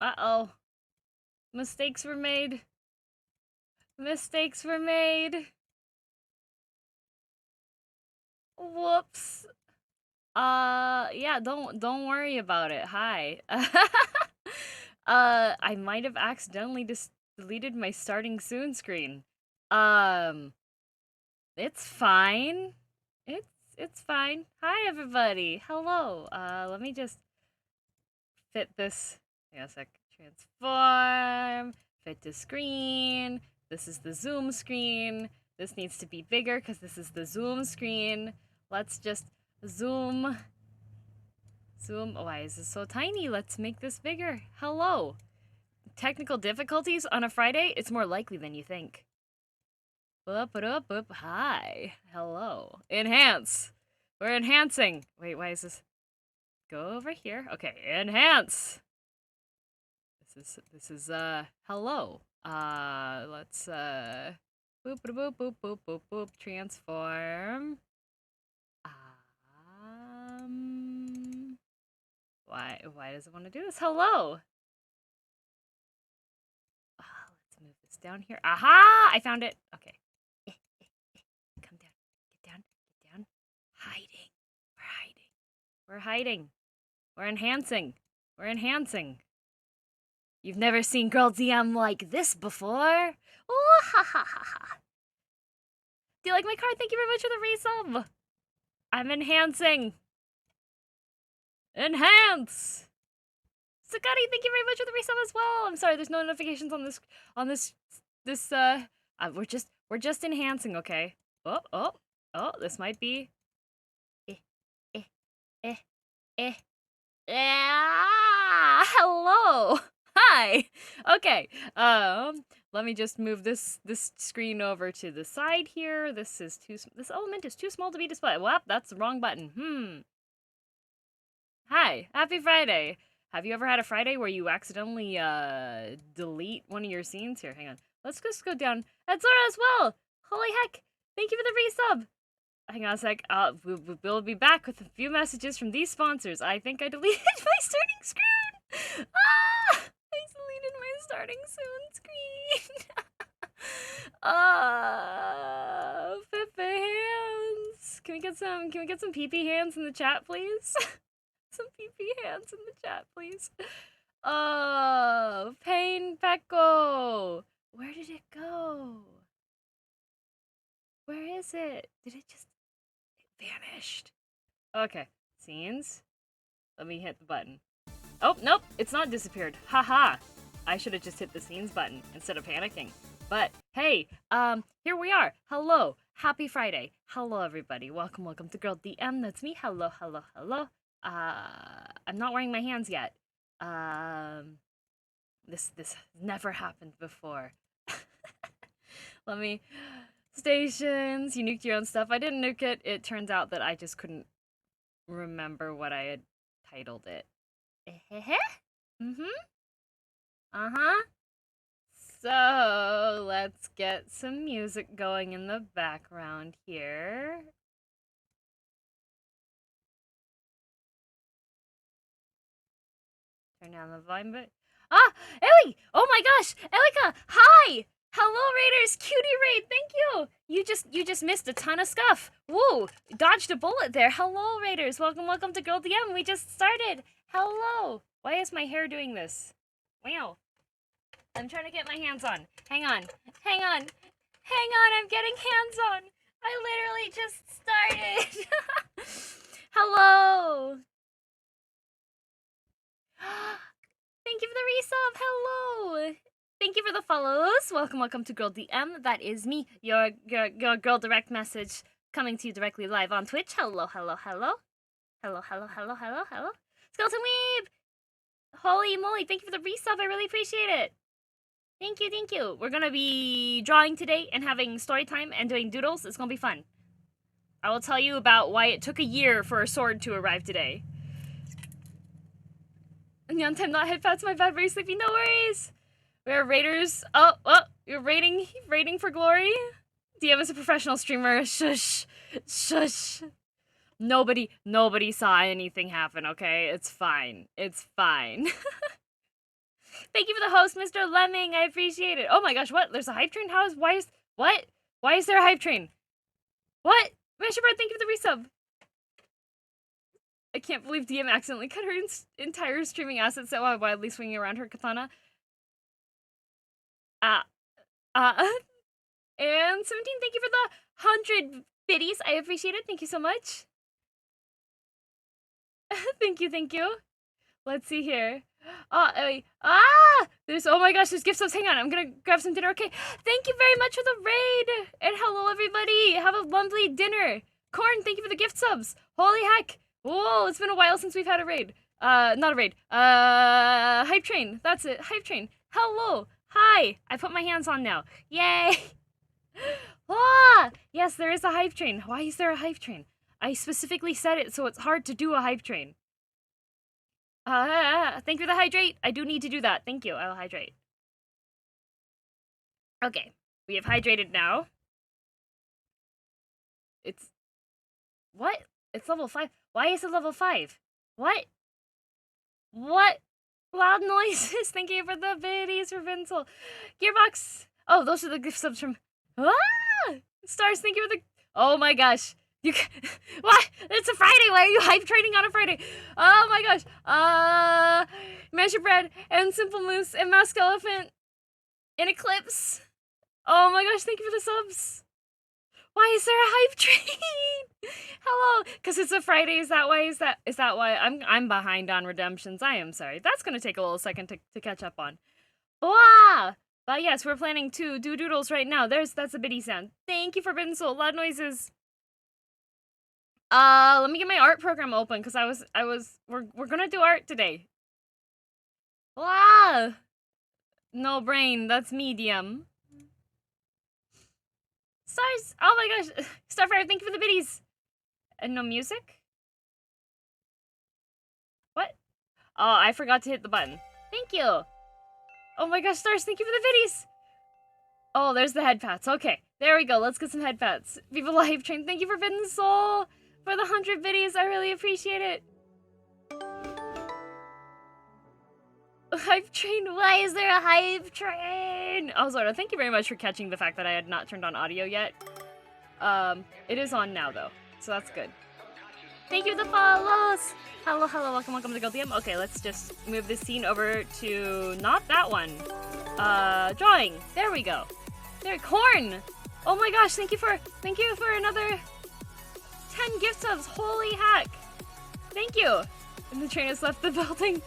Uh-oh. Mistakes were made. Mistakes were made. Whoops. Yeah, don't worry about it. Hi. I might have accidentally just deleted my starting soon screen. Um, it's fine. It's fine. Hi everybody. Hello. Let me just fit this. Hang on a sec. Transform. Fit to screen. This is the zoom screen. This needs to be bigger because this is the zoom screen. Let's just zoom. Zoom. Why is this so tiny? Let's make this bigger. Hello. Technical difficulties on a Friday? It's more likely than you think. Boop. Hi. Hello. Enhance. We're enhancing. Wait, why is this? Go over here. Okay, enhance. This is hello. Let's boop, transform. Why does it want to do this? Hello. Let's move this down here. Aha! I found it. Okay. Come down. Get down. Hiding. We're hiding. We're enhancing. You've never seen Girl DM like this before. Ooh, ha ha ha ha. Do you like my card? Thank you very much for the resub. I'm enhancing. Enhance. Sakati, thank you very much for the resub as well. I'm sorry, there's no notifications on this we're just enhancing, okay? Oh, this might be hello. Hi. Okay. Let me just move this screen over to the side here. This element is too small to be displayed. Well, that's the wrong button. Hi. Happy Friday. Have you ever had a Friday where you accidentally delete one of your scenes? Here, hang on. Let's just go down. That's Zora as well. Holy heck. Thank you for the resub. Hang on a sec. We'll be back with a few messages from these sponsors. I think I deleted my starting screen. I deleted my starting soon screen. Pepe hands. Can we get some pee hands in the chat, please? Some pee hands in the chat, please. Oh, Pain Pecco. Where did it go? Where is it? Did it just... It vanished. Okay. Scenes. Let me hit the button. Oh, nope. It's not disappeared. Haha. I should have just hit the scenes button instead of panicking. But, hey, here we are. Hello. Happy Friday. Hello, everybody. Welcome to Girl DM. That's me. Hello. I'm not wearing my hands yet. This never happened before. Let me... Stations, you nuked your own stuff. I didn't nuke it. It turns out that I just couldn't remember what I had titled it. So, let's get some music going in the background here. Turn down the volume bit. Ah! Ellie! Oh my gosh! Elika! Hi! Hello, Raiders! Cutie Raid, thank you! You just missed a ton of scuff. Woo! Dodged a bullet there. Hello, Raiders! Welcome to Girl DM. We just started. Hello! Why is my hair doing this? Wow. I'm trying to get my hands on. Hang on. I'm getting hands on. I literally just started. Hello! Thank you for the resub. Hello! Thank you for the follows. Welcome to Girl DM. That is me, your girl direct message coming to you directly live on Twitch. Hello. Skeleton Weeb! Holy moly, thank you for the resub. I really appreciate it. Thank you. We're gonna be drawing today and having story time and doing doodles. It's gonna be fun. I will tell you about why it took a year for a sword to arrive today. Neon time not headphones, my bad, very sleepy, no worries. We are raiders. Oh, you're raiding for glory? DM is a professional streamer. Shush. Nobody saw anything happen, okay? It's fine. Thank you for the host, Mr. Lemming. I appreciate it. Oh my gosh, what? There's a hype train? What? Why is there a hype train? What? Masherbird, thank you for the resub. I can't believe DM accidentally cut her entire streaming assets so while wildly swinging around her katana. And 17, thank you for the 100 biddies. I appreciate it. Thank you so much. Thank you. Let's see here. There's, oh my gosh, there's gift subs. Hang on, I'm gonna grab some dinner. Okay, thank you very much for the raid. And hello, everybody. Have a lovely dinner. Corn, thank you for the gift subs. Holy heck. Whoa, it's been a while since we've had a raid. Not a raid. Hype train. That's it. Hype train. Hello. Hi. I put my hands on now. Yay. Yes, there is a hype train. Why is there a hype train? I specifically said it, so it's hard to do a hype train. Thank you for the hydrate. I do need to do that. Thank you. I'll hydrate. Okay. We have hydrated now. It's... What? It's level 5. Why is it level 5? What? Loud noises. Thank you for the biddies for Vincel. Gearbox. Oh, those are the gift subs from... Stars, thank you for the... Oh my gosh. What? It's a Friday. Why are you hype trading on a Friday? Oh my gosh. Mashed Bread and Simple Moose and Mask Elephant and Eclipse. Oh my gosh, thank you for the subs. Why is there a hype train? Hello, because it's a Friday. Is that why? Is that why? I'm behind on redemptions. I am sorry. That's gonna take a little second to catch up on. Wow. But yes, we're planning to do Doodles right now. That's a biddy sound. Thank you, Forbidden Soul. Loud noises. Let me get my art program open because we're gonna do art today. Wow. No brain. That's medium. Stars. Oh my gosh. Starfire, thank you for the biddies. And no music? What? Oh, I forgot to hit the button. Thank you. Oh my gosh, Stars, thank you for the biddies. Oh, there's the head pats. Okay, there we go. Let's get some head pats. Viva la Hype Train. Thank you for Forbidden Soul for the 100 biddies. I really appreciate it. Hype Train. Why is there a Hype Train? Oh, Zora, thank you very much for catching the fact that I had not turned on audio yet. It is on now, though, so that's good. Thank you for the follows. Hello, welcome to GoldDM. Okay, let's just move this scene over to not that one. Drawing. There we go. There, Corn. Oh my gosh, thank you for another 10 gift subs. Holy heck. Thank you. And the train has left the building.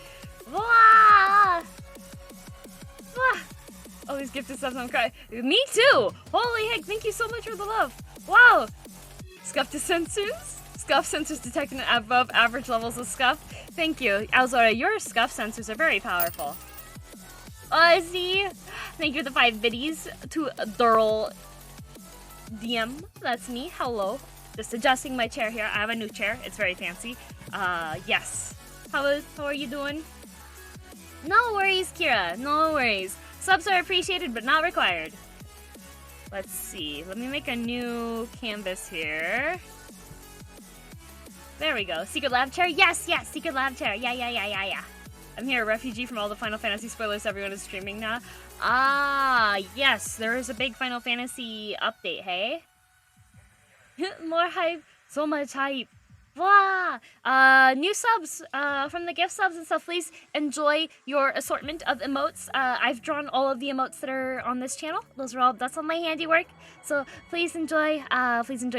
Wah! Wah! All these gifted subs, I'm crying. Me too. Holy heck, thank you so much for the love. Wow. Scuff sensors. Scuff sensors detect above average levels of scuff. Thank you. Alzora, your scuff sensors are very powerful. Ozzy, thank you for the 5 biddies to Durl DM. That's me. Hello. Just adjusting my chair here. I have a new chair. It's very fancy. Yes. How are you doing? No worries, Kira. No worries. Subs are appreciated, but not required. Let's see. Let me make a new canvas here. There we go. Secret lab chair? Yes, secret lab chair. Yeah. I'm here, a refugee from all the Final Fantasy spoilers everyone is streaming now. Yes, there is a big Final Fantasy update, hey? More hype. So much hype. Wow. New subs from the gift subs and stuff. Please enjoy your assortment of emotes. I've drawn all of the emotes that are on this channel. That's all my handiwork. So please enjoy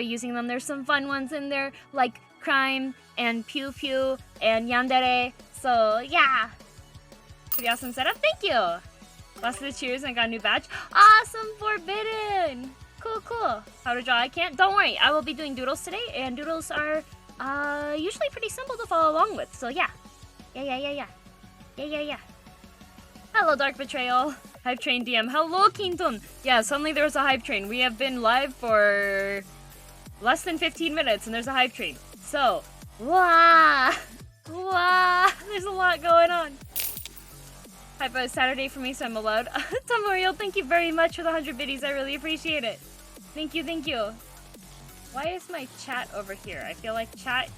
using them. There's some fun ones in there, like Crime and Pew Pew and Yandere. So yeah, pretty awesome setup. Thank you. Lots of the cheers and I got a new badge. Awesome, Forbidden. Cool. How to draw? I can't. Don't worry. I will be doing doodles today, and doodles are usually pretty simple to follow along with. So yeah. Hello, Dark Betrayal. Hype Train DM. Hello, Quinton. Yeah, suddenly there was a hype train. We have been live for less than 15 minutes, and there's a hype train. So, wow, there's a lot going on. Hype out Saturday for me, so I'm allowed. Tamoriel, thank you very much for the 100 biddies. I really appreciate it. Thank you. Why is my chat over here? I feel like chat,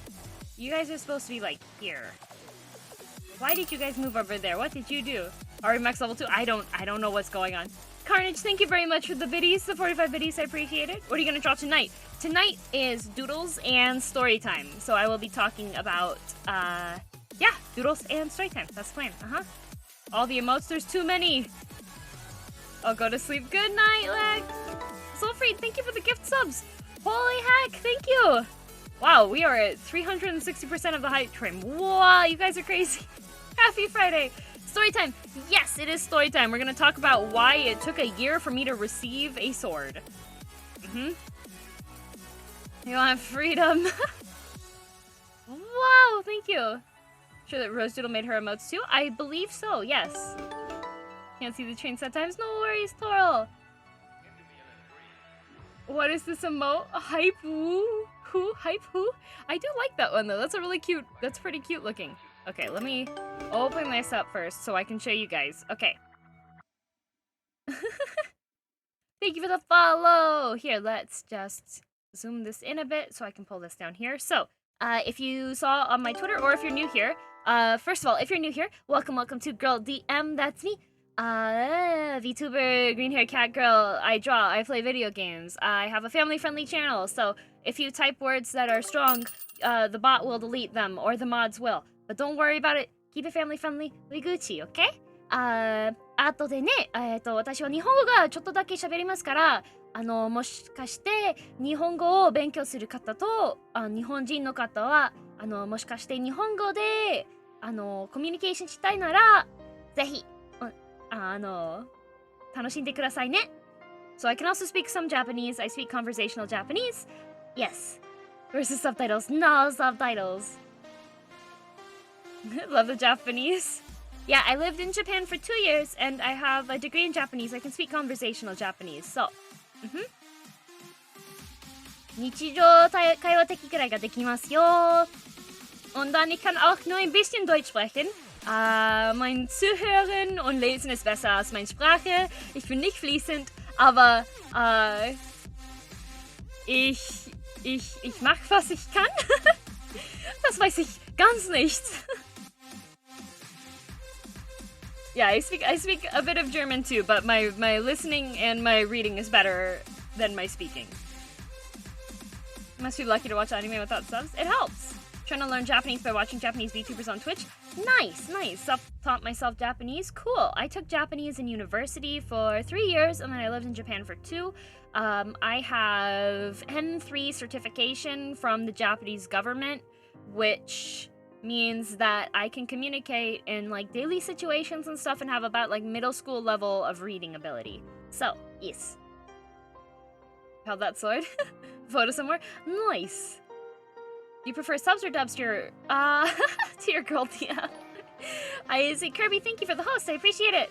you guys are supposed to be like here. Why did you guys move over there? What did you do? Are we max level 2? I don't know what's going on. Carnage, thank you very much for the biddies, the 45 biddies, I appreciate it. What are you gonna draw tonight? Tonight is Doodles and Storytime. So I will be talking about, yeah, Doodles and Storytime. That's the plan, All the emotes, there's too many. I'll go to sleep. Good night, Leg. Soulfried, thank you for the gift subs. Holy heck, thank you. Wow, we are at 360% of the hype trim. Wow, you guys are crazy. Happy Friday. Storytime. Yes, it is storytime. We're going to talk about why it took a year for me to receive a sword. You want freedom. Wow, thank you. Sure that Rose Doodle made her emotes too? I believe so, yes. Can't see the train sometimes. No worries, Toral. What is this emote? Hype woo? Who? Hype who? I do like that one though. That's a really cute, that's pretty cute looking. Okay, let me open this up first so I can show you guys. Okay. Thank you for the follow. Here, let's just zoom this in a bit so I can pull this down here. So, if you saw on my Twitter or if you're new here, first of all, if you're new here, welcome to Girl DM. That's me. VTuber, green hair cat girl. I draw, I play video games. I have a family-friendly channel, so if you type words that are strong, the bot will delete them, or the mods will. But don't worry about it. Keep it family-friendly. We Gucci, okay? あとでね、私は日本語がちょっとだけ喋りますから、もしかして日本語を勉強する方と、日本人の方は、もしかして日本語で、コミュニケーションしたいなら、ぜひ、楽しんでくださいね。So I can also speak some Japanese. I speak conversational Japanese. Yes. Versus subtitles. No subtitles. Love the Japanese. Yeah, I lived in Japan for 2 years, and I have a degree in Japanese. I can speak conversational Japanese. So, 日常会話的くらいができますよ. Und dann ich kann auch nur ein bisschen Deutsch sprechen. Mein Zuhören und Lesen ist besser als meine Sprache. Ich bin nicht fließend, aber ich mach, was ich kann. Das weiß ich ganz nicht. Yeah, I speak a bit of German too, but my listening and my reading is better than my speaking. Must be lucky to watch anime without subs. It helps. Trying to learn Japanese by watching Japanese VTubers on Twitch. Nice. Self-taught myself Japanese. Cool. I took Japanese in university for 3 years, and then I lived in Japan for 2. I have N3 certification from the Japanese government, which means that I can communicate in like daily situations and stuff and have about like middle school level of reading ability. So, yes. Held that sword. Photo somewhere. Nice. Do you prefer subs or dubs to your girl, Tia? I say, Kirby, thank you for the host. I appreciate it.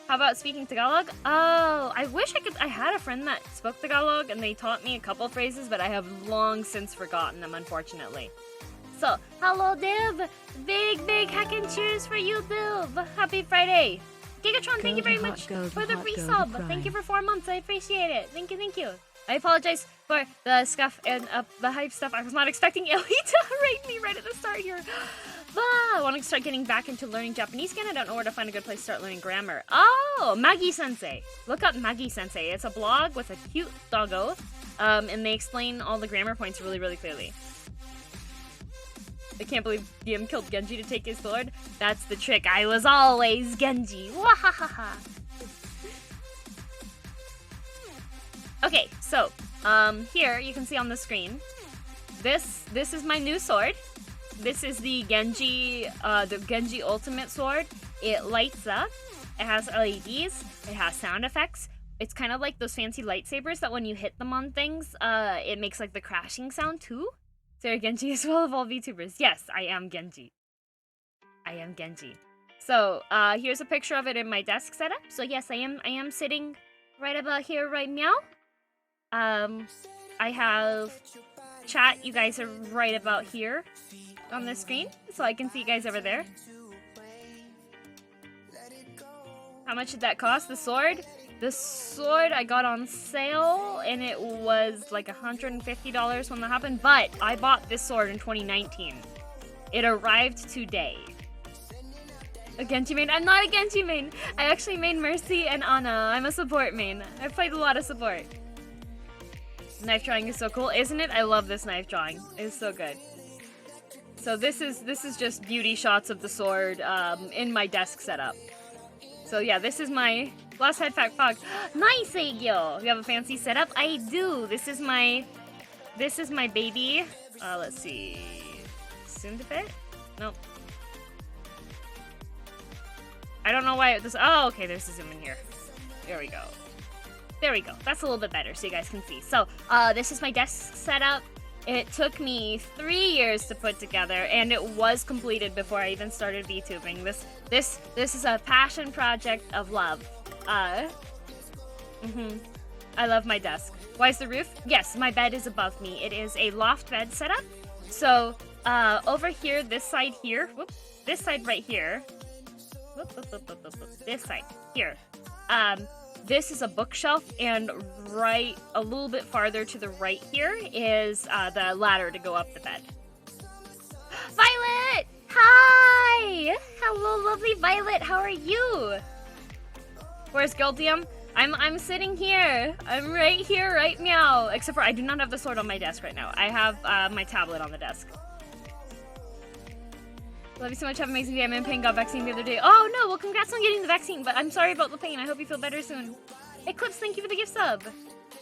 How about speaking Tagalog? Oh, I wish I had a friend that spoke Tagalog and they taught me a couple phrases, but I have long since forgotten them, unfortunately. So, hello, Div. Big hack and cheers for you, Div. Happy Friday. Gigatron, thank you very much for the resub. Thank you for 4 months. I appreciate it. Thank you. I apologize for the scuff and the hype stuff. I was not expecting Ellie to raid me right at the start here. I want to start getting back into learning Japanese again. I don't know where to find a good place to start learning grammar. Oh, Magi-sensei. Look up Magi-sensei. It's a blog with a cute doggo, and they explain all the grammar points really, really clearly. I can't believe DM killed Genji to take his sword. That's the trick. I was always Genji. Wahahaha. Okay, so, here you can see on the screen, this is my new sword. This is the Genji Ultimate Sword. It lights up, it has LEDs, it has sound effects. It's kind of like those fancy lightsabers that when you hit them on things, it makes like the crashing sound too. Sarah Genji as well of all VTubers. Yes, I am Genji. So, here's a picture of it in my desk setup. So yes, I am sitting right about here right meow. I have chat, you guys are right about here on the screen, so I can see you guys over there. How much did that cost, the sword? The sword I got on sale, and it was like $150 when that happened, but I bought this sword in 2019. It arrived today. A Genji main? I'm not a Genji main. I actually main Mercy and Ana. I'm a support main. I've played a lot of support. Knife drawing is so cool, isn't it? I love this knife drawing. It's so good. So this is just beauty shots of the sword in my desk setup. So yeah, this is my Lost Head Fact Fox. Nice, Aegyo! You have a fancy setup? I do. This is my baby. Let's see. Soon to fit? Nope. I don't know why it does. Oh, okay, there's a zoom in here. There we go. There we go. That's a little bit better so you guys can see. So, this is my desk setup. It took me 3 years to put together, and it was completed before I even started VTubing. This is a passion project of love. I love my desk. Why is the roof? Yes, my bed is above me. It is a loft bed setup. So, over here, this side here, whoop, this side right here, this side here, this is a bookshelf, and right a little bit farther to the right here is the ladder to go up the bed. Violet! Hi! Hello, lovely Violet. How are you? Where's Gildium? I'm sitting here. I'm right here, right meow. Except for I do not have the sword on my desk right now. I have my tablet on the desk. Love you so much. Have an amazing day. I'm in pain. Got vaccine the other day. Oh no! Well, congrats on getting the vaccine, but I'm sorry about the pain. I hope you feel better soon. Eclipse, thank you for the gift sub.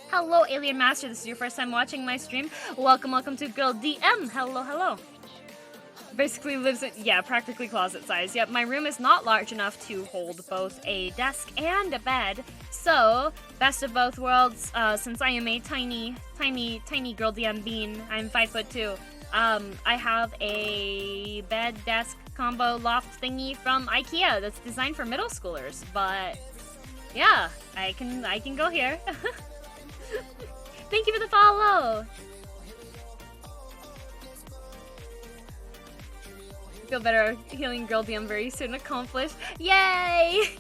Hello, Alien Master. This is your first time watching my stream. Welcome to Girl DM. Hello. Basically lives in, yeah, practically closet size. Yep, my room is not large enough to hold both a desk and a bed. So, best of both worlds, since I am a tiny Girl DM bean, I'm 5'2". I have a bed desk combo loft thingy from IKEA that's designed for middle schoolers, but yeah, I can go here. Thank you for the follow. Feel better healing Girl DM very soon accomplished. Yay!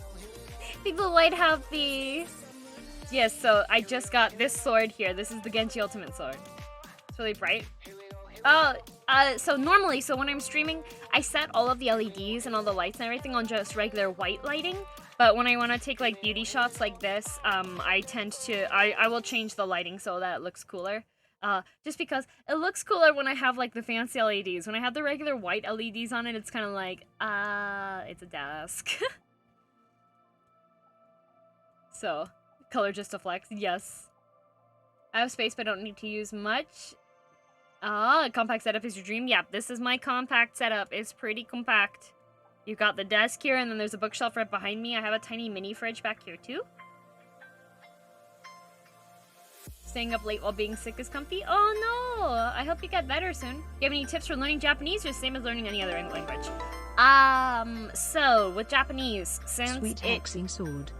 People might have the... Yes, so I just got this sword here. This is the Genji Ultimate Sword. It's really bright. So normally, when I'm streaming, I set all of the LEDs and all the lights and everything on just regular white lighting. But when I want to take like beauty shots like this, I will change the lighting so that it looks cooler. Just because it looks cooler when I have like the fancy LEDs. When I have the regular white LEDs on it, it's kind of like, it's a desk. So, color just to flex, yes. I have space but don't need to use much. Compact setup is your dream? Yeah, this is my compact setup. It's pretty compact. You've got the desk here, and then there's a bookshelf right behind me. I have a tiny mini fridge back here too. Staying up late while being sick is comfy? Oh no! I hope you get better soon. Do you have any tips for learning Japanese, or the same as learning any other language? So, with Japanese, since Sweet hexing sword.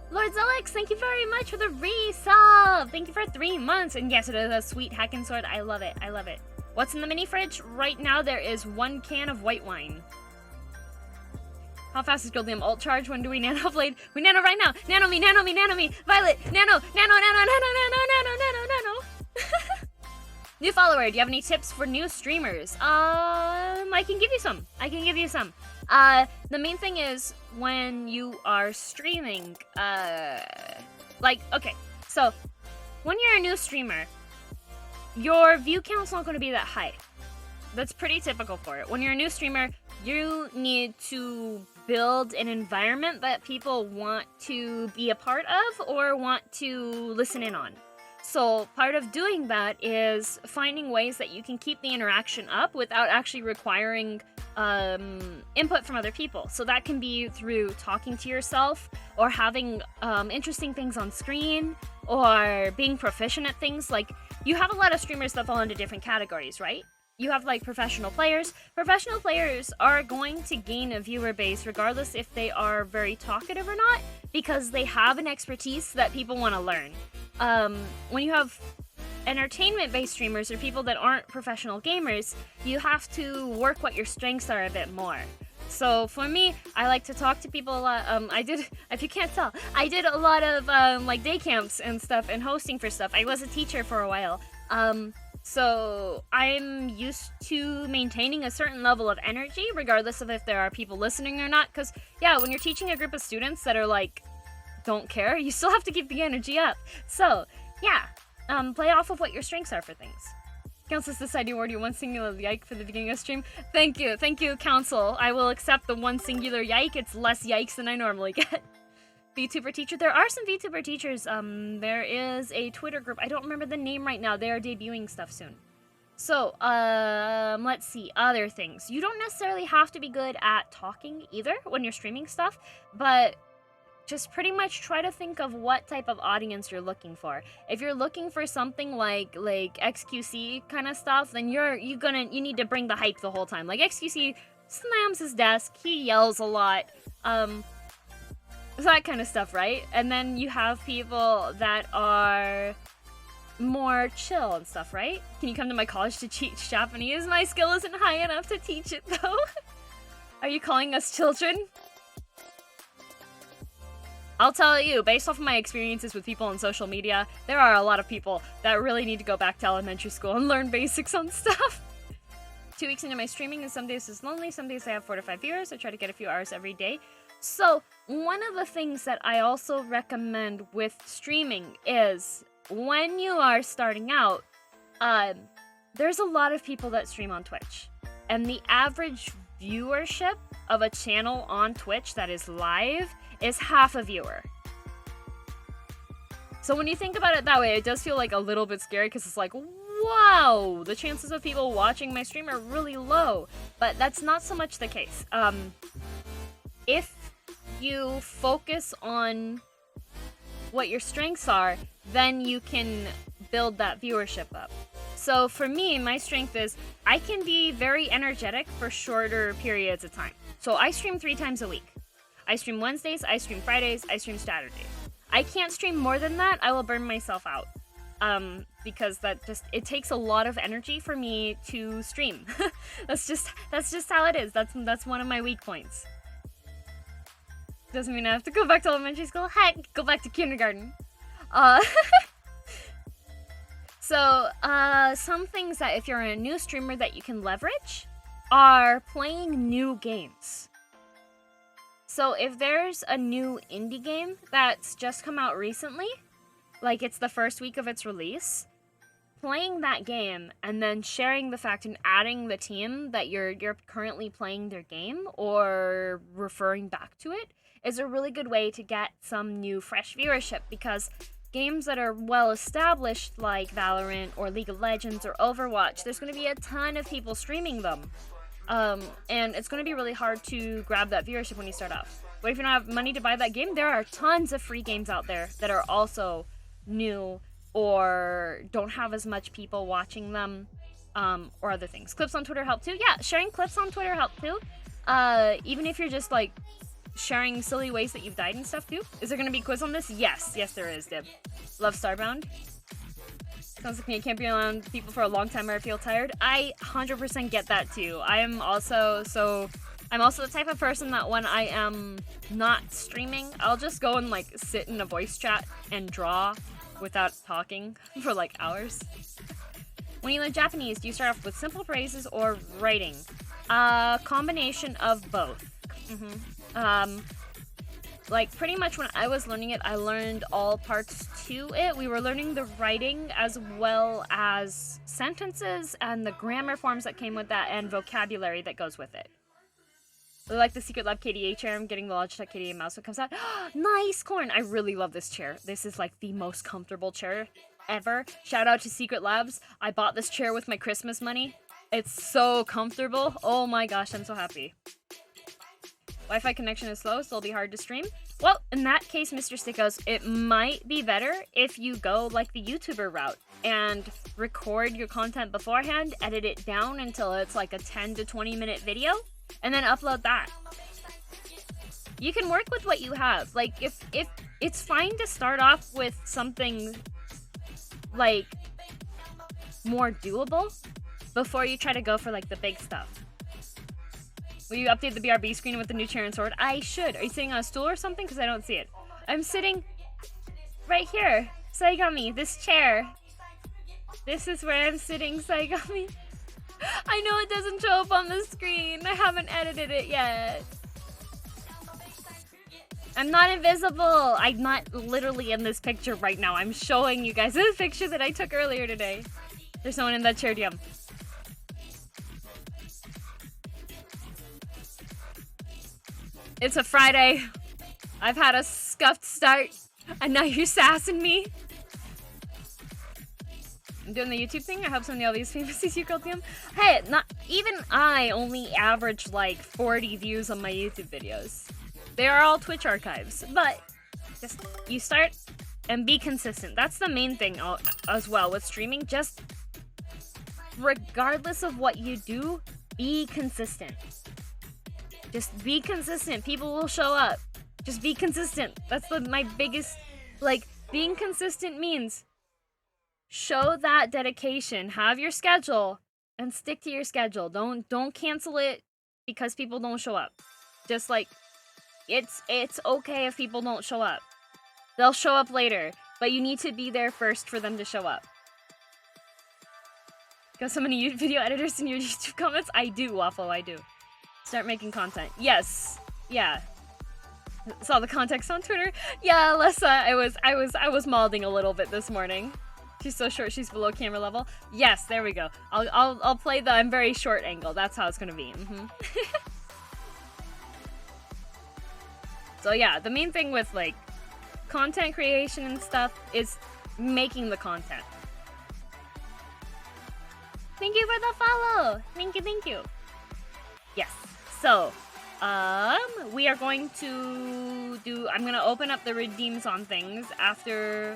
Lord Zelix, thank you very much for the resub! Thank you for 3 months! And yes, it is a sweet hacking sword. I love it. I love it. What's in the mini fridge? Right now, there is 1 can of white wine. How fast is Gildium ult charge? When do we nano blade? We nano right now! Nano me! Nano me! Nano me! Violet! Nano! Nano! New follower, do you have any tips for new streamers? I can give you some. The main thing is when you are streaming, okay, so when you're a new streamer, your view count's not going to be that high. That's pretty typical for it. When you're a new streamer, you need to build an environment that people want to be a part of or want to listen in on. So part of doing that is finding ways that you can keep the interaction up without actually requiring input from other people. So that can be through talking to yourself or having interesting things on screen or being proficient at things. Like, you have a lot of streamers that fall into different categories, right? You have like professional players. Professional players are going to gain a viewer base regardless if they are very talkative or not, because they have an expertise that people want to learn. When you have entertainment-based streamers or people that aren't professional gamers, you have to work what your strengths are a bit more. So for me, I like to talk to people a lot. If you can't tell, I did a lot of like day camps and stuff and hosting for stuff. I was a teacher for a while. So I'm used to maintaining a certain level of energy, regardless of if there are people listening or not. Because, yeah, when you're teaching a group of students that are like, don't care, you still have to keep the energy up. So, yeah, play off of what your strengths are for things. Council says this idea award you one singular yike for the beginning of stream. Thank you, Council. I will accept the one singular yike. It's less yikes than I normally get. VTuber teacher. There are some VTuber teachers. There is a Twitter group. I don't remember the name right now. They are debuting stuff soon. So, let's see. Other things. You don't necessarily have to be good at talking either when you're streaming stuff, but just pretty much try to think of what type of audience you're looking for. If you're looking for something like XQC kind of stuff, then you need to bring the hype the whole time. Like XQC slams his desk, he yells a lot, that kind of stuff, right? And then you have people that are more chill and stuff, right? Can you come to my college to teach Japanese? My skill isn't high enough to teach it though. Are you calling us children? I'll tell you, based off of my experiences with people on social media, there are a lot of people that really need to go back to elementary school and learn basics on stuff. 2 weeks into my streaming, and some days it's lonely, some days I have 4 to 5 viewers. I try to get a few hours every day. So, one of the things that I also recommend with streaming is, when you are starting out, there's a lot of people that stream on Twitch. And the average viewership of a channel on Twitch that is live is half a viewer. So when you think about it that way, it does feel like a little bit scary because it's like, wow, the chances of people watching my stream are really low. But that's not so much the case. If you focus on what your strengths are, then you can build that viewership up. So for me, my strength is I can be very energetic for shorter periods of time. So I stream 3 times a week. I stream Wednesdays, I stream Fridays, I stream Saturdays. I can't stream more than that. I will burn myself out. Because it takes a lot of energy for me to stream. That's just how it is. That's one of my weak points. Doesn't mean I have to go back to elementary school. Heck, go back to kindergarten. So, some things that if you're a new streamer that you can leverage are playing new games. So if there's a new indie game that's just come out recently, like it's the first week of its release, playing that game and then sharing the fact and adding the team that you're currently playing their game or referring back to it is a really good way to get some new fresh viewership, because games that are well established like Valorant or League of Legends or Overwatch, there's going to be a ton of people streaming them. And it's going to be really hard to grab that viewership when you start off. But if you don't have money to buy that game, there are tons of free games out there that are also new or don't have as much people watching them, or other things. Clips on Twitter help too. Yeah, sharing clips on Twitter help too. Even if you're just like sharing silly ways that you've died and stuff too. Is there going to be a quiz on this? Yes, there is, Dib. Love Starbound. Sounds like me, I can't be around people for a long time or I feel tired. I 100% get that too. I'm also the type of person that when I am not streaming, I'll just go and like sit in a voice chat and draw without talking for like hours. When you learn Japanese, do you start off with simple phrases or writing? Combination of both. Like pretty much when I was learning it, I learned all parts to it. We were learning the writing as well as sentences and the grammar forms that came with that and vocabulary that goes with it. I like the Secret Lab KDA chair. I'm getting the Logitech KDA mouse when it comes out. Nice, Corn! I really love this chair. This is like the most comfortable chair ever. Shout out to Secret Labs. I bought this chair with my Christmas money. It's so comfortable. Oh my gosh, I'm so happy. Wi-Fi connection is slow, so it'll be hard to stream. Well, in that case, Mr. Stickos, it might be better if you go like the YouTuber route and record your content beforehand, edit it down until it's like a 10 to 20 minute video, and then upload that. You can work with what you have. Like, if it's fine to start off with something like more doable before you try to go for like the big stuff. Will you update the BRB screen with the new chair and sword? I should. Are you sitting on a stool or something? Because I don't see it. I'm sitting right here. Saigami, this chair. This is where I'm sitting, Saigami. I know it doesn't show up on the screen. I haven't edited it yet. I'm not invisible. I'm not literally in this picture right now. I'm showing you guys this picture that I took earlier today. There's no one in that chair, DM. It's a Friday. I've had a scuffed start, and now you're sassing me. I'm doing the YouTube thing. I hope some of all these famous CC girl DM. Hey, not even I only average like 40 views on my YouTube videos. They are all Twitch archives, but just you start and be consistent. That's the main thing as well with streaming. Just regardless of what you do, be consistent. Just be consistent. People will show up. Just be consistent. That's my biggest, like, being consistent means show that dedication. Have your schedule and stick to your schedule. Don't cancel it because people don't show up. Just like it's okay if people don't show up. They'll show up later, but you need to be there first for them to show up. Got so many video editors in your YouTube comments? I do, Waffle, I do. Start making content. Yes. Yeah. Saw the context on Twitter. Yeah, Alessa, I was molding a little bit this morning. She's so short, she's below camera level. Yes, there we go. I'll play the I'm very short angle. That's how it's gonna be. So yeah, the main thing with like content creation and stuff is making the content. Thank you for the follow. Thank you. Yes. So, we are going to do, I'm gonna open up the redeems on things after,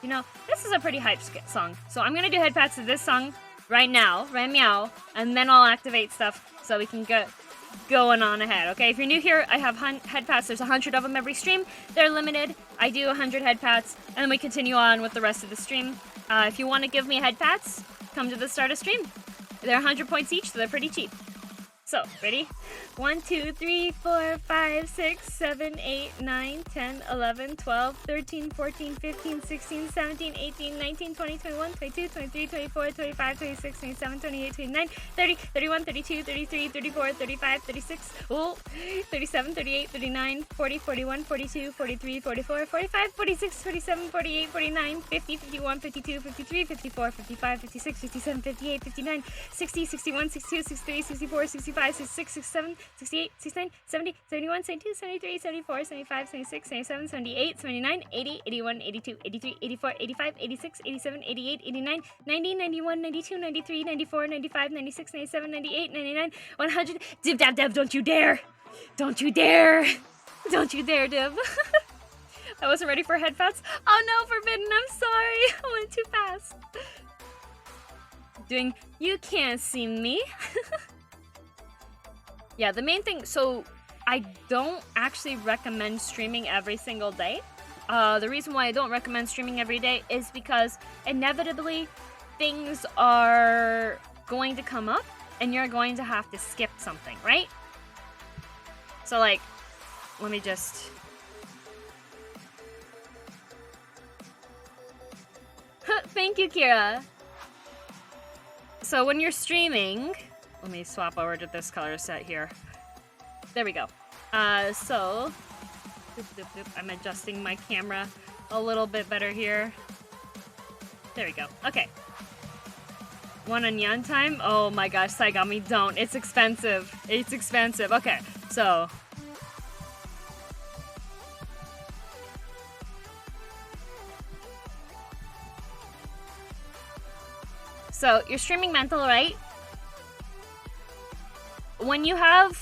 you know, this is a pretty hype song. So I'm gonna do head pats to this song right now, right meow, and then I'll activate stuff so we can get going on ahead, okay? If you're new here, I have head pats. There's 100 of them every stream. They're limited. I do 100 head pats, and then we continue on with the rest of the stream. If you want to give me head pats, come to the start of stream. They're 100 points each, so they're pretty cheap. So, ready? 1, 2, 3, 4, 5, 6, 7, 8, 9, 10, 11, 12, 13, 14, 15, 16, 17, 18, 19, 20, 21, 22, 23, 24, 25, 26, 27, 28, 29, 30, 31, 32, 33, 34, 35, 36, 37, 38, 39, 40, 41, 42, 43, 44, 45, 46, 47, 48, 49, 50, 51, 52, 53, 54, 55, 56, 57, 58, 59, 60, 61, 62, 63, 64, 65, 66, 67, 68, 69, 70, 71, 72, 73, 74, 75, 76, 77, 78, 79, 80, 81, 82, 83, 84, 85, 86, 87, 88, 89, 90, 91, 92, 93, 94, 95, 96, 97, 98, 99, 100. Dib dab dab, don't you dare! Don't you dare! Don't you dare, Dib. I wasn't ready for head pats. Oh no, Forbidden, I'm sorry. I went too fast. Doing, you can't see me. Yeah, the main thing, so I don't actually recommend streaming every single day. The reason why I don't recommend streaming every day is because inevitably things are going to come up and you're going to have to skip something, right? So like, let me just... Thank you, Kira. So when you're streaming... Let me swap over to this color set here. There we go. So, I'm adjusting my camera a little bit better here. There we go. Okay. One on Yan time? Oh my gosh, Saigami, don't. It's expensive. It's expensive. Okay, so. So, you're streaming mental, right? When you have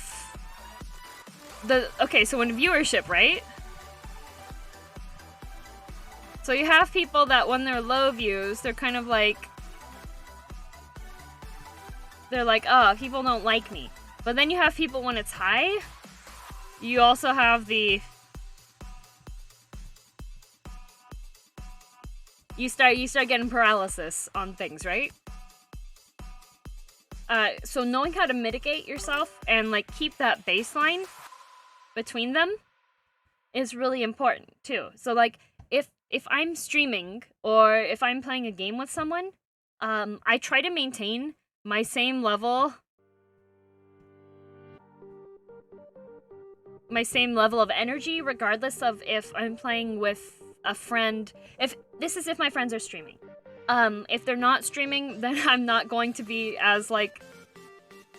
so when viewership, right? So you have people that when they're low views, they're kind of like, oh, people don't like me. But then you have people when it's high. You also have you start getting paralysis on things, right? So knowing how to mitigate yourself and like keep that baseline between them is really important too. So like if I'm streaming or if I'm playing a game with someone, I try to maintain my same level of energy regardless of if I'm playing with a friend. If my friends are streaming. If they're not streaming, then I'm not going to be as like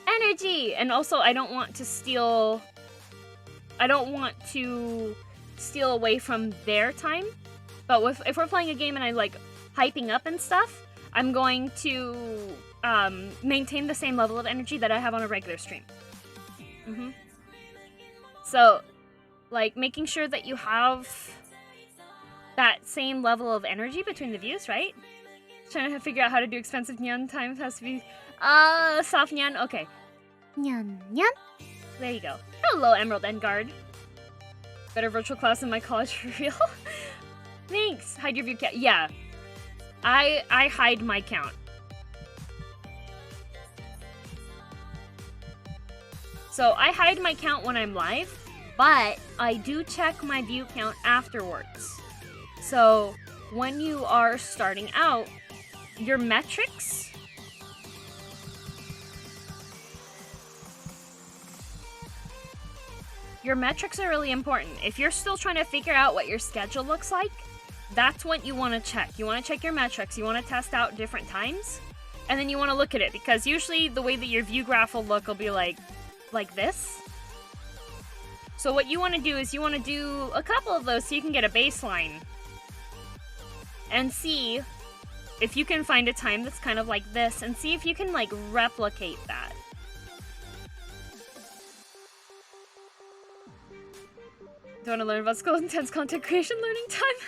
energy. And also I don't want to steal away from their time. But if we're playing a game and I like hyping up and stuff, I'm going to maintain the same level of energy that I have on a regular stream. So, like, making sure that you have that same level of energy between the views, right? Trying to figure out how to do expensive nyan time has to be... soft nyan, okay. Nyan, nyan. There you go. Hello, Emerald Endguard. Better virtual class than my college for real. Thanks. Hide your view count. Yeah. I hide my count. So I hide my count when I'm live, but I do check my view count afterwards. So when you are starting out, your metrics are really important. If you're still trying to figure out what your schedule looks like, that's what you want to check. You want to check your metrics. You want to test out different times, and then you want to look at it, because usually the way that your view graph will look will be like this. So what you want to do is you want to do a couple of those so you can get a baseline and see if you can find a time that's kind of like this, and see if you can like replicate that. Do you want to learn about school intense content creation learning time?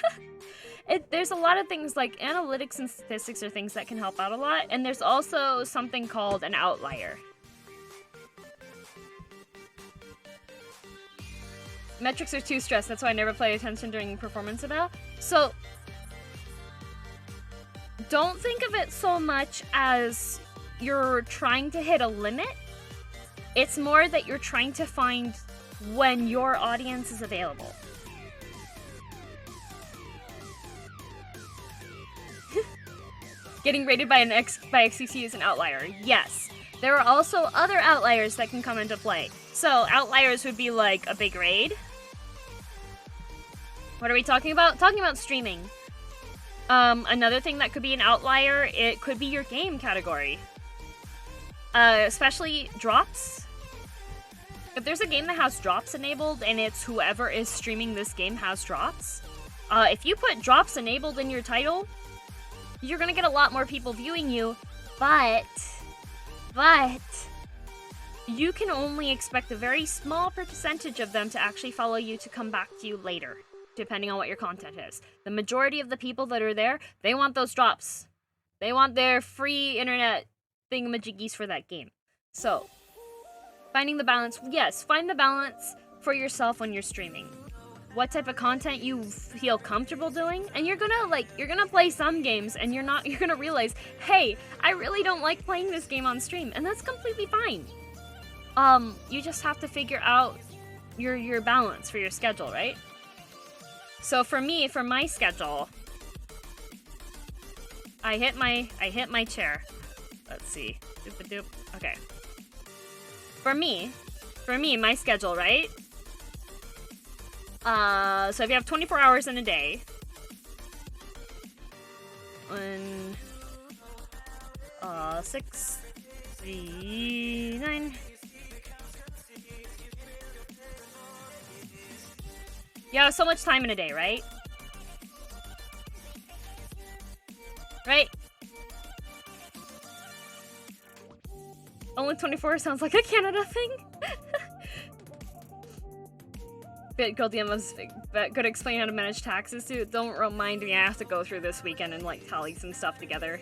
There's a lot of things like analytics and statistics are things that can help out a lot, and there's also something called an outlier. Metrics are too stressed, that's why I never pay attention during performance eval. So, don't think of it so much as you're trying to hit a limit. It's more that you're trying to find when your audience is available. Getting rated by XCC is an outlier. Yes. There are also other outliers that can come into play. So, outliers would be like a big raid. What are we talking about? Talking about streaming. Another thing that could be an outlier, it could be your game category. Especially drops. If there's a game that has drops enabled and it's whoever is streaming this game has drops, if you put drops enabled in your title, you're gonna get a lot more people viewing you, but you can only expect a very small percentage of them to actually follow you to come back to you later, depending on what your content is. The majority of the people that are there, they want those drops. They want their free internet thingamajiggies for that game. So, finding the balance, yes, find the balance for yourself when you're streaming. What type of content you feel comfortable doing, and you're gonna play some games and you're gonna realize, hey, I really don't like playing this game on stream, and that's completely fine. You just have to figure out your balance for your schedule, right? So for me, for my schedule, I hit my chair. Let's see. Doop-a-doop. Okay. For me, my schedule, right? So if you have 24 hours in a day, 6, 3, 9. You have so much time in a day, right? Right? Only 24 sounds like a Canada thing. Girl DM was good at explaining how to manage taxes too. Don't remind me, I have to go through this weekend and like tally some stuff together.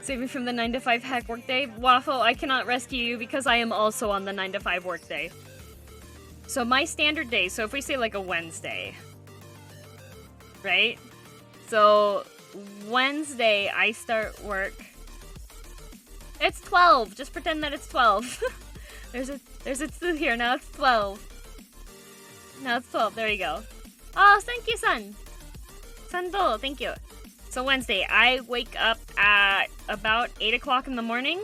Save me from the 9 to 5 heck workday. Waffle, I cannot rescue you because I am also on the 9 to 5 workday. So my standard day, so if we say like a Wednesday, right? So Wednesday I start work. It's 12. Just pretend that it's 12. there's a 2 here. Now it's 12. Now it's 12. There you go. Oh, thank you, Sun. Sando, thank you. So Wednesday, I wake up at about 8 o'clock in the morning.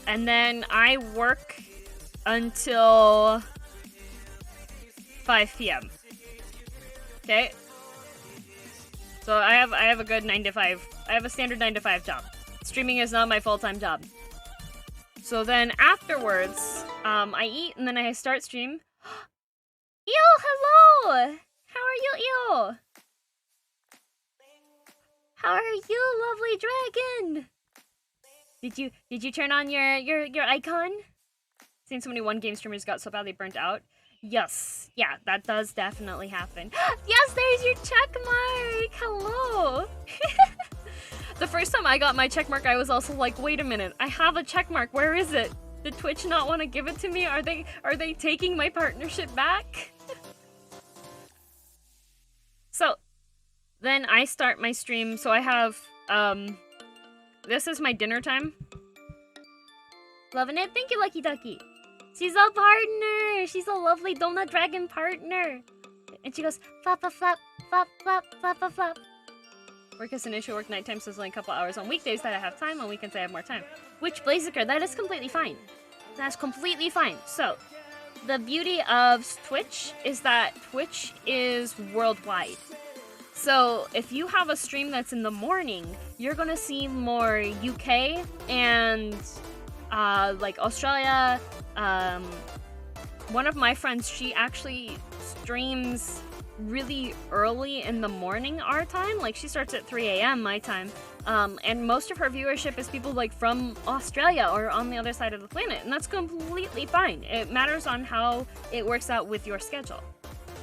And then I work until 5 p.m. Okay? So I have a good 9 to 5. I have a standard 9 to 5 job. Streaming is not my full-time job. So then afterwards, I eat and then I start stream. Eel, hello! How are you, Eel? How are you, lovely dragon? Did you turn on your icon? Seen so many one-game streamers got so badly burnt out. Yes, yeah, that does definitely happen. Yes, there's your check mark. Hello. The first time I got my check mark, I was also like, wait a minute, I have a check mark. Where is it? Did Twitch not want to give it to me? Are they taking my partnership back? So then I start my stream. So I have this is my dinner time. Loving it. Thank you, Lucky Ducky. She's a partner. She's a lovely donut dragon partner. And she goes flap flap flap flap flap flap flap flap. Work is an issue. Work nighttime, so it's only a couple hours on weekdays that I have time. On weekends I have more time. Which Blaziker, that is completely fine. That's completely fine. So the beauty of Twitch is that Twitch is worldwide. So if you have a stream that's in the morning, you're gonna see more UK and like Australia. One of my friends, she actually streams really early in the morning our time. Like she starts at 3 a.m. my time. And most of her viewership is people like from Australia or on the other side of the planet. And that's completely fine. It matters on how it works out with your schedule.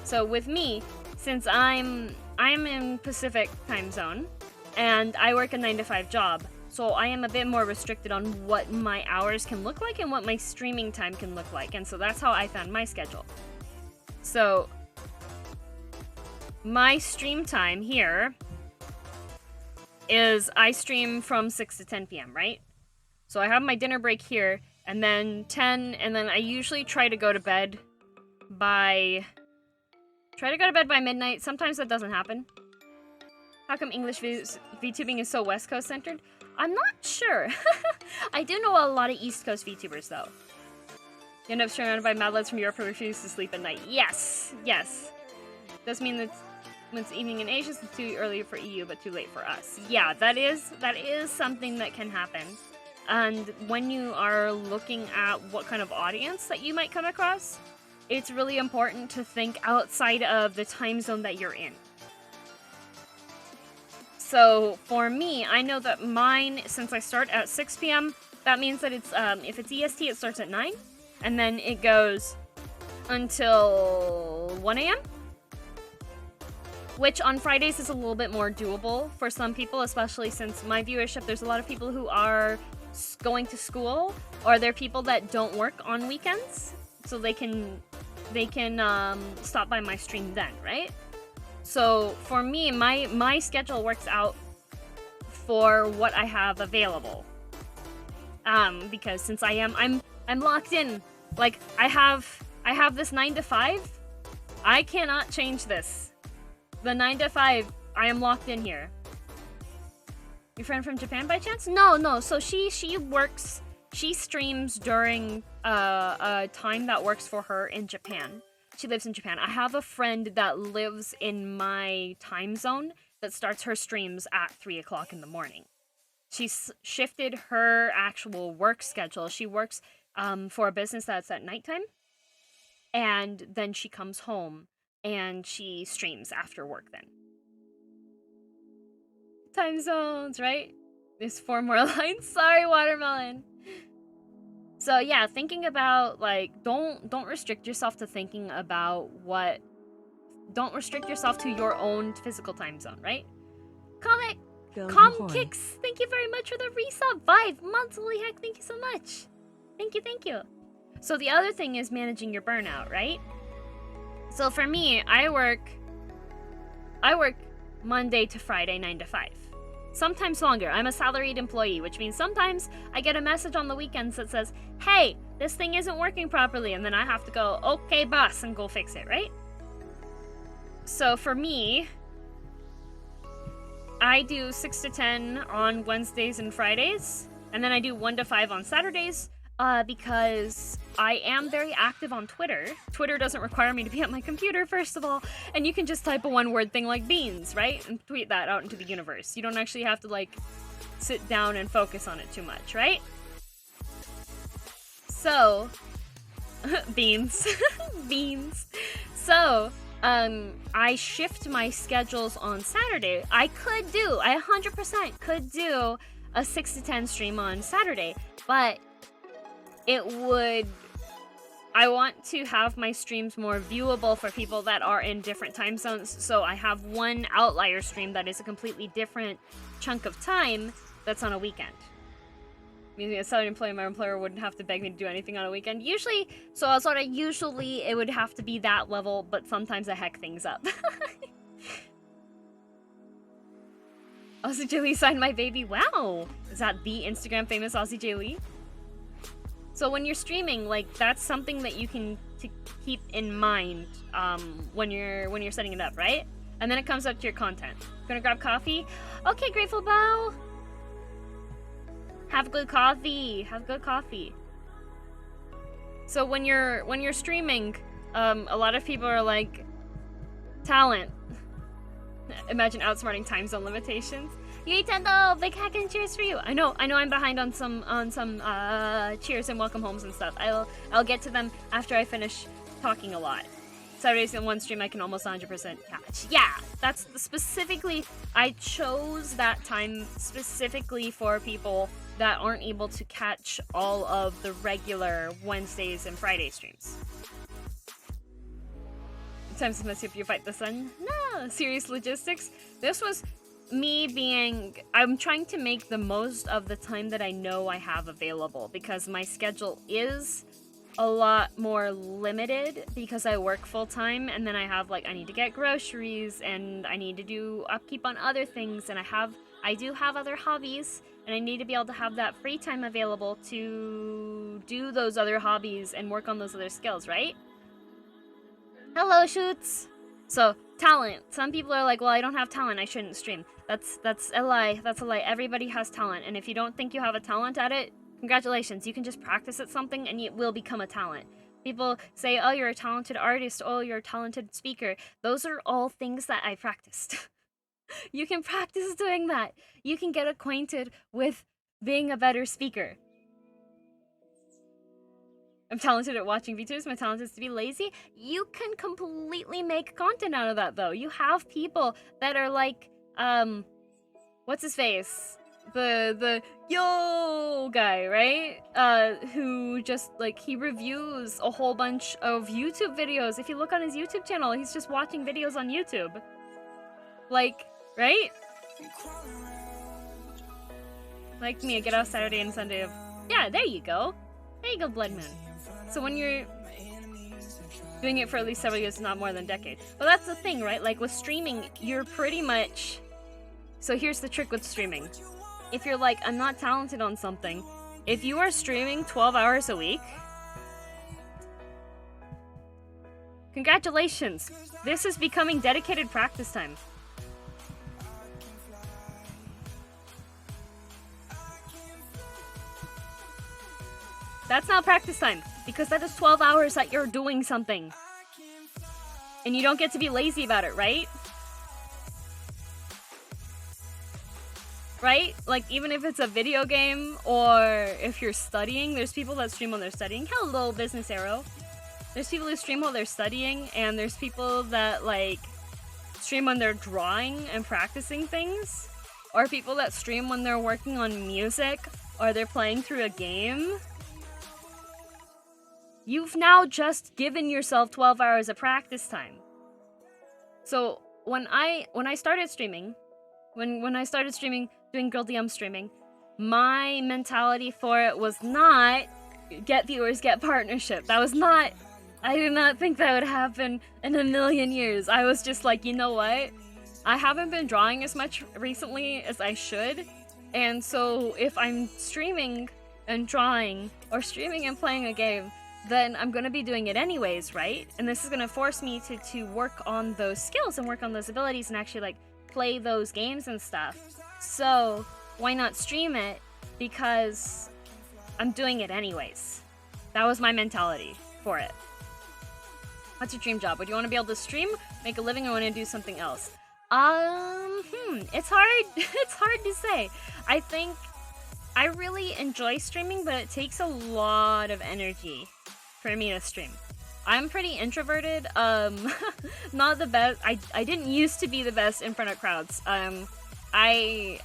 So with me, since I'm in Pacific time zone and I work a 9 to 5 job, so I am a bit more restricted on what my hours can look like and what my streaming time can look like. And so that's how I found my schedule. So my stream time here is I stream from 6 to 10 p.m., right? So I have my dinner break here, and then 10, and then I usually try to go to bed by midnight. Sometimes that doesn't happen. How come English VTubing is so West Coast centered? I'm not sure. I do know a lot of East Coast VTubers, though. You end up surrounded by mad lads from Europe who refuse to sleep at night. Yes, yes. Does mean that when it's evening in Asia, it's too early for EU, but too late for us. Yeah, that is something that can happen. And when you are looking at what kind of audience that you might come across, it's really important to think outside of the time zone that you're in. So for me, I know that mine, since I start at 6 p.m., that means that it's, if it's EST, it starts at 9, and then it goes until 1 a.m., which on Fridays is a little bit more doable for some people, especially since my viewership, there's a lot of people who are going to school, or they're people that don't work on weekends, so they can stop by my stream then, right? So for me, my schedule works out for what I have available. Because since I'm locked in, like I have this 9 to 5. I cannot change this. The 9 to 5, I am locked in here. Your friend from Japan by chance? No. So she streams during a time that works for her in Japan. She lives in Japan. I have a friend that lives in my time zone that starts her streams at 3 o'clock in the morning. She's shifted her actual work schedule. She works for a business that's at nighttime, and then she comes home and she streams after work then. Time zones, right? There's 4 more lines. Sorry, Watermelon. So yeah, thinking about, like, don't restrict yourself to thinking about what... Don't restrict yourself to your own physical time zone, right? Kicks, thank you very much for the resub. 5 months, holy heck, thank you so much. Thank you. So the other thing is managing your burnout, right? So for me, I work Monday to Friday, 9 to 5. Sometimes longer. I'm a salaried employee, which means sometimes I get a message on the weekends that says, hey, this thing isn't working properly, and then I have to go, okay, boss, and go fix it, right? So for me, I do 6 to 10 on Wednesdays and Fridays, and then I do 1 to 5 on Saturdays, because I am very active on Twitter. Twitter doesn't require me to be at my computer, first of all, and you can just type a one-word thing like beans, right? And tweet that out into the universe. You don't actually have to, like, sit down and focus on it too much, right? So, beans. Beans. So, I shift my schedules on Saturday. I 100% could do a 6 to 10 stream on Saturday, but I want to have my streams more viewable for people that are in different time zones, so I have one outlier stream that is a completely different chunk of time that's on a weekend. Meaning as an employee, my employer wouldn't have to beg me to do anything on a weekend. Usually it would have to be that level, but sometimes I heck things up. Aussie J Lee signed my baby. Wow! Is that the Instagram famous Aussie J Lee? So when you're streaming, like, that's something that you can keep in mind when you're setting it up, right? And then it comes up to your content. Gonna grab coffee? Okay, Grateful Bow! Have good coffee. Have good coffee. So when you're streaming, a lot of people are like, talent. Imagine outsmarting time zone limitations. Yay, Tendo! Big hack and cheers for you. I know I'm behind on some cheers and welcome homes and stuff. I'll get to them after I finish talking a lot. Saturdays in one stream I can almost 100% catch. Yeah, that's specifically, I chose that time specifically for people that aren't able to catch all of the regular Wednesdays and Friday streams. Times must if you fight the sun. No, serious logistics. This was me I'm trying to make the most of the time that I know I have available, because my schedule is a lot more limited because I work full-time, and then I have, like, I need to get groceries, and I need to do upkeep on other things, and I do have other hobbies, and I need to be able to have that free time available to do those other hobbies and work on those other skills, right? Hello, Shoots! So, talent. Some people are like, well, I don't have talent, I shouldn't stream. That's a lie. That's a lie. Everybody has talent, and if you don't think you have a talent at it, congratulations. You can just practice at something and it will become a talent. People say, oh, you're a talented artist, oh, you're a talented speaker. Those are all things that I practiced. You can practice doing that. You can get acquainted with being a better speaker. I'm talented at watching VTubers. My talent is to be lazy. You can completely make content out of that, though. You have people that are like, what's his face? The yo guy, right? Who just, like, he reviews a whole bunch of YouTube videos. If you look on his YouTube channel, he's just watching videos on YouTube. Like, right? Like me, I get off Saturday and Sunday of... Yeah, there you go. There you go, Bloodman. So when you're doing it for at least several years, not more than a decade. But that's the thing, right? Like, with streaming, you're pretty much... So here's the trick with streaming. If you're like, I'm not talented on something, if you are streaming 12 hours a week, congratulations. This is becoming dedicated practice time. That's not practice time, because that is 12 hours that you're doing something. And you don't get to be lazy about it, right? Right? Like, even if it's a video game or if you're studying, there's people that stream while they're studying. Hello, Business Arrow. There's people who stream while they're studying, and there's people that, like, stream when they're drawing and practicing things. Or people that stream when they're working on music or they're playing through a game. You've now just given yourself 12 hours of practice time. So when I started streaming, when I started streaming, doing Girl DM streaming, my mentality for it was not get viewers, get partnership. That was not, I did not think that would happen in a million years. I was just like, you know what? I haven't been drawing as much recently as I should. And so if I'm streaming and drawing, or streaming and playing a game, then I'm gonna be doing it anyways, right? And this is gonna force me to work on those skills and work on those abilities and actually, like, play those games and stuff. So why not stream it? Because I'm doing it anyways. That was my mentality for it. What's your dream job? Would you want to be able to stream, make a living, or want to do something else? It's hard. It's hard to say. I think I really enjoy streaming, but it takes a lot of energy for me to stream. I'm pretty introverted. Not the best. I didn't used to be the best in front of crowds. I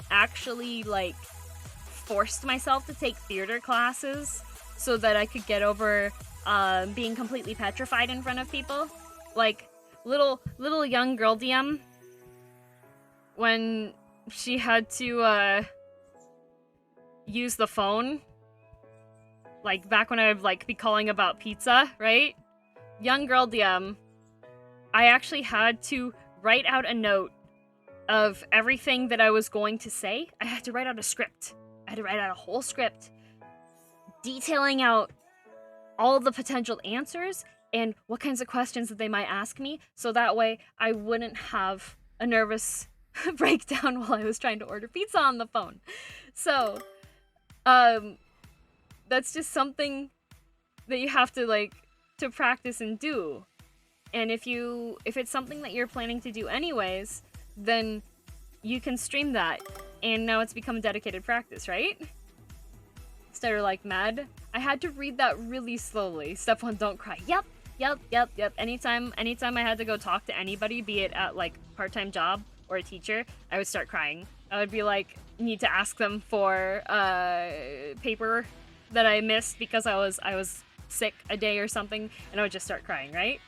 actually like forced myself to take theater classes so that I could get over being completely petrified in front of people. Like little young girl DM when she had to use the phone, like back when I would like be calling about pizza, right? Young girl DM, I actually had to write out a note of everything that I was going to say. I had to write out a script. I had to write out a whole script detailing out all the potential answers and what kinds of questions that they might ask me, so that way I wouldn't have a nervous breakdown while I was trying to order pizza on the phone. So, that's just something that you have to like to practice and do. And if it's something that you're planning to do anyways, then you can stream that, and now it's become a dedicated practice, right? Stutter like mad. I had to read that really slowly. Step 1, don't cry. Yep. Anytime I had to go talk to anybody, be it at like part-time job or a teacher, I would start crying. I would be like, need to ask them for paper that I missed because I was sick a day or something, and I would just start crying, right?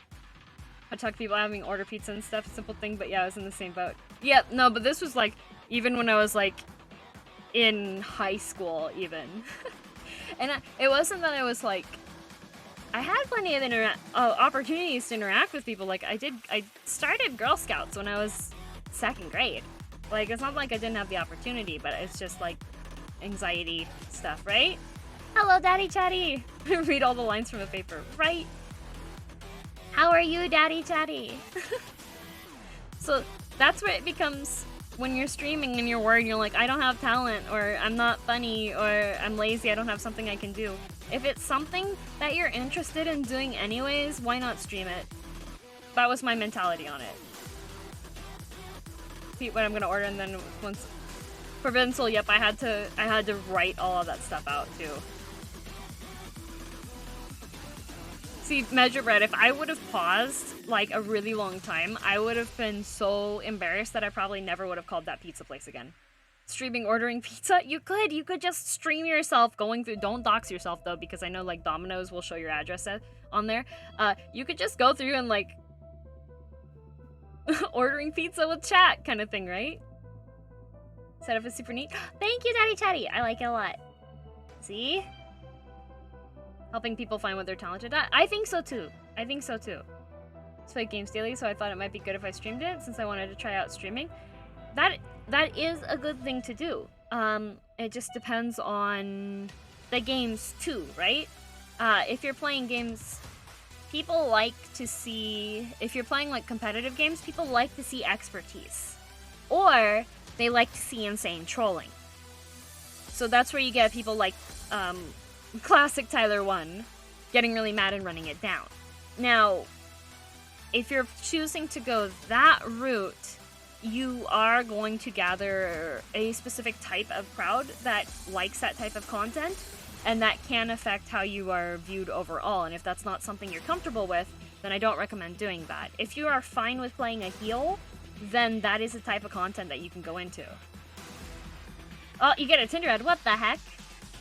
I talk to people having order pizza and stuff, simple thing, but yeah, I was in the same boat. Yeah, no, but this was like, even when I was like in high school even. And it wasn't that I was like, I had plenty of opportunities to interact with people. Like I started Girl Scouts when I was 2nd grade. Like, it's not like I didn't have the opportunity, but it's just like anxiety stuff, right? Hello, Daddy Chatty. Read all the lines from the paper, right? How are you, Daddy Chatty? So that's where it becomes when you're streaming and you're worried, you're like, I don't have talent, or I'm not funny, or I'm lazy, I don't have something I can do. If it's something that you're interested in doing anyways, why not stream it? That was my mentality on it. See what I'm gonna order, and then once Forbidden Soul, yep, I had to write all of that stuff out too. See, Measure Bread, if I would have paused like a really long time, I would have been so embarrassed that I probably never would have called that pizza place again. Streaming ordering pizza? You could just stream yourself going through, don't dox yourself though, because I know like Domino's will show your address on there. You could just go through and like ordering pizza with chat kind of thing, right? Setup is super neat. Thank you, Daddy Chatty. I like it a lot. See? Helping people find what they're talented at. I think so too. I play games daily, so I thought it might be good if I streamed it, since I wanted to try out streaming. That is a good thing to do. It just depends on the games too, right? If you're playing games, people like to see, if you're playing like competitive games, people like to see expertise. Or they like to see insane trolling. So that's where you get people like classic Tyler 1 getting really mad and running it down. Now, if you're choosing to go that route, you are going to gather a specific type of crowd that likes that type of content, and that can affect how you are viewed overall. And if that's not something you're comfortable with, then I don't recommend doing that. If you are fine with playing a heel, then that is the type of content that you can go into. Oh, you get a Tinder ad. What the heck?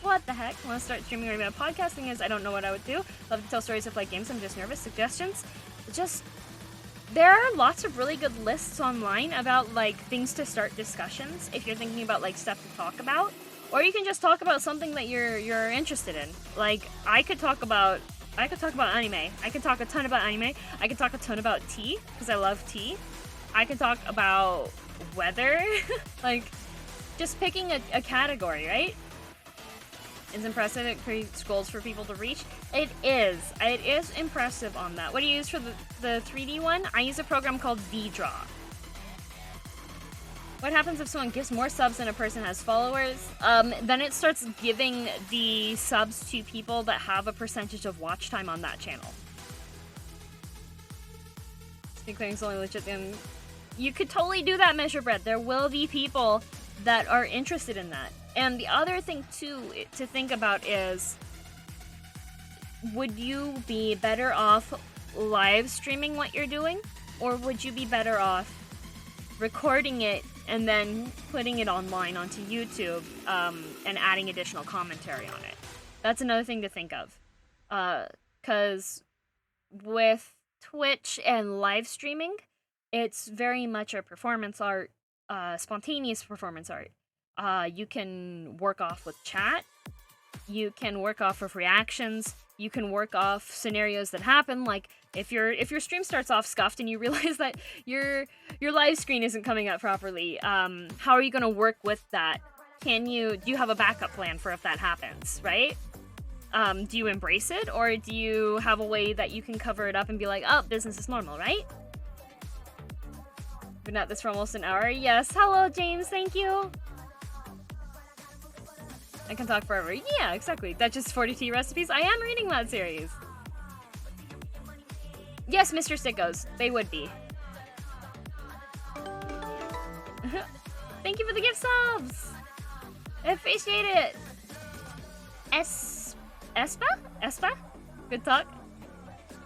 What the heck? Want to start streaming or even podcasting? Is I don't know what I would do. Love to tell stories of like games. I'm just nervous. Suggestions? There are lots of really good lists online about like things to start discussions if you're thinking about like stuff to talk about, or you can just talk about something that you're interested in. Like I could talk about anime. I could talk a ton about anime. I could talk a ton about tea because I love tea. I could talk about weather. Like just picking a category, right? It's impressive. It creates goals for people to reach. It is. It is impressive on that. What do you use for the 3D one? I use a program called VDraw. What happens if someone gives more subs than a person has followers? Then it starts giving the subs to people that have a percentage of watch time on that channel. Speaking only legit, then you could totally do that, Measure Bread. There will be people that are interested in that. And the other thing too to think about is, would you be better off live streaming what you're doing, or would you be better off recording it and then putting it online onto YouTube and adding additional commentary on it? That's another thing to think of. Because with Twitch and live streaming, it's very much a performance art, spontaneous performance art. You can work off with chat, you can work off of reactions, you can work off scenarios that happen, like if your stream starts off scuffed and you realize that your live screen isn't coming up properly, how are you going to work with that? Do you have a backup plan for if that happens, right? Do you embrace it, or do you have a way that you can cover it up and be like, oh, business is normal, right? Been at this for almost an hour. Yes, hello James, thank you. I can talk forever. Yeah, exactly. Duchess 40T recipes. I am reading that series. Yes, Mr. Sickos. They would be. Thank you for the gift subs. I appreciate it. Espa? Good talk.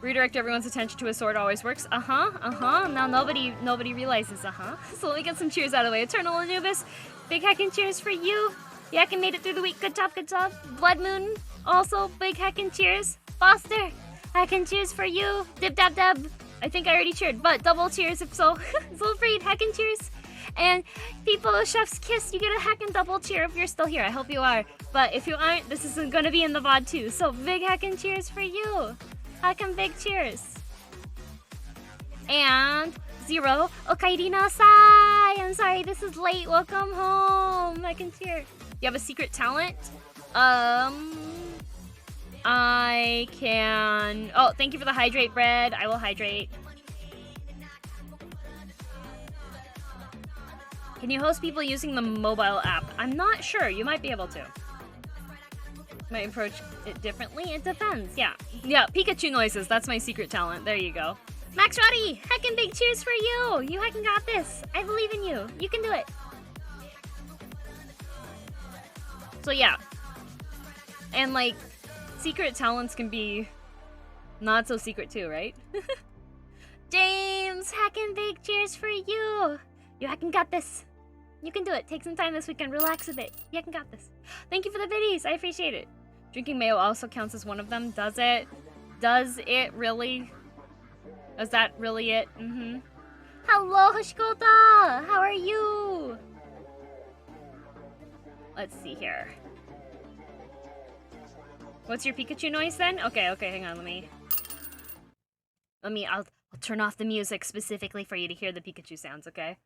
Redirect everyone's attention to a sword always works. Now nobody realizes. So let me get some cheers out of the way. Eternal Anubis, big heckin' cheers for you. Yakin made it through the week. Good job, good job. Blood Moon, also big heckin' cheers. Foster, heckin' cheers for you. Dib dab dab. I think I already cheered, but double cheers if so. Zulfried, heckin' cheers. And people, Chef's Kiss, you get a heckin' double cheer if you're still here. I hope you are. But if you aren't, this is gonna be in the VOD too. So big heckin' cheers for you. Heckin' big cheers. And Zero, okaeri nasai. I'm sorry, this is late. Welcome home. Heckin' cheer. You have a secret talent? I can... Oh, thank you for the hydrate bread. I will hydrate. Can you host people using the mobile app? I'm not sure. You might be able to. Might approach it differently. It depends. Yeah. Yeah, Pikachu noises. That's my secret talent. There you go. Max Roddy, heckin' big cheers for you. You heckin' got this. I believe in you. You can do it. So yeah. And like, secret talents can be not so secret too, right? James, heckin' big cheers for you. You heckin' got this. You can do it. Take some time this weekend. Relax a bit. You heckin' got this. Thank you for the biddies. I appreciate it. Drinking mayo also counts as one of them. Does it? Does it really? Is that really it? Mm-hmm. Hello, Hoshikota! How are you? Let's see here. What's your Pikachu noise then? Okay, hang on, I'll turn off the music specifically for you to hear the Pikachu sounds, okay?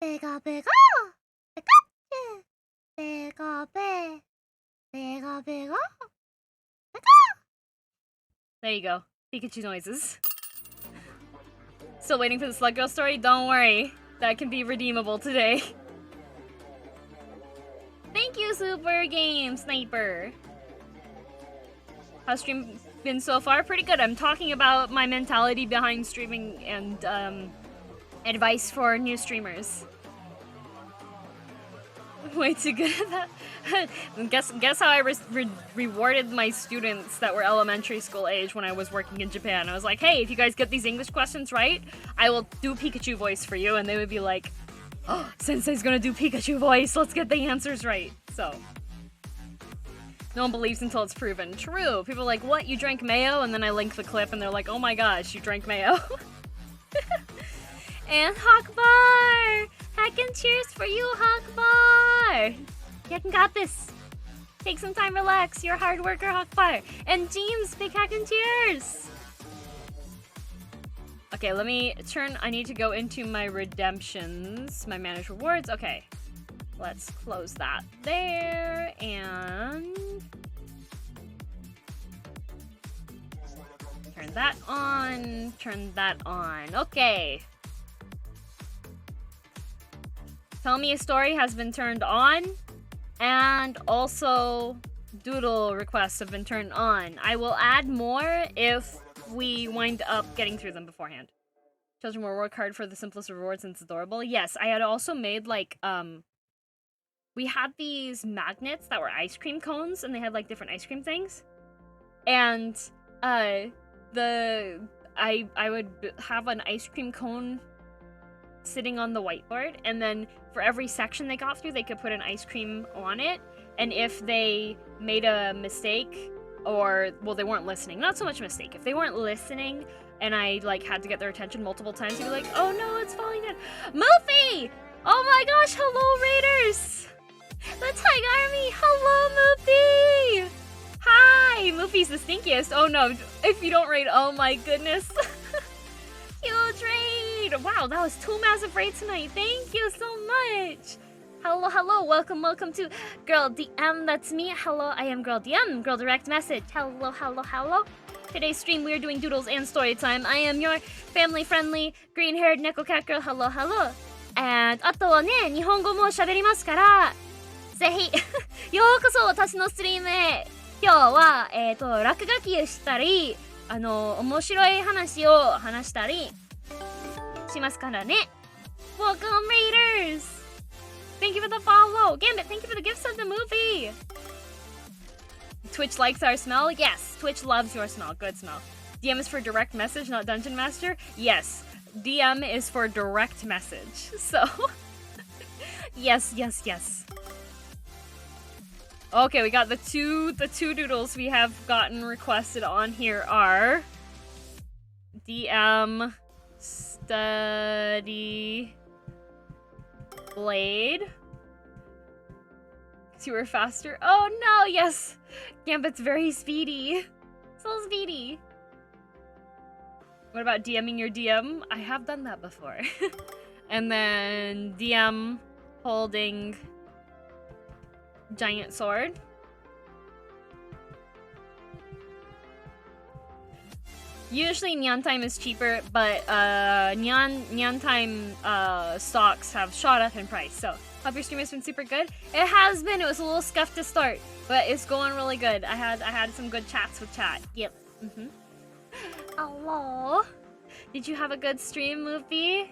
Pika Pika! Pikachu! Pika Pika! Pika Pika! There you go. Pikachu noises. Still waiting for the Slug Girl story? Don't worry. That can be redeemable today. Thank you, Super Game Sniper. How's stream been so far? Pretty good. I'm talking about my mentality behind streaming and advice for new streamers. Way too good at that. Guess how I rewarded my students that were elementary school age when I was working in Japan. I was like, hey, if you guys get these English questions right, I will do Pikachu voice for you. And they would be like, oh, Sensei's gonna do Pikachu voice. Let's get the answers right. So, no one believes until it's proven. True. People are like, what? You drank mayo? And then I link the clip and they're like, oh my gosh, you drank mayo. And Hawkbar! Heckin' cheers for you, Hawkbar! Heckin' got this. Take some time, relax. You're a hard worker, Hawkbar. And James, big heckin' cheers! Okay, let me turn. I need to go into my redemptions, my manage rewards. Okay, let's close that there and turn that on, turn that on. Okay. Tell me a story has been turned on, and also doodle requests have been turned on. I will add more if we wind up getting through them beforehand. Children will work hard for the simplest rewards and it's adorable. Yes, I had also made like, we had these magnets that were ice cream cones and they had like different ice cream things. And, I would have an ice cream cone sitting on the whiteboard, and then for every section they got through, they could put an ice cream on it. And if they made a mistake, or, well, they weren't listening, not so much a mistake, if they weren't listening, and I, like, had to get their attention multiple times, they'd be like, oh no, it's falling down. Moofy! Oh my gosh, hello, Raiders! The Tiger Army! Hello, Moofy! Hi! Moofy's the stinkiest. Oh no, if you don't raid, oh my goodness. Huge raid! Wow, that was 2 massive raids tonight. Thank you so much! Hello, hello, welcome to Girl DM, that's me. Hello, I am Girl DM, Girl Direct Message. Hello, hello, hello. Today's stream, we are doing Doodles and Storytime. I am your family-friendly, green-haired Neko Cat Girl. Hello, hello. And, あとはね、日本語も喋りますから、ぜひ、ようこそ私のストリームへ。今日は、落書きをしたり、面白い話を話したりしますからね。Welcome, Raiders! Thank you for the follow! Gambit, thank you for the gifts of the movie! Twitch likes our smell? Yes, Twitch loves your smell. Good smell. DM is for direct message, not Dungeon Master? Yes, DM is for direct message. So, yes, yes, yes. Okay, we got the two doodles we have gotten requested on here are DM Study Blade. Because you were faster. Oh no, yes. Gambit's very speedy. So speedy. What about DMing your DM? I have done that before. And then DM holding giant sword. Usually Nyan Time is cheaper, but Nyan Time stocks have shot up in price. So hope your stream has been super good. It has been. It was a little scuffed to start, but it's going really good. I had some good chats with chat. Yep. Hello. Did you have a good stream, Moofy?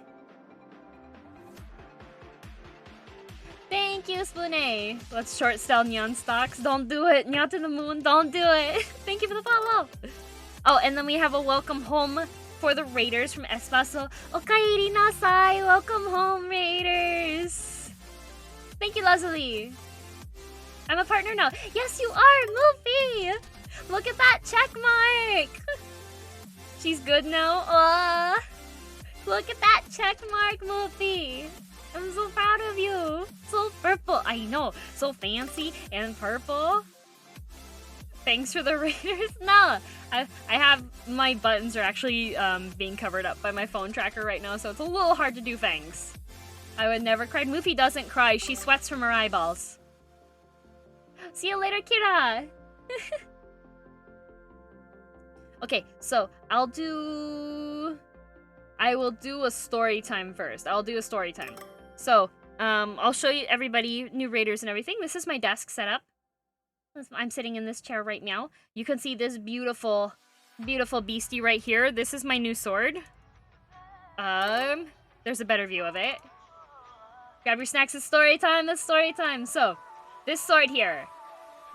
Thank you, Spoonay. Let's short sell Nyan stocks. Don't do it. Nyan to the moon. Don't do it. Thank you for the follow. Oh, and then we have a welcome home for the Raiders from Espaso. Okaeri nasai. Welcome home, Raiders. Thank you, Leslie. I'm a partner now. Yes, you are, Moofy. Look at that check mark. She's good now. Look at that check mark, Moofy. I'm so proud of you. So purple. I know. So fancy and purple. Thanks for the Raiders. No, I have my buttons are actually being covered up by my phone tracker right now, so it's a little hard to do things. I would never cry. Moofy doesn't cry. She sweats from her eyeballs. See you later, Kira. Okay, so I will do a story time first. I'll do a story time. So, I'll show you everybody, new Raiders and everything. This is my desk setup. I'm sitting in this chair right now. You can see this beautiful, beautiful beastie right here. This is my new sword. There's a better view of it. Grab your snacks, it's story time, it's story time. So, this sword here.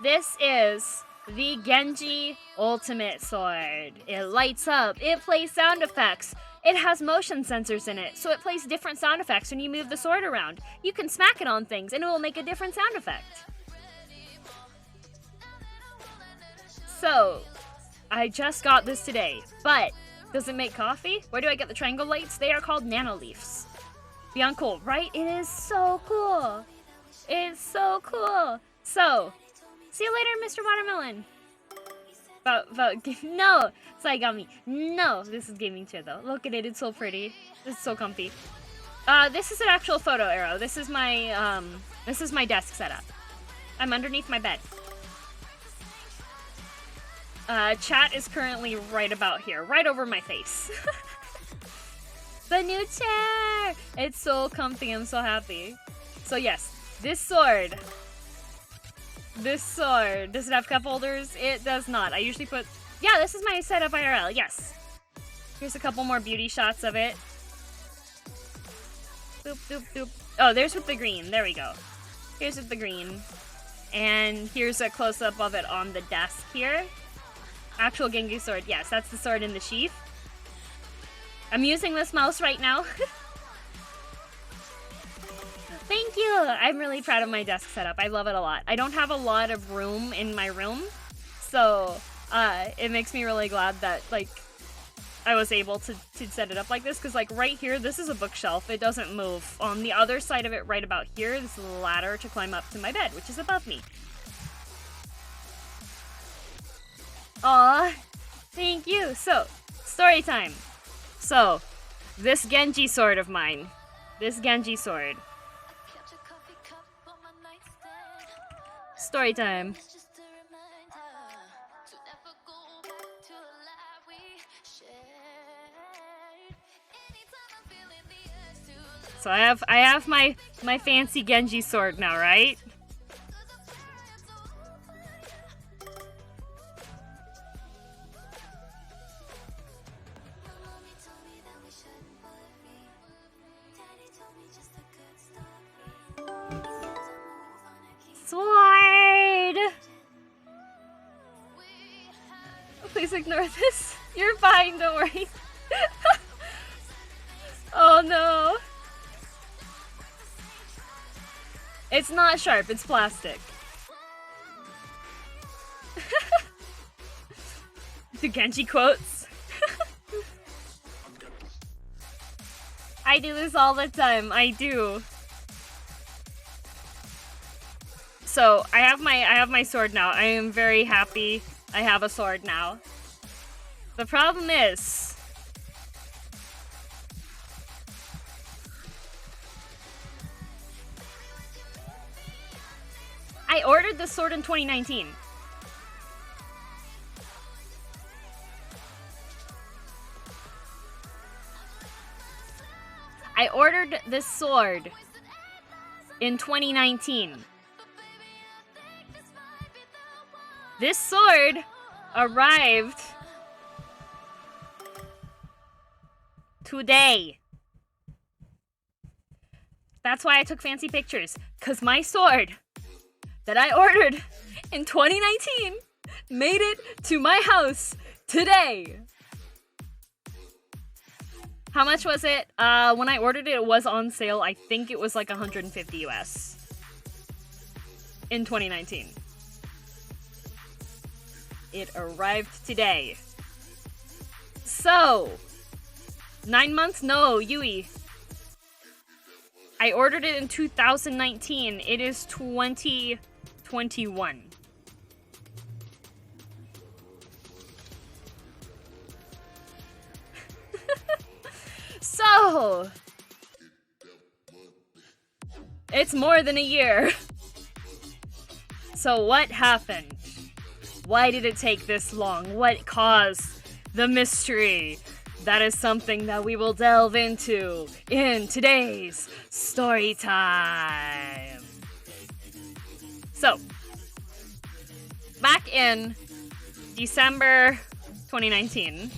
This is the Genji Ultimate Sword. It lights up, it plays sound effects. It has motion sensors in it, so it plays different sound effects when you move the sword around. You can smack it on things and it will make a different sound effect. So, I just got this today, but does it make coffee? Where do I get the triangle lights? They are called nanoleafs. Beyond cool, right? It is so cool. It's so cool. So, see you later, Mr. Watermelon. No, Saigami. No, this is gaming chair though. Look at it, it's so pretty. It's so comfy. This is an actual photo arrow. This is my desk setup. I'm underneath my bed. Chat is currently right about here, right over my face. The new chair! It's so comfy, I'm so happy. So yes, this sword. Does it have cup holders? It does not. I usually put... Yeah, this is my setup IRL, yes. Here's a couple more beauty shots of it. Boop, boop, boop. Oh, there's with the green. There we go. Here's with the green. And here's a close-up of it on the desk here. Actual Genji sword. Yes, that's the sword in the sheath. I'm using this mouse right now. Thank you! I'm really proud of my desk setup. I love it a lot. I don't have a lot of room in my room, so it makes me really glad that, like, I was able to set it up like this, because, like, right here, this is a bookshelf. It doesn't move. On the other side of it, right about here, this is a ladder to climb up to my bed, which is above me. Aw, thank you. So, story time. So, this Genji sword of mine. This Genji sword. Story time. So I have my fancy Genji sword now, right? Sword! Please ignore this. You're fine, don't worry. Oh no. It's not sharp, it's plastic. The Genji quotes. I do this all the time, I do. So, I have my sword now. I am very happy I have a sword now. The problem is... I ordered this sword in 2019. I ordered this sword in 2019. This sword arrived today. That's why I took fancy pictures, 'cause my sword that I ordered in 2019 made it to my house today. How much was it? When I ordered it, it was on sale. I think it was like 150 US in 2019. It arrived today. So, 9 months? No, Yui. I ordered it in 2019. It is 2021. So, it's more than a year. So what happened? Why did it take this long? What caused the mystery? That is something that we will delve into in today's story time. So, back in December 2019,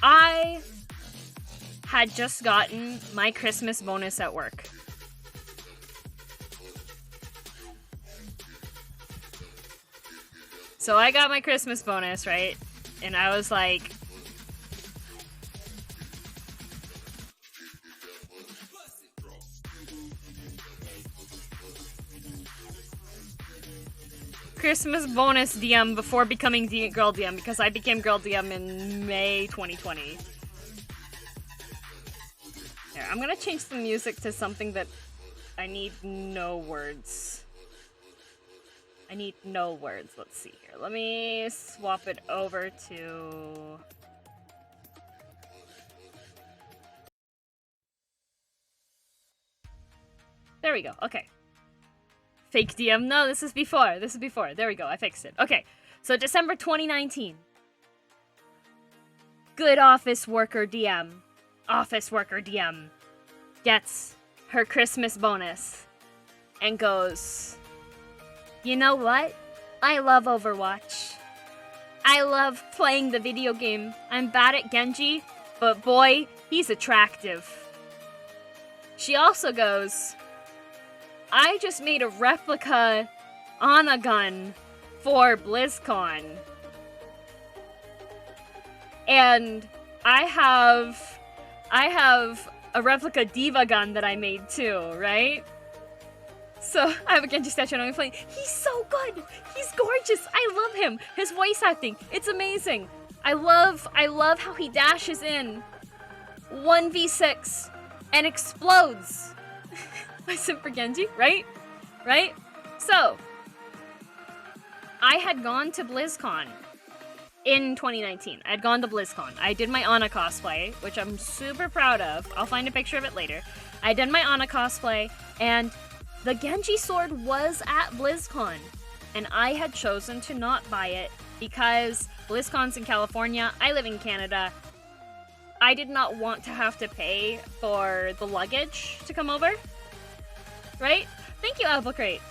I had just gotten my Christmas bonus at work. So I got my Christmas bonus, right? And I was like, Christmas bonus DM before becoming Girl DM, because I became Girl DM in May 2020. Here, I'm gonna change the music to something that I need no words. I need no words. Let's see here. Let me swap it over to... There we go. Okay. Fake DM. No, this is before. This is before. There we go. I fixed it. Okay. So December 2019. Good office worker DM gets her Christmas bonus and goes, you know what? I love Overwatch. I love playing the video game. I'm bad at Genji, but boy, he's attractive. She also goes, I just made a replica Ana gun for Blizzcon. And I have a replica Diva gun that I made too, right? So I have a Genji statue and I'm playing. He's so good. He's gorgeous. I love him. His voice acting, it's amazing. I love how he dashes in 1v6 and explodes. I simp for Genji, right? Right? So I had gone to Blizzcon in 2019. I had gone to Blizzcon. I did my Ana cosplay, which I'm super proud of. I'll find a picture of it later. I did my Ana cosplay, and the Genji sword was at Blizzcon. And I had chosen to not buy it because BlizzCon's in California. I live in Canada. I did not want to have to pay for the luggage to come over. Right? Thank you, Apple Crate.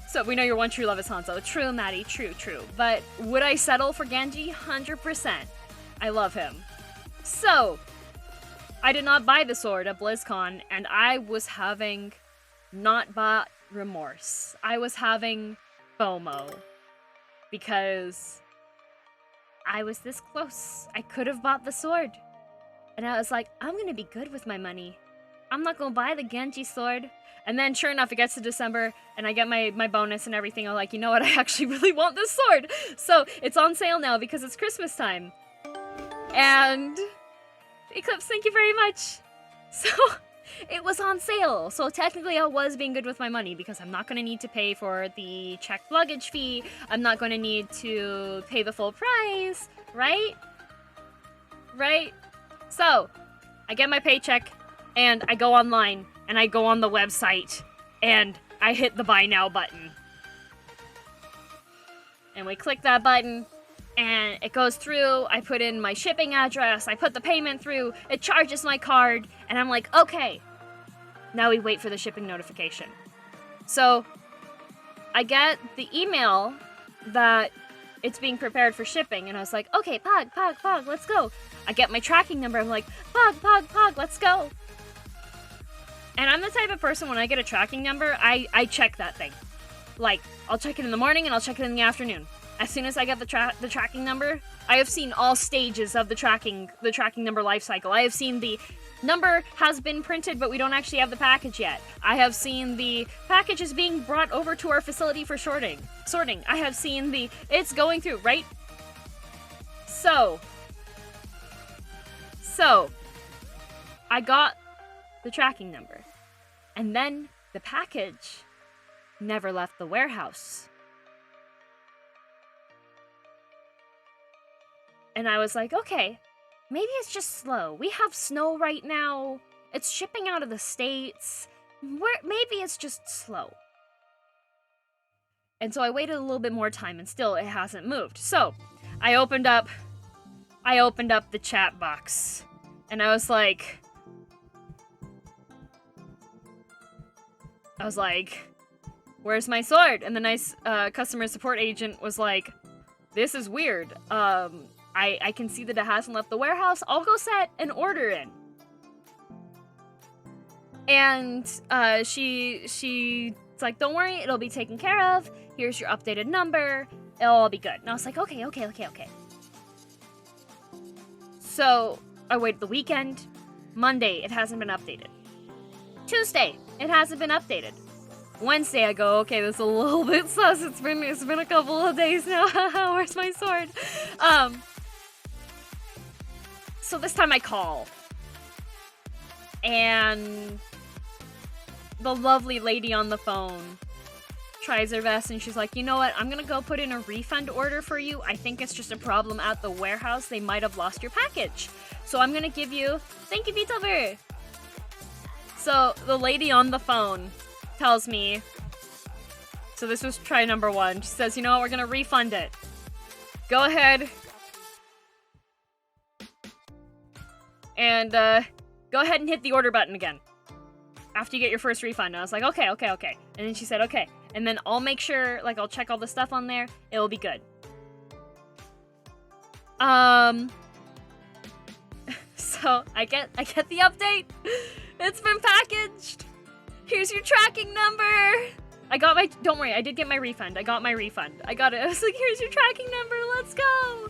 So we know your one true love is Hanzo. True, Maddie. True, true. But would I settle for Genji? 100%. I love him. So, I did not buy the sword at BlizzCon, and I was having not bought remorse. I was having FOMO. Because I was this close. I could have bought the sword. And I was like, I'm gonna be good with my money. I'm not gonna buy the Genji sword. And then sure enough, it gets to December and I get my bonus and everything. I'm like, you know what? I actually really want this sword. So it's on sale now because it's Christmas time. And Eclipse, thank you very much. So it was on sale. So technically I was being good with my money because I'm not going to need to pay for the checked luggage fee. I'm not going to need to pay the full price, right? Right? So I get my paycheck and I go online. And I go on the website, and I hit the buy now button. And we click that button, and it goes through. I put in my shipping address. I put the payment through. It charges my card, and I'm like, okay. Now we wait for the shipping notification. So I get the email that it's being prepared for shipping, and I was like, okay, Pog, let's go. I get my tracking number. I'm like, Pog, let's go. And I'm the type of person, when I get a tracking number, I check that thing. Like, I'll check it in the morning and I'll check it in the afternoon. As soon as I get the tracking number, I have seen all stages of the tracking number life cycle. I have seen the number has been printed, but we don't actually have the package yet. I have seen the package is being brought over to our facility for sorting. I have seen it's going through, right? So, I got the tracking number. And then the package never left the warehouse. And I was like, okay, maybe it's just slow. We have snow right now. It's shipping out of the States. Maybe it's just slow. And so I waited a little bit more time and still it hasn't moved. So I opened up the chat box and I was like, where's my sword? And the nice customer support agent was like, this is weird. I can see that it hasn't left the warehouse. I'll go set an order in. And she's like, don't worry, it'll be taken care of. Here's your updated number. It'll all be good. And I was like, okay. So I waited the weekend. Monday, it hasn't been updated. Tuesday, it hasn't been updated. Wednesday, I go, okay, this is a little bit sus. It's been a couple of days now. Where's my sword? So this time I call. And the lovely lady on the phone tries her best and she's like, you know what? I'm gonna go put in a refund order for you. I think it's just a problem at the warehouse. They might have lost your package. So I'm gonna give you... Thank you, Vitover! So the lady on the phone tells me, so this was try number one, she says, you know what, we're gonna refund it. go ahead and go ahead and hit the order button again after you get your first refund. And I was like, okay. And then she said, okay. And then I'll make sure, like, I'll check all the stuff on there. It'll be good. So I get the update. It's been packaged. Here's your tracking number. Don't worry, I did get my refund. I got my refund. I got it. I was like, here's your tracking number. Let's go.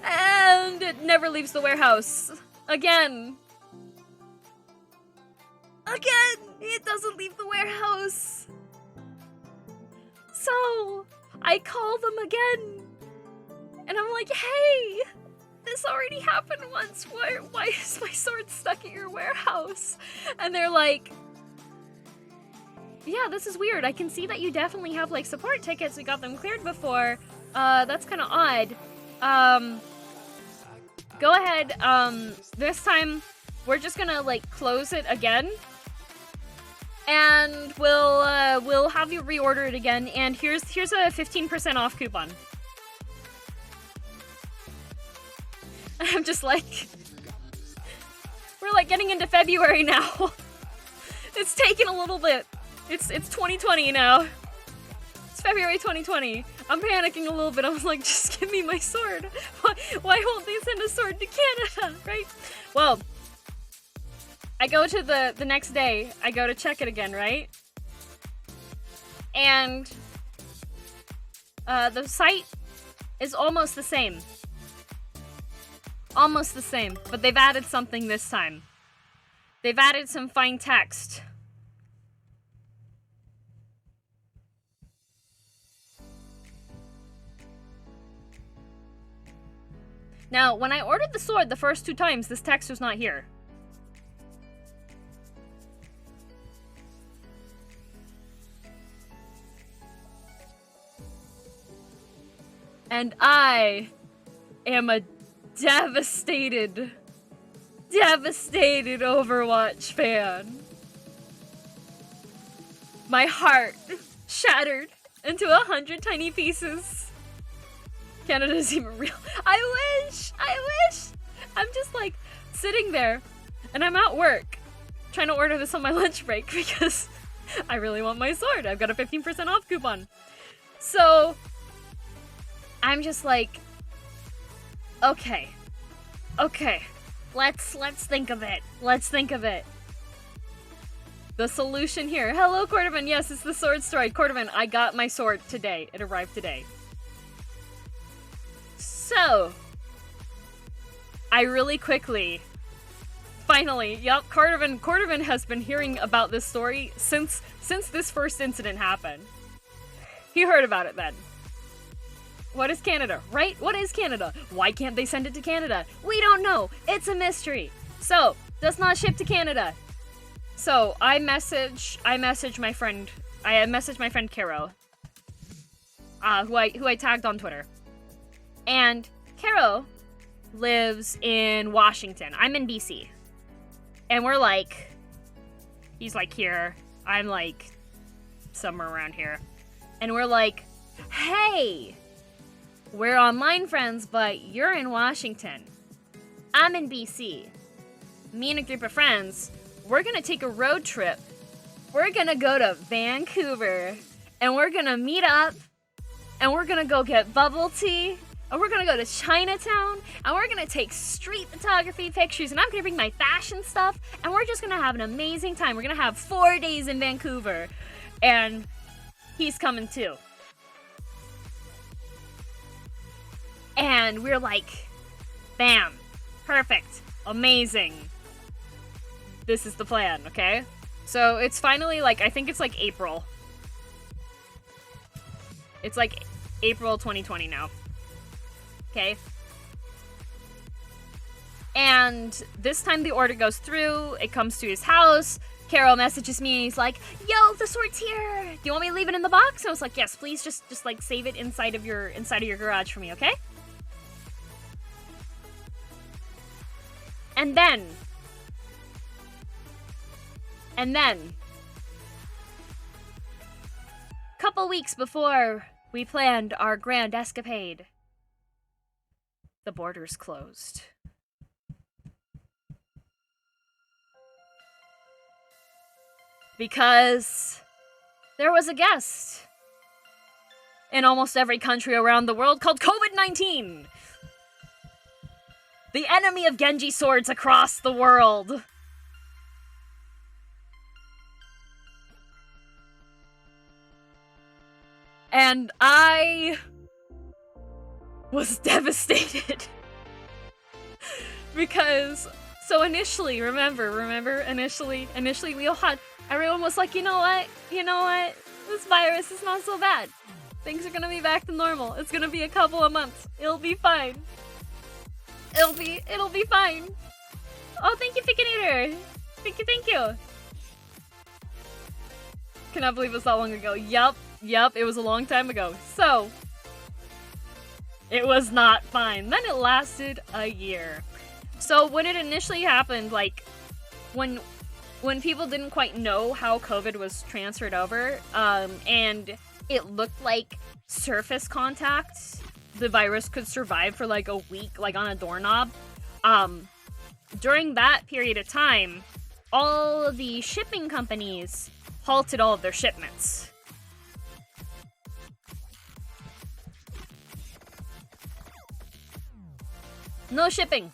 And it never leaves the warehouse. Again, it doesn't leave the warehouse. So I call them again, and I'm like, hey, this already happened once. Why is my sword stuck at your warehouse? And they're like, yeah, this is weird. I can see that you definitely have, like, support tickets. We got them cleared before. That's kind of odd. Go ahead. This time we're just gonna, like, close it again. And we'll have you reorder it again. And here's a 15% off coupon. I'm just like, we're like getting into February now. It's taken a little bit. It's 2020 now. It's February 2020. I'm panicking a little bit. I was like, just give me my sword. Why won't they send a sword to Canada, right? Well, I go to the next day. I go to check it again, right? And the site is almost the same. Almost the same, but they've added something this time. They've added some fine text. Now, when I ordered the sword the first 2 times, this text was not here. And I am a devastated Overwatch fan. My heart shattered into 100 tiny pieces. Canada's even real. I wish! I'm just like sitting there and I'm at work trying to order this on my lunch break because I really want my sword. I've got a 15% off coupon. So I'm just like, okay, let's think of it. The solution here. Hello, Cordovan. Yes, it's the sword story. Cordovan, I got my sword today. It arrived today. So, I really quickly, finally, yep, Cordovan has been hearing about this story since this first incident happened. He heard about it then. What is Canada, right? What is Canada? Why can't they send it to Canada? We don't know. It's a mystery. So, does not ship to Canada. So, I message my friend Caro, who I tagged on Twitter. And Caro lives in Washington. I'm in BC. And we're like, he's like here. I'm like somewhere around here. And we're like, hey, we're online friends, but you're in Washington. I'm in BC. Me and a group of friends, we're gonna take a road trip. We're gonna go to Vancouver, and we're gonna meet up, and we're gonna go get bubble tea, and we're gonna go to Chinatown, and we're gonna take street photography pictures, and I'm gonna bring my fashion stuff, and we're just gonna have an amazing time. We're gonna have 4 days in Vancouver, and he's coming too. And we're like, bam, perfect, amazing. This is the plan, okay? So it's finally like, I think it's like April. It's like April 2020 now. Okay? And this time the order goes through, it comes to his house. Carol messages me, he's like, yo, the sword's here. Do you want me to leave it in the box? And I was like, yes, please just like save it inside of your garage for me, okay? And then, couple weeks before we planned our grand escapade, the borders closed. Because there was a guest in almost every country around the world called COVID-19. The enemy of Genji swords across the world. And I was devastated. Because, so initially, initially we all had, everyone was like, you know what, this virus is not so bad. Things are gonna be back to normal. It's gonna be a couple of months. It'll be fine. It'll be fine. Oh, thank you, Picken Eater. Thank you. Cannot believe it's that long ago. Yup, it was a long time ago. So, it was not fine. Then it lasted a year. So when it initially happened, like, when people didn't quite know how COVID was transferred over, and it looked like surface contact, the virus could survive for like a week, like on a doorknob. During that period of time, all of the shipping companies halted all of their shipments. No shipping.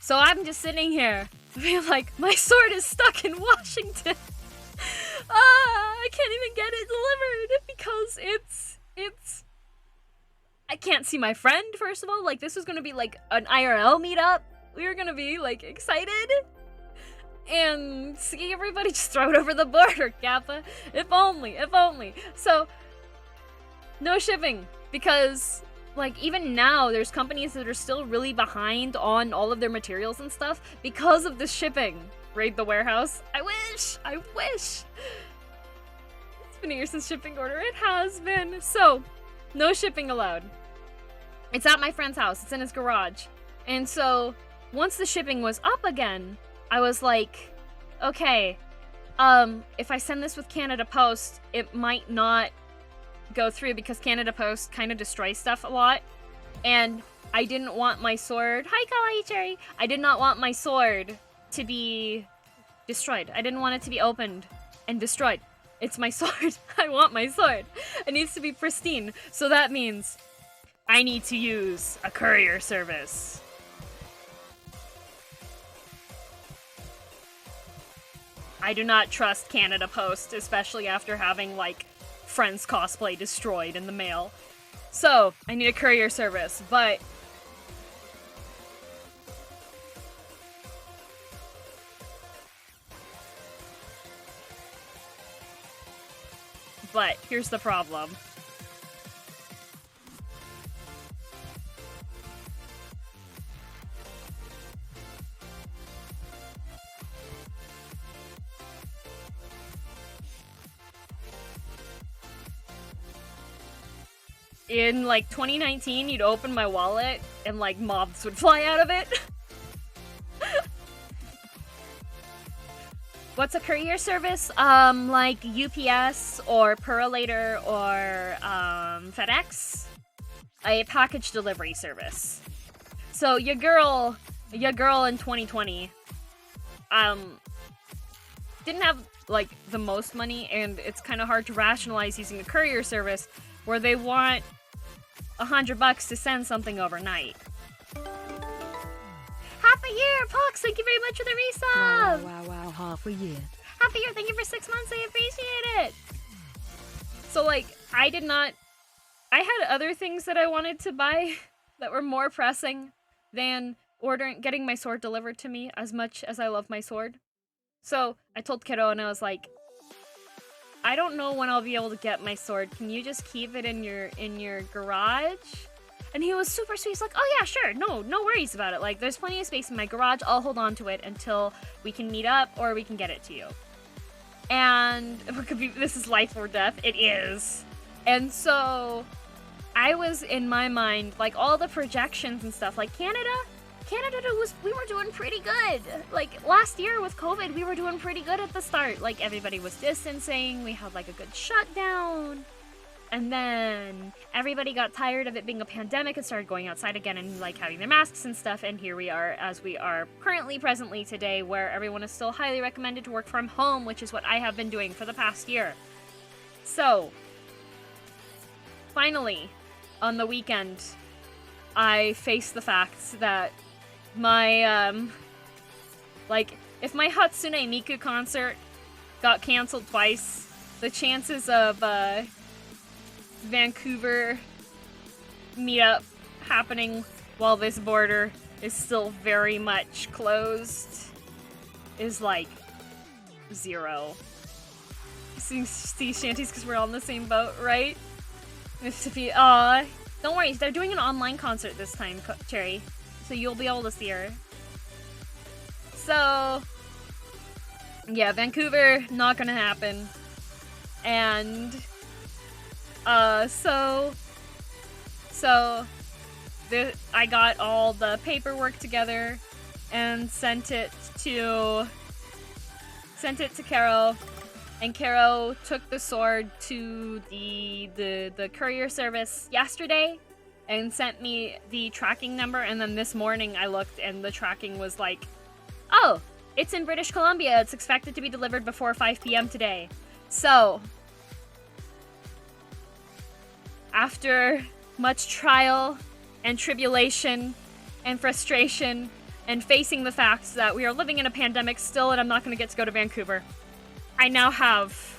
So I'm just sitting here, being like, my sword is stuck in Washington. I can't even get it delivered because it's... I can't see my friend, first of all. Like, this was gonna be like an IRL meetup. We were gonna be like excited. And see everybody just throw it over the border, Kappa. If only. So, no shipping. Because, like, even now, there's companies that are still really behind on all of their materials and stuff because of the shipping. Raid the warehouse. I wish! It's been a year since shipping order. It has been. So, no shipping allowed. It's at my friend's house. It's in his garage. And so, once the shipping was up again, I was like, okay, if I send this with Canada Post, it might not go through because Canada Post kind of destroys stuff a lot. And I didn't want my sword... Hi, Kawaii Cherry! I did not want my sword to be destroyed. I didn't want it to be opened and destroyed. It's my sword. I want my sword. It needs to be pristine. So that means I need to use a courier service. I do not trust Canada Post, especially after having, like, Friends cosplay destroyed in the mail. So, I need a courier service, but... But, here's the problem. In, like, 2019, you'd open my wallet, and, like, mobs would fly out of it. What's a courier service? Like UPS, or Purolator, or, FedEx? A package delivery service. So, your girl in 2020, didn't have, like, the most money, and it's kind of hard to rationalize using a courier service where they want $100 to send something overnight. Half a year! Pox, thank you very much for the resub! Wow, half a year. Half a year, thank you for 6 months, I appreciate it! So, like, I had other things that I wanted to buy that were more pressing than getting my sword delivered to me, as much as I love my sword. So, I told Kiddo and I was like, I don't know when I'll be able to get my sword. Can you just keep it in your garage? And he was super sweet. He's like, oh yeah, sure. No worries about it. Like, there's plenty of space in my garage. I'll hold on to it until we can meet up or we can get it to you. And it could be, this is life or death. It is. And so I was, in my mind, like, all the projections and stuff, like Canada we were doing pretty good. Like, last year with COVID, we were doing pretty good at the start. Like, everybody was distancing, we had, like, a good shutdown. And then everybody got tired of it being a pandemic and started going outside again and like having their masks and stuff. And here we are as we are presently today, where everyone is still highly recommended to work from home, which is what I have been doing for the past year. So finally, on the weekend, I faced the fact that my, if my Hatsune Miku concert got canceled twice, the chances of, Vancouver meetup happening while this border is still very much closed is, like, 0. See shanties because we're all in the same boat, right? Mississippi, don't worry, they're doing an online concert this time, Cherry, so you'll be able to see her. So, yeah, Vancouver, not gonna happen. And, I got all the paperwork together and sent it to Caro, and Caro took the sword to the courier service yesterday and sent me the tracking number, and then this morning I looked and the tracking was like, oh, it's in British Columbia, it's expected to be delivered before 5 p.m. today. So, after much trial and tribulation and frustration and facing the fact that we are living in a pandemic still and I'm not going to get to go to Vancouver, I now have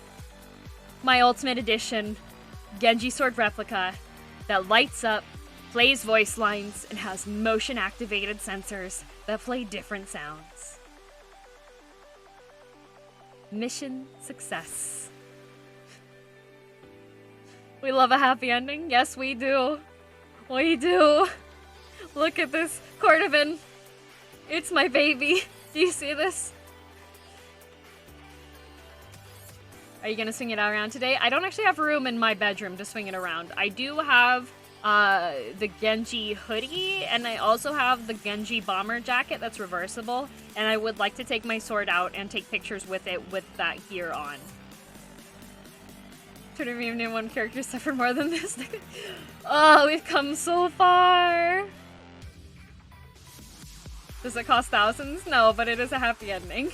my Ultimate Edition Genji Sword replica that lights up, plays voice lines, and has motion-activated sensors that play different sounds. Mission success. We love a happy ending. Yes, we do. We do. Look at this cordovan. It's my baby. Do you see this? Are you gonna swing it around today? I don't actually have room in my bedroom to swing it around. I do have the Genji hoodie, and I also have the Genji bomber jacket that's reversible, and I would like to take my sword out and take pictures with it with that gear on. Should have even named one character suffer more than this. Oh, we've come so far. Does it cost thousands? No, but it is a happy ending.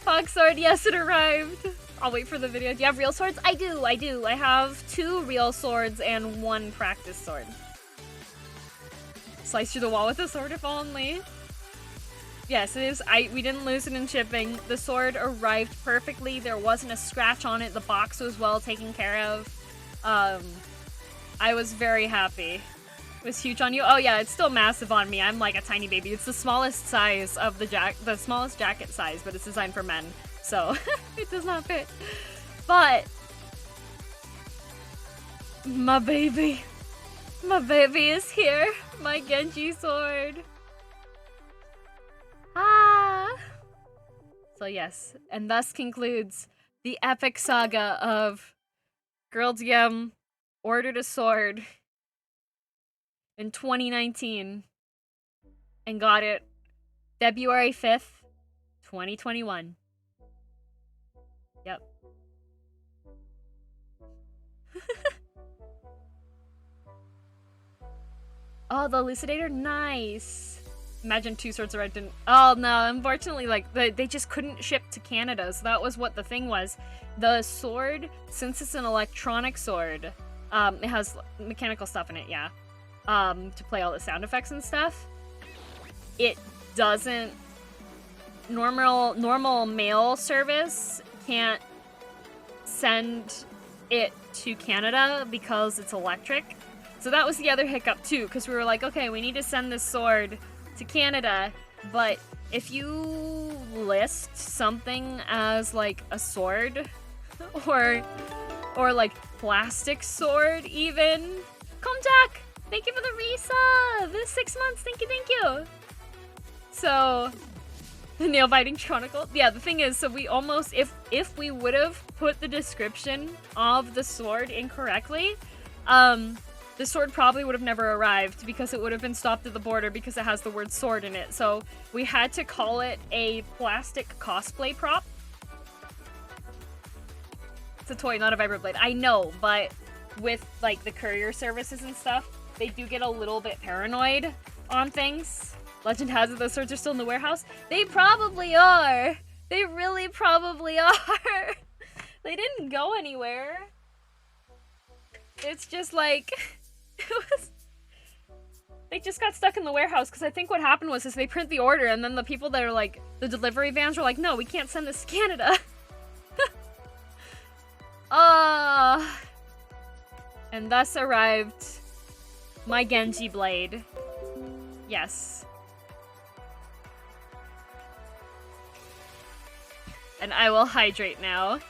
Fog sword, yes, it arrived. I'll wait for the video. Do you have real swords? I do. I have 2 real swords and 1 practice sword. Slice through the wall with a sword if only. Yes, it is. We didn't lose it in shipping. The sword arrived perfectly. There wasn't a scratch on it. The box was well taken care of. I was very happy. It was huge on you. Oh yeah, it's still massive on me. I'm like a tiny baby. It's the smallest size of the smallest jacket size, but it's designed for men, so it does not fit. But my baby is here. My Genji sword. So yes, and thus concludes the epic saga of Girl DM ordered a sword in 2019 and got it February 5th, 2021. Yep. Oh, the elucidator, nice. Imagine 2 swords arrived in. Oh no, unfortunately, like they just couldn't ship to Canada, so that was what the thing was. The sword, since it's an electronic sword, it has mechanical stuff in it, yeah. To play all the sound effects and stuff. It doesn't. Normal mail service can't send it to Canada because it's electric. So that was the other hiccup too, because we were like, okay, we need to send this sword to Canada, but if you list something as like a sword or like plastic sword even. Jack, thank you for the resub. This 6 months, thank you. So the nail biting chronicle. Yeah, the thing is, so we almost, if we would have put the description of the sword incorrectly, the sword probably would have never arrived because it would have been stopped at the border because it has the word sword in it. So we had to call it a plastic cosplay prop It's a toy, not a vibroblade. I know, but with like the courier services and stuff, they do get a little bit paranoid on things. Legend has it those swords are still in the warehouse. They probably are. They really probably are. They didn't go anywhere. It's just like they just got stuck in the warehouse because I think what happened was they print the order and then the people that are like the delivery vans were like, no, we can't send this to Canada. And thus arrived my Genji blade. Yes. And I will hydrate now.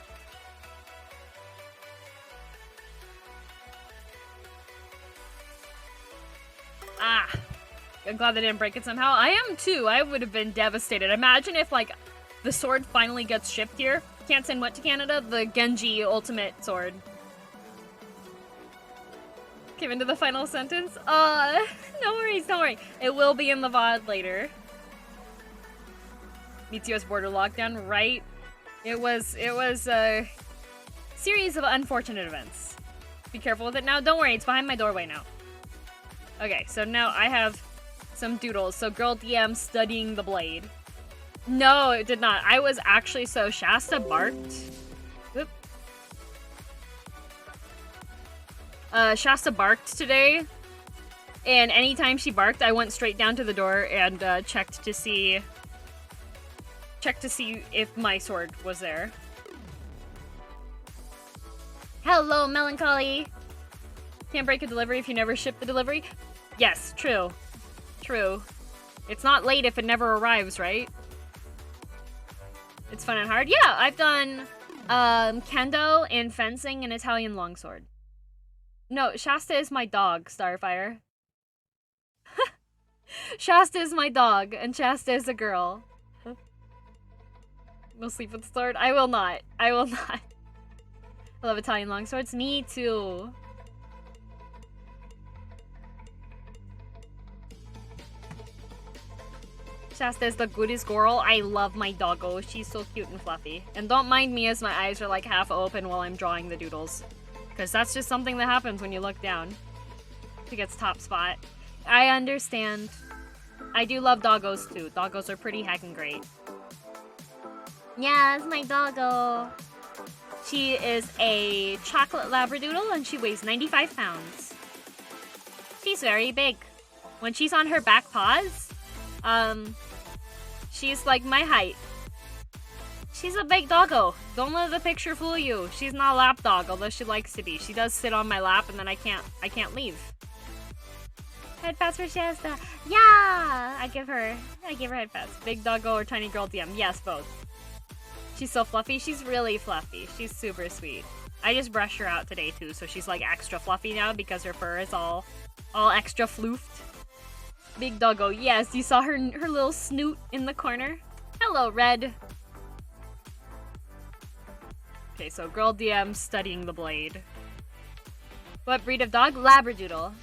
Ah. I'm glad they didn't break it somehow. I am too. I would have been devastated. Imagine if, like, the sword finally gets shipped here. Can't send what to Canada? The Genji ultimate sword. Came into the final sentence? No worries, don't worry. It will be in the VOD later. Meets US border lockdown, right? It was a series of unfortunate events. Be careful with it now. Don't worry, it's behind my doorway now. Okay, so now I have some doodles. So girl DM studying the blade. No, it did not. I was actually so Shasta barked. Oop. Shasta barked today. And anytime she barked, I went straight down to the door and checked to see if my sword was there. Hello, Melancholy! Can't break a delivery if you never ship the delivery? Yes, true. True. It's not late if it never arrives, right? It's fun and hard. Yeah, I've done kendo and fencing and Italian longsword. No, Shasta is my dog, Starfire. Shasta is my dog, and Shasta is a girl. We'll sleep with the sword. I will not. I will not. I love Italian longswords. Me too. Shasta is the goodest girl. I love my doggo. She's so cute and fluffy. And don't mind me as my eyes are like half open while I'm drawing the doodles. Because that's just something that happens when you look down. She gets top spot. I understand. I do love doggos too. Doggos are pretty heckin' great. Yes, my doggo. She is a chocolate labradoodle and she weighs 95 pounds. She's very big. When she's on her back paws, she's like my height. She's a big doggo. Don't let the picture fool you. She's not a lap dog, although she likes to be. She does sit on my lap and then I can't leave. Head pats for Shasta. Yeah! I give her head pats. Big doggo or tiny girl DM. Yes, both. She's so fluffy. She's really fluffy. She's super sweet. I just brushed her out today too, so she's like extra fluffy now because her fur is all extra floofed. Big doggo. Yes, you saw her little snoot in the corner. Hello, Red. Okay, so girl DM studying the blade. What breed of dog? Labradoodle.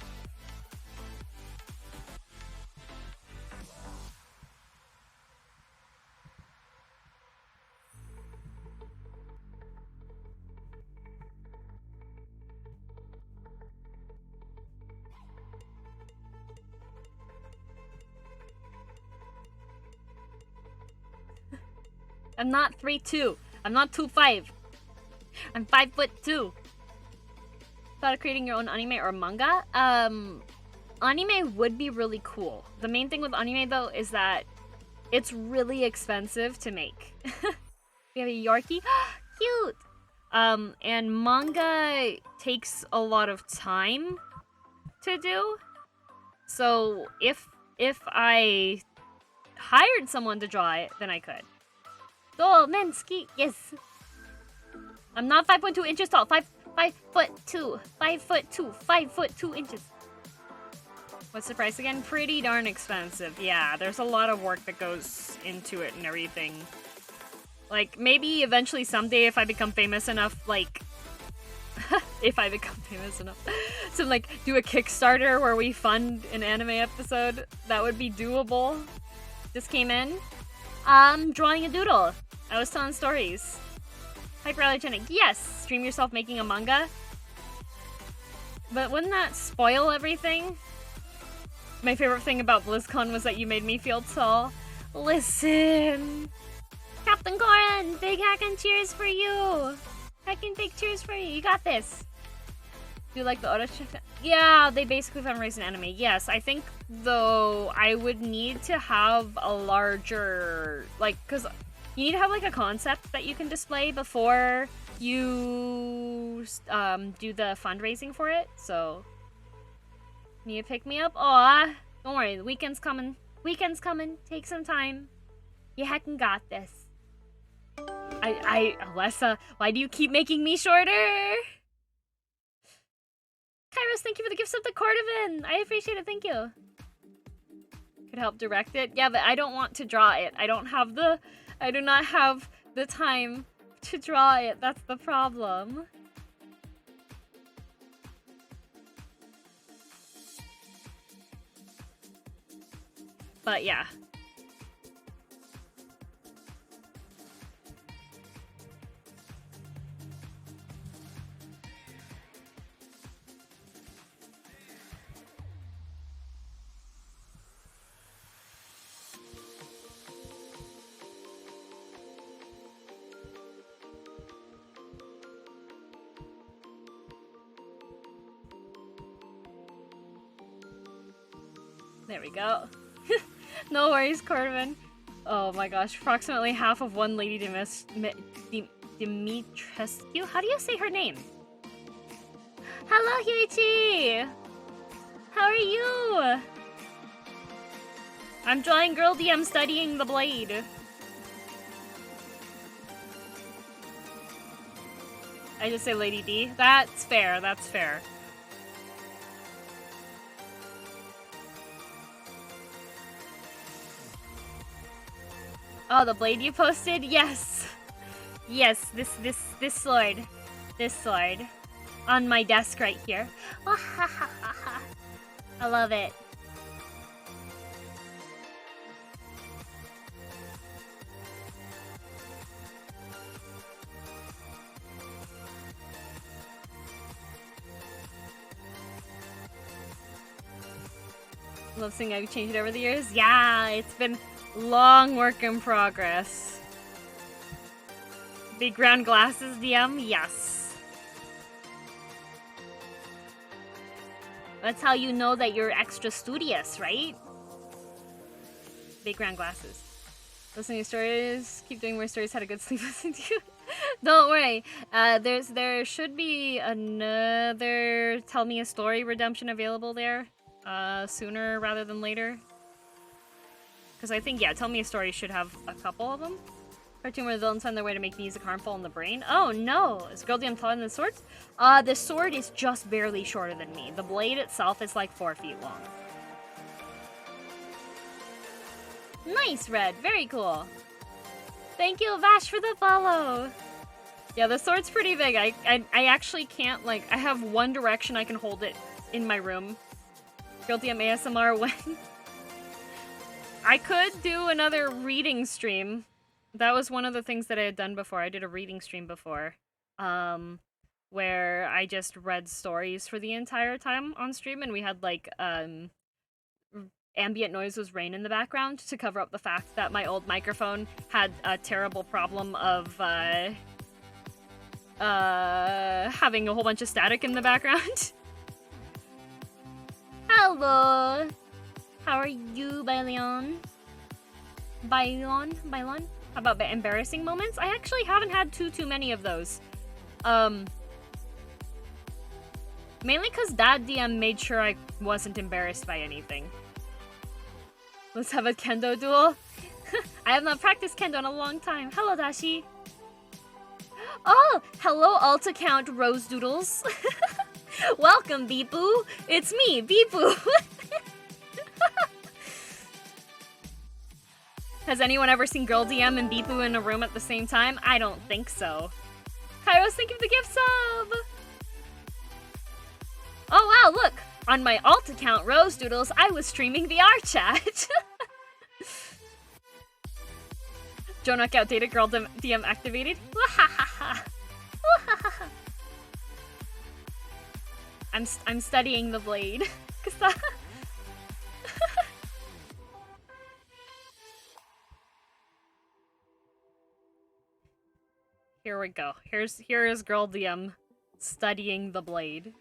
I'm not 3'2". I'm not 2'5". I'm 5'2". Thought of creating your own anime or manga? Anime would be really cool. The main thing with anime though is that it's really expensive to make. We have a Yorkie. Cute! And manga takes a lot of time to do. So if I hired someone to draw it, then I could. Mensky, yes. I'm not 5.2 inches tall. 5'2". 5'2". 5'2" inches. What's the price again? Pretty darn expensive. Yeah, there's a lot of work that goes into it and everything. Like, maybe eventually someday if I become famous enough, like... if I become famous enough to, like, do a Kickstarter where we fund an anime episode, that would be doable. Just came in. Drawing a doodle. I was telling stories. Hyperallergenic. Yes! Stream yourself making a manga. But wouldn't that spoil everything? My favorite thing about BlizzCon was that you made me feel tall. Listen! Captain Corin! Big hack and cheers for you! Hacking big cheers for you. You got this. Do you like the auto check? Yeah, they basically found race an enemy. Yes, I think, though, I would need to have a larger... Like, because you need to have, like, a concept that you can display before you do the fundraising for it, so... Need to pick me up? Aw, don't worry, the weekend's coming. Weekend's coming. Take some time. You heckin' got this. Alessa, why do you keep making me shorter? Kairos, thank you for the gift sub to Cordovan. I appreciate it, thank you. Could help direct it. Yeah, but I don't want to draw it. I do not have the time to draw it. That's the problem. But yeah. There we go. No worries, Corvin. Oh my gosh, approximately half of one Lady Dimitrescu? How do you say her name? Hello, Huichi! How are you? I'm drawing Girl DM studying the blade. I just say Lady D. That's fair, that's fair. Oh, the blade you posted? Yes. Yes, this sword. This sword. On my desk right here. I love it. Love seeing I've changed it over the years. Yeah, it's been long work in progress. Big round glasses, DM? Yes. That's how you know that you're extra studious, right? Big round glasses. Listening to stories, keep doing more stories, had a good sleep listening to you. Don't worry. There should be another Tell Me a Story redemption available there. Sooner rather than later. Because I think, yeah, Tell Me a Story should have a couple of them. Cartoon where the villains find their way to make music harmful in the brain. Oh no! Is Girl DM taller than the sword? The sword is just barely shorter than me. The blade itself is like 4 feet long. Nice, Red. Very cool. Thank you, Vash, for the follow. Yeah, the sword's pretty big. I actually can't, like, I have one direction I can hold it in my room. Girl DM ASMR when... I could do another reading stream. That was one of the things that I had done before. I did a reading stream before. Where I just read stories for the entire time on stream, and we had, like, ambient noise was rain in the background to cover up the fact that my old microphone had a terrible problem of, having a whole bunch of static in the background. Hello! How are you, Bailon? Bailon? How about embarrassing moments? I actually haven't had too many of those. Mainly because Dad DM made sure I wasn't embarrassed by anything. Let's have a kendo duel. I have not practiced kendo in a long time. Hello, Dashi. Oh, hello, alt account Rose Doodles. Welcome, Beepoo. It's me, Beepoo. Has anyone ever seen Girl DM and Beepoo in a room at the same time? I don't think so. Kairos, thank you for the gift sub! Oh wow, look! On my alt account, Rose Doodles, I was streaming the R-chat! Joe Knockout Data Girl DM activated. I'm studying the blade. Here we go. Here is girl DM studying the blade.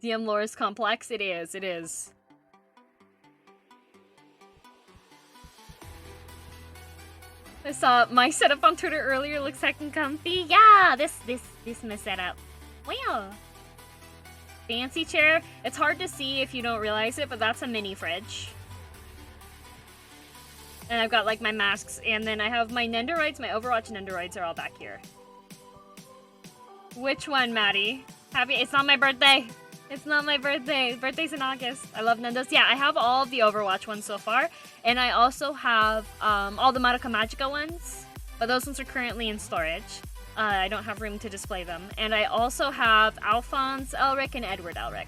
DM lore is complex. It is. It is. I saw my setup on Twitter earlier. Looks heckin' comfy. Yeah, this my setup. Wow. Fancy chair. It's hard to see if you don't realize it, but that's a mini fridge. And I've got like my masks, and then I have my Nendoroids, my Overwatch Nendoroids are all back here. Which one, Maddie? Happy? It's not my birthday. It's not my birthday. Birthday's in August. I love Nendos. Yeah, I have all of the Overwatch ones so far, and I also have all the Madoka Magica ones, but those ones are currently in storage. I don't have room to display them. And I also have Alphonse Elric and Edward Elric.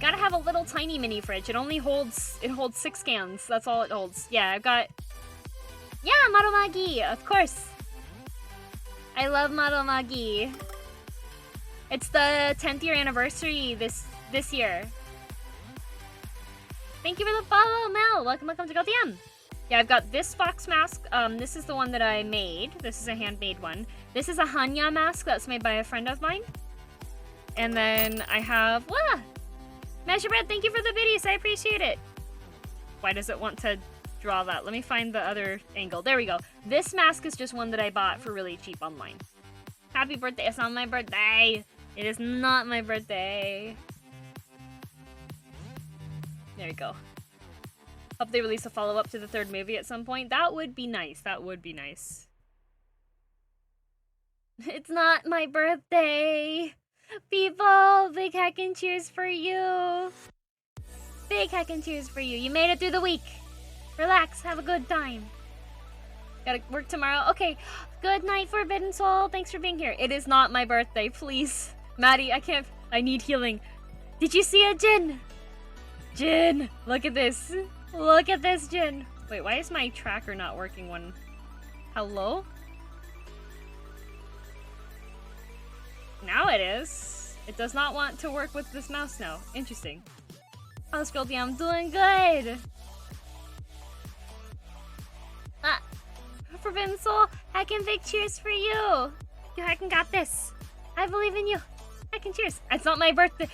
Gotta have a little tiny mini fridge. It holds 6 cans. That's all it holds. Yeah, I've got... Yeah, Maromagi, of course. I love Maromagi. It's the 10th year anniversary this year. Thank you for the follow, Mel. Welcome to GoTM. Yeah, I've got this fox mask. This is the one that I made. This is a handmade one. This is a Hanya mask that's made by a friend of mine. And then I have... Wah! Measure Bread, thank you for the biddies. I appreciate it. Why does it want to draw that? Let me find the other angle. There we go. This mask is just one that I bought for really cheap online. Happy birthday. It's not my birthday. It is not my birthday. There we go. Hope they release a follow-up to the 3rd movie at some point. That would be nice. That would be nice. It's not my birthday. People, big heck and cheers for you. Big heck and cheers for you. You made it through the week. Relax, have a good time. Gotta work tomorrow. Okay, good night, Forbidden Soul. Thanks for being here. It is not my birthday, please. Maddie, I need healing. Did you see it, Jin? Jin, look at this. Look at this, Jin. Wait, why is my tracker not working when... Hello? Now it is. It does not want to work with this mouse now. Interesting. How's Girl D? I'm doing good. Forbidden Soul, Heckin' big cheers for you. You Heckin' got this. I believe in you. Heckin' cheers. It's not my birthday.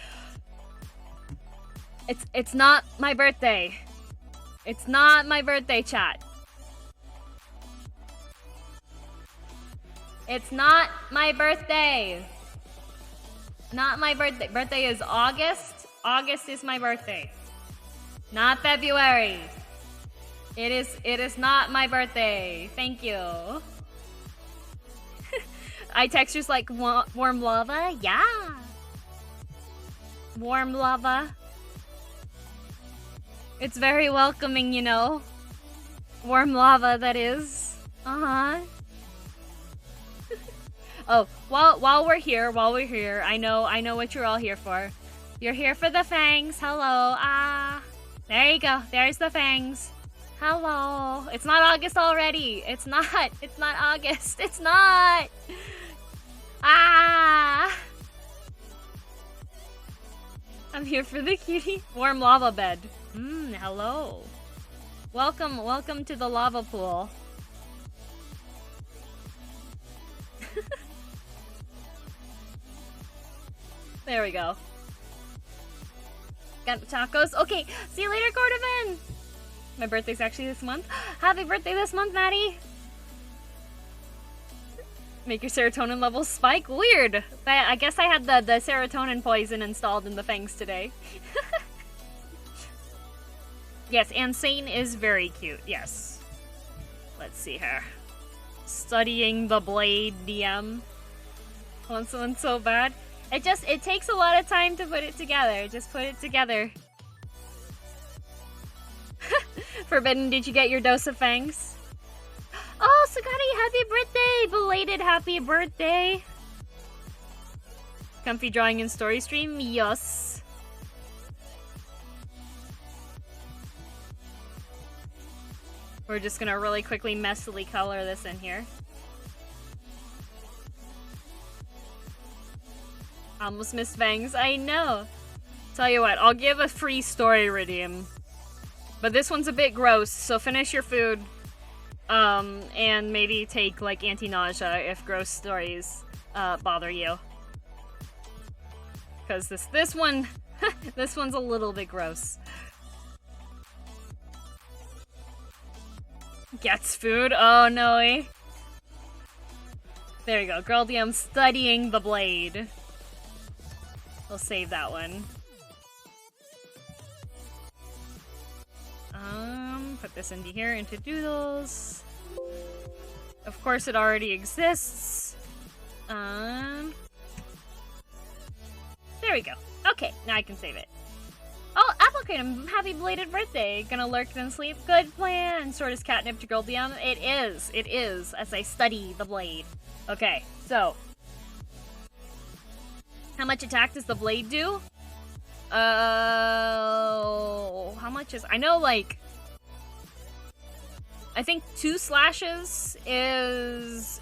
It's not my birthday. It's not my birthday, chat. It's not my birthday. Not my birthday. Birthday is August. August is my birthday. Not February. It is not my birthday. Thank you. Eye textures like warm lava? Yeah. Warm lava. It's very welcoming, you know. Warm lava, that is. Uh-huh. Oh, while we're here, I know what you're all here for. You're here for the fangs. Hello. Ah. There you go. There's the fangs. Hello. It's not August already. It's not August. It's not. Ah. I'm here for the cutie. Warm lava bed. Hello. Welcome to the lava pool. There we go. Got tacos. Okay, see you later, Cordovan. My birthday's actually this month. Happy birthday this month, Maddie. Make your serotonin levels spike? Weird. I guess I had the serotonin poison installed in the fangs today. Yes, and Satan is very cute. Yes. Let's see her. Studying the blade DM. Want someone so bad? It takes a lot of time to put it together. Just put it together. Forbidden, did you get your dose of fangs? Oh, Sagani, happy birthday! Belated happy birthday! Comfy drawing and story stream? Yes. We're just gonna really quickly messily color this in here. Almost missed Fangs. I know. Tell you what, I'll give a free story redeem. But this one's a bit gross, so finish your food. And maybe take, like, anti-nausea if gross stories, bother you. Because this one, this one's a little bit gross. Gets food? Oh, no. There you go. Girl DM studying the blade. We'll save that one. Put this into here, into Doodles. Of course it already exists. There we go. Okay, now I can save it. Oh, Applicant, happy belated birthday. Gonna lurk then sleep. Good plan. Sword is catnip to girl DM. It is, as I study the blade. Okay, so. How much attack does the blade do? How much is... I know, like... I think 2 slashes is...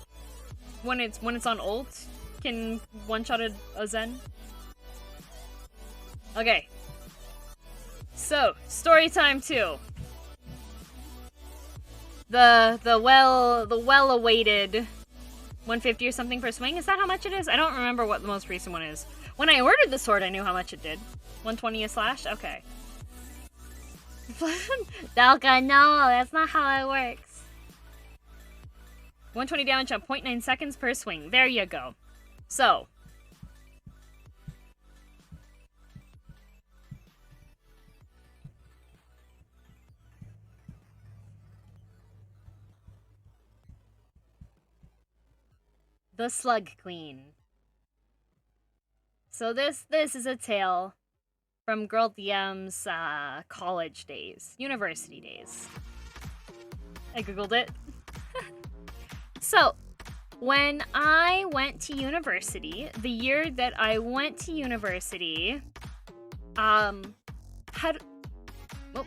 When it's on ult, can one-shot a Zen. Okay. So, Storytime 2. The well-awaited 150 or something per swing. Is that how much it is? I don't remember what the most recent one is. When I ordered the sword, I knew how much it did. 120 a slash? Okay. Dalka, no, that's not how it works. 120 damage on 0.9 seconds per swing. There you go. So. The Slug Queen. So this is a tale from Girl DM's college days, university days. I googled it. So, when I went to university, the year that I went to university, had... Oh.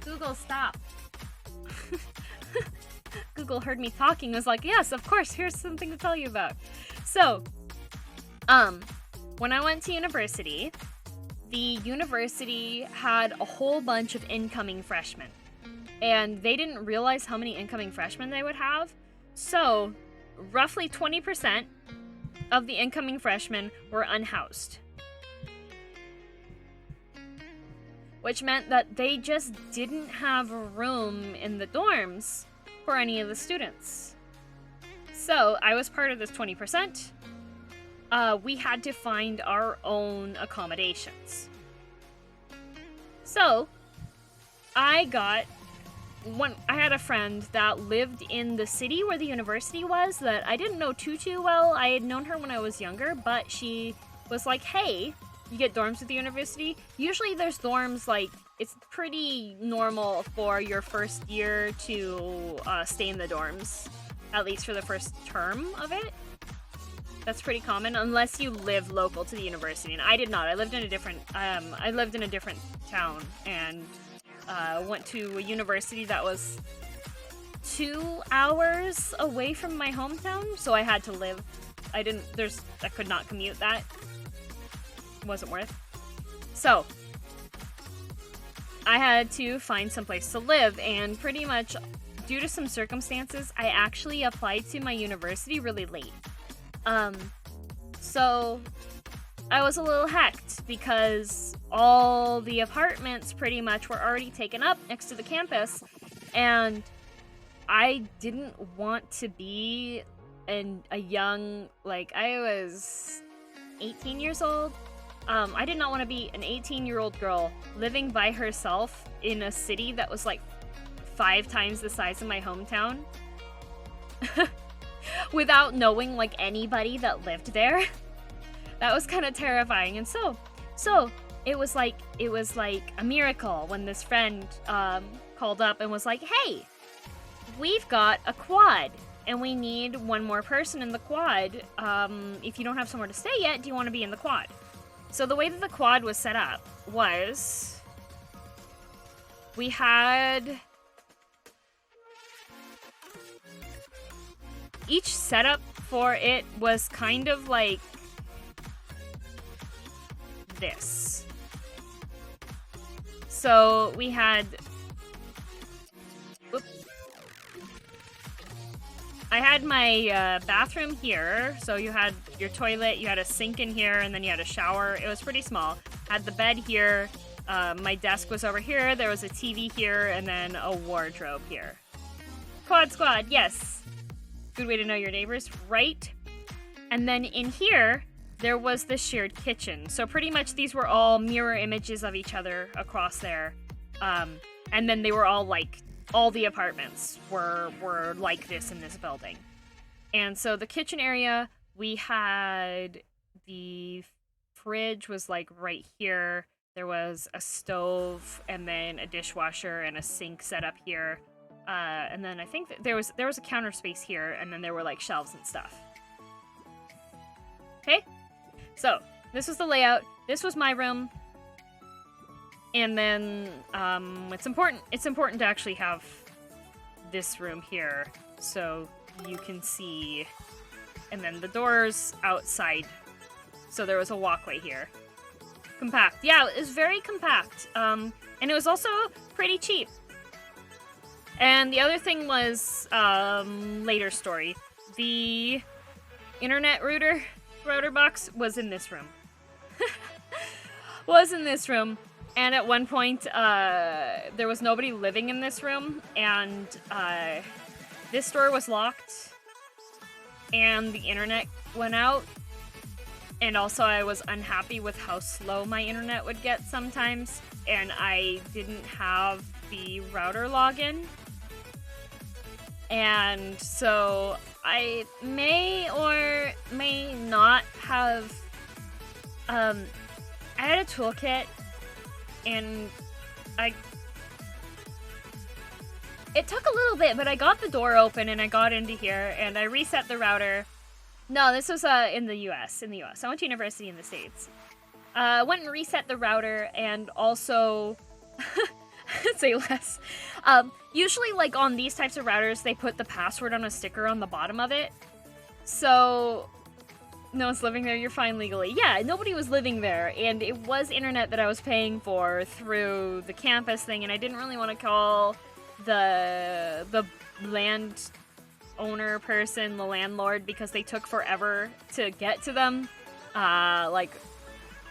Google, stop. Google heard me talking and was like, yes, of course, here's something to tell you about. So, when I went to university, the university had a whole bunch of incoming freshmen. And they didn't realize how many incoming freshmen they would have. So, roughly 20% of the incoming freshmen were unhoused. Which meant that they just didn't have room in the dorms for any of the students. So, I was part of this 20%. We had to find our own accommodations. So, I had a friend that lived in the city where the university was that I didn't know too well. I had known her when I was younger, but she was like, hey, you get dorms at the university? Usually there's dorms, like, it's pretty normal for your first year to stay in the dorms, at least for the first term of it. That's pretty common, unless you live local to the university. And I did not. I lived in a different town and went to a university that was 2 hours away from my hometown, so I had to live. I could not commute that. It wasn't worth. So, I had to find someplace to live, and pretty much due to some circumstances, I actually applied to my university really late. So I was a little hecked because all the apartments pretty much were already taken up next to the campus, and I didn't want to be a young, like, I was 18 years old. I did not want to be an 18-year-old girl living by herself in a city that was like 5 times the size of my hometown without knowing like anybody that lived there. That was kind of terrifying. And so it was like a miracle when this friend called up and was like, hey, we've got a quad and we need one more person in the quad. If you don't have somewhere to stay yet, do you want to be in the quad? So the way that the quad was set up was we had each setup for it was kind of like this. So we had... I had my bathroom here, so you had your toilet, you had a sink in here, and then you had a shower. It was pretty small. Had the bed here, my desk was over here, there was a TV here, and then a wardrobe here. Quad squad, yes. Good way to know your neighbors, right? And then in here, there was the shared kitchen. So pretty much these were all mirror images of each other across there. And then they were all like, all the apartments were like this in this building. And so the kitchen area, we had the fridge was like right here. There was a stove and then a dishwasher and a sink set up here. And then I think that there was a counter space here, and then there were like shelves and stuff. Okay? So, this was the layout. This was my room. And then, it's important to actually have this room here so you can see. And then the doors outside. So there was a walkway here. Compact. Yeah, it was very compact. And it was also pretty cheap. And the other thing was, later story. The internet router box was in this room. And at one point, there was nobody living in this room, and this door was locked, and the internet went out, and also I was unhappy with how slow my internet would get sometimes, and I didn't have the router login, and so I may or may not have, I had a toolkit, and it took a little bit, but I got the door open and I got into here and I reset the router. No, this was in the US. I went to university in the States. Went and reset the router and also, say less. Usually like on these types of routers, they put the password on a sticker on the bottom of it. So no one's living there, you're fine legally. Yeah, nobody was living there, and it was internet that I was paying for through the campus thing, and I didn't really want to call the land owner person, the landlord, because they took forever to get to them. Like,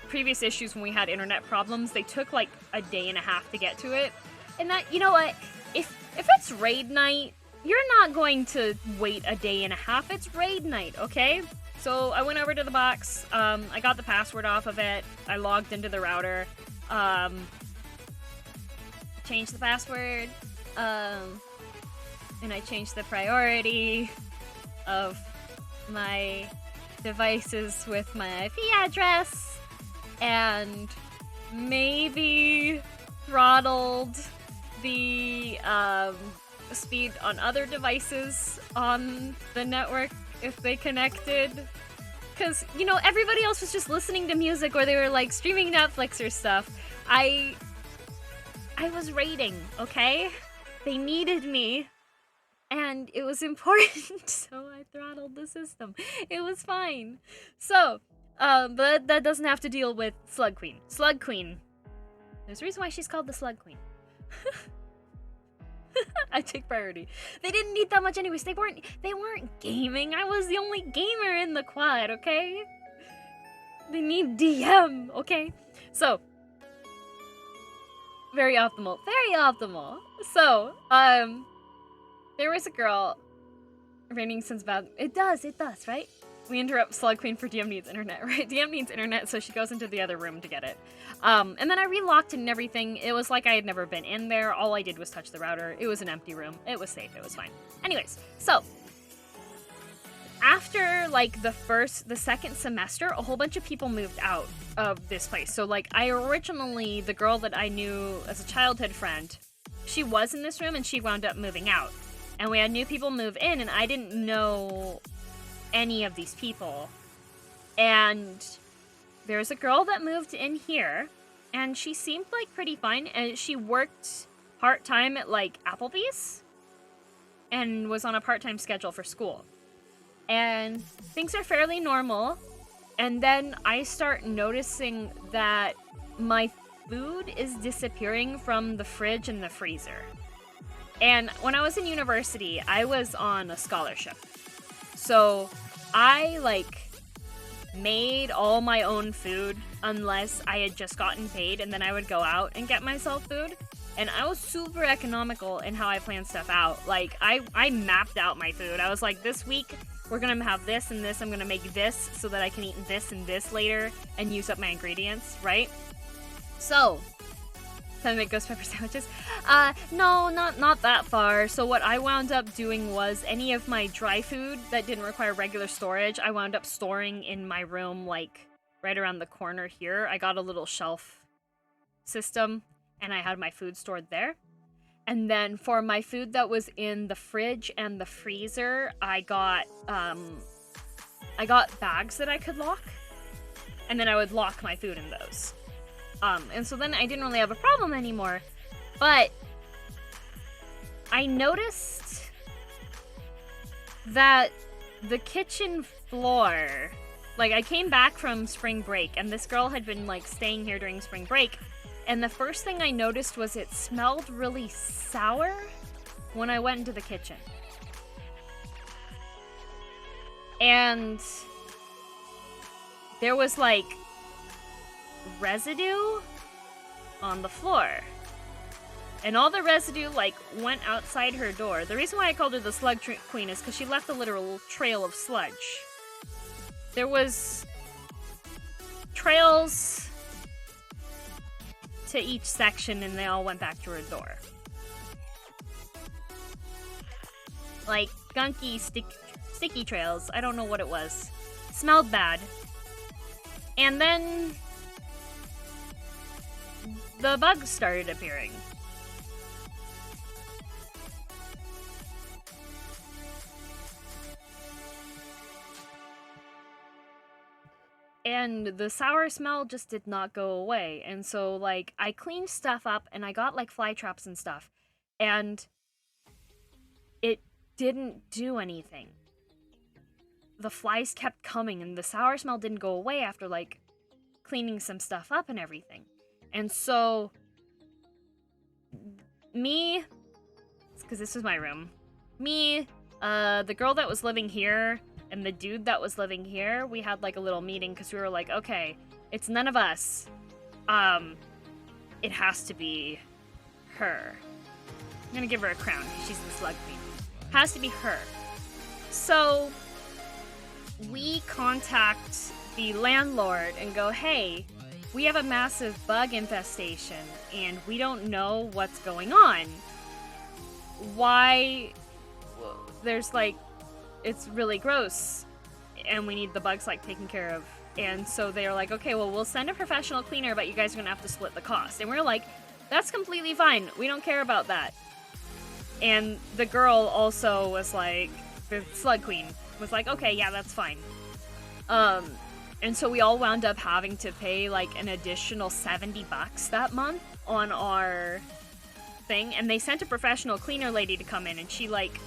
previous issues when we had internet problems, they took like a day and a half to get to it. And that, you know what, if it's raid night, you're not going to wait a day and a half, it's raid night, okay? So I went over to the box, I got the password off of it, I logged into the router, changed the password, and I changed the priority of my devices with my IP address, and maybe throttled the speed on other devices on the network if they connected, because, you know, everybody else was just listening to music or they were like streaming Netflix or stuff. I was raiding, okay? They needed me and it was important, so I throttled the system. It was fine. So, but that doesn't have to deal with Slug Queen. Slug Queen. There's a reason why she's called the Slug Queen. I take priority. They didn't need that much anyways. They weren't gaming. I was the only gamer in the quad, okay? They need DM, okay? So, very optimal. Very optimal. So, there was a girl raining since bad. It does, right? We interrupt Slug Queen for DM needs internet, right? DM needs internet, so she goes into the other room to get it. And then I relocked it and everything. It was like I had never been in there. All I did was touch the router. It was an empty room. It was safe. It was fine. Anyways, so after like the second semester, a whole bunch of people moved out of this place. So like the girl that I knew as a childhood friend, she was in this room and she wound up moving out. And we had new people move in and I didn't know any of these people. And there's a girl that moved in here and she seemed like pretty fine, and she worked part-time at like Applebee's and was on a part-time schedule for school. and things are fairly normal. And then I start noticing that my food is disappearing from the fridge and the freezer. And when I was in university, I was on a scholarship. So I made all my own food unless I had just gotten paid, and then I would go out and get myself food. And I was super economical in how I planned stuff out. Like, I mapped out my food. I was like, this week, we're gonna have this and this. I'm gonna make this so that I can eat this and this later and use up my ingredients, right? So, time to make ghost pepper sandwiches. No, not that far. So what I wound up doing was any of my dry food that didn't require regular storage, I wound up storing in my room, like, right around the corner here. I got a little shelf system, and I had my food stored there. And then for my food that was in the fridge and the freezer, I got bags that I could lock, and then I would lock my food in those. And so then I didn't really have a problem anymore, but I noticed that the kitchen floor, like, I came back from spring break, and this girl had been, like, staying here during spring break, and the first thing I noticed was it smelled really sour when I went into the kitchen. And there was, like, residue on the floor. And all the residue, like, went outside her door. The reason why I called her the Slug Queen is because she left a literal trail of sludge. There was trails to each section, and they all went back to her door. Like, gunky, sticky trails. I don't know what it was. Smelled bad. And then the bugs started appearing. And the sour smell just did not go away. And so, like, I cleaned stuff up, and I got, like, fly traps and stuff. And it didn't do anything. The flies kept coming, and the sour smell didn't go away after, like, cleaning some stuff up and everything. And so, me, because this was my room, me, the girl that was living here, and the dude that was living here, we had, like, a little meeting, because we were like, okay, it's none of us. It has to be her. I'm gonna give her a crown, because she's the Slug Queen. Has to be her. So, we contact the landlord and go, hey, we have a massive bug infestation, and we don't know what's going on. Why? There's, like, it's really gross, and we need the bugs, like, taken care of. And so they're like, okay, well, we'll send a professional cleaner, but you guys are gonna have to split the cost. And we're like, that's completely fine. We don't care about that. And the girl also was like, the Slug Queen was like, okay, yeah, that's fine. And so we all wound up having to pay, like, an additional $70 that month on our thing. And they sent a professional cleaner lady to come in, and she, like,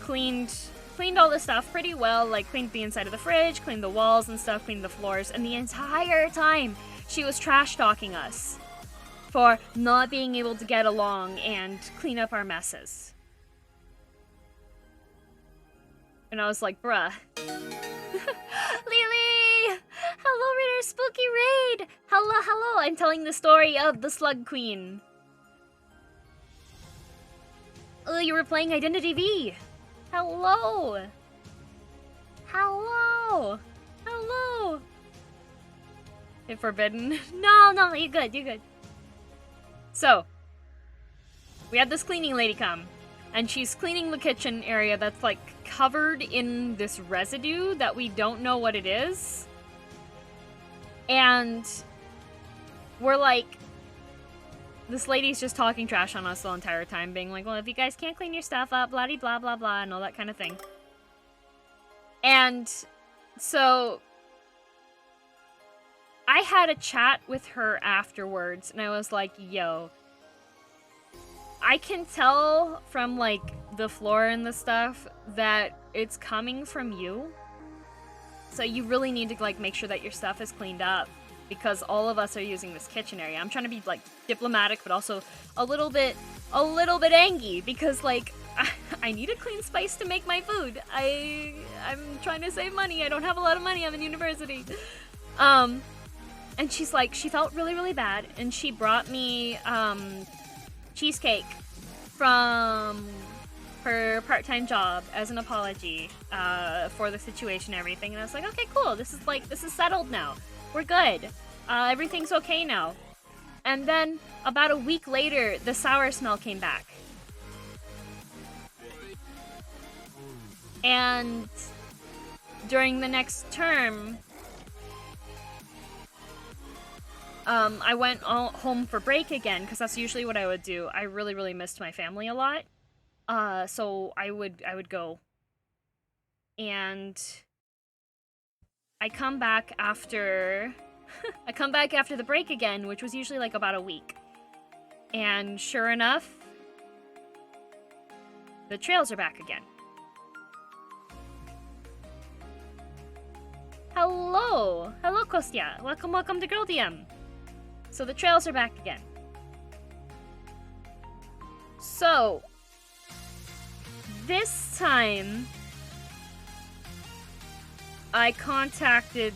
cleaned all the stuff pretty well, like, cleaned the inside of the fridge, cleaned the walls and stuff, cleaned the floors, and the entire time she was trash-talking us for not being able to get along and clean up our messes. And I was like, bruh. Lily! Hello, Reader Spooky Raid! Hello, I'm telling the story of the Slug Queen. Oh, you were playing Identity V. Hello! Hit forbidden? No, you're good. So, we had this cleaning lady come, and she's cleaning the kitchen area that's, like, covered in this residue that we don't know what it is. And we're like, this lady's just talking trash on us the entire time, being like, well, if you guys can't clean your stuff up, blah blah blah blah, and all that kind of thing. And so I had a chat with her afterwards, and I was like, yo, I can tell from, like, the floor and the stuff that it's coming from you. So you really need to, like, make sure that your stuff is cleaned up, because all of us are using this kitchen area. I'm trying to be, like, diplomatic, but also a little bit angry, because, like, I need a clean spice to make my food. I'm trying to save money. I don't have a lot of money. I'm in university. And she's like, she felt really, really bad, and she brought me, cheesecake from her part-time job as an apology for the situation and everything. And I was like, okay, cool. This is settled now. We're good. Everything's okay now. And then about a week later, the sour smell came back. And during the next term, I went home for break again, because that's usually what I would do. I really, really missed my family a lot. So I would go, and I come back after the break again, which was usually like about a week. And sure enough, the trails are back again. Hello, Kostya. Welcome to Girl DM. So the trails are back again. So this time, I contacted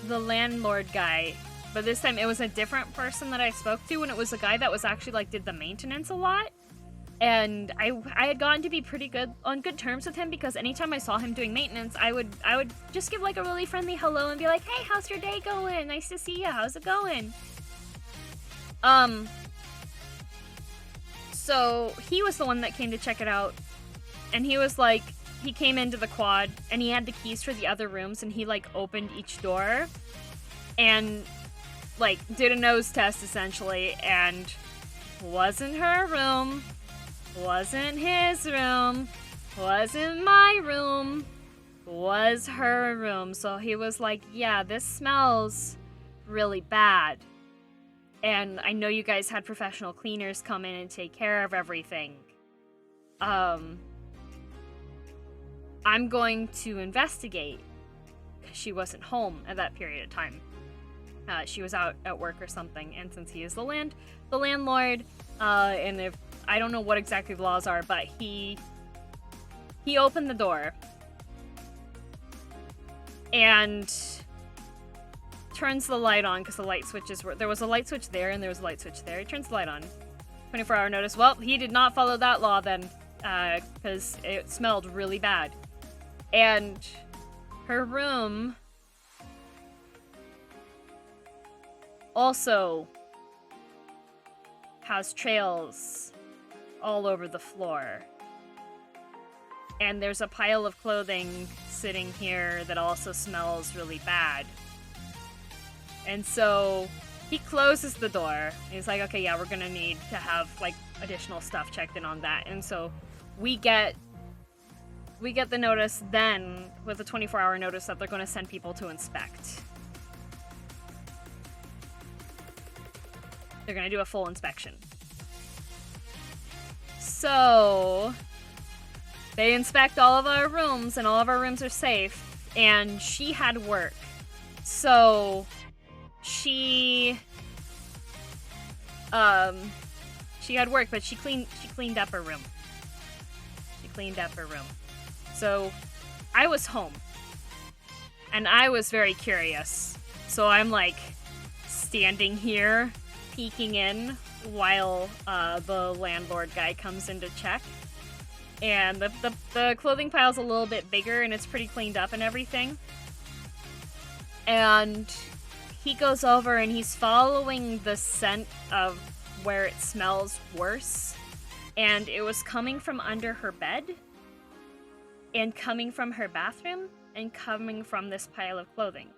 the landlord guy, but this time it was a different person that I spoke to, and it was a guy that was actually, like, did the maintenance a lot. And I had gotten to be on good terms with him, because anytime I saw him doing maintenance, I would just give, like, a really friendly hello and be like, hey, how's your day going? Nice to see you. How's it going? So he was the one that came to check it out. And he was like, he came into the quad, and he had the keys for the other rooms, and he, like, opened each door and, like, did a nose test, essentially, and wasn't her room, wasn't his room, wasn't my room, was her room. So he was like, yeah, this smells really bad. And I know you guys had professional cleaners come in and take care of everything. I'm going to investigate, because she wasn't home at that period of time. She was out at work or something, and since he is the landlord, and if I don't know what exactly the laws are, but he opened the door and turns the light on, because the light switches were, there was a light switch there and there was a light switch there. He turns the light on. 24-hour notice. Well, he did not follow that law then, because it smelled really bad. And her room also has trails all over the floor. And there's a pile of clothing sitting here that also smells really bad. And so he closes the door. He's like, okay, yeah, we're gonna need to have, like, additional stuff checked in on that. And so we get the notice then, with a 24-hour notice, that they're gonna send people to inspect. They're gonna do a full inspection. So they inspect all of our rooms, and all of our rooms are safe. And she had work. So she had work, but she cleaned up her room. She cleaned up her room. So I was home, and I was very curious. So I'm, like, standing here, peeking in while the landlord guy comes in to check. And the clothing pile's a little bit bigger, and it's pretty cleaned up and everything. And he goes over, and he's following the scent of where it smells worse. And it was coming from under her bed, and coming from her bathroom, and coming from this pile of clothing.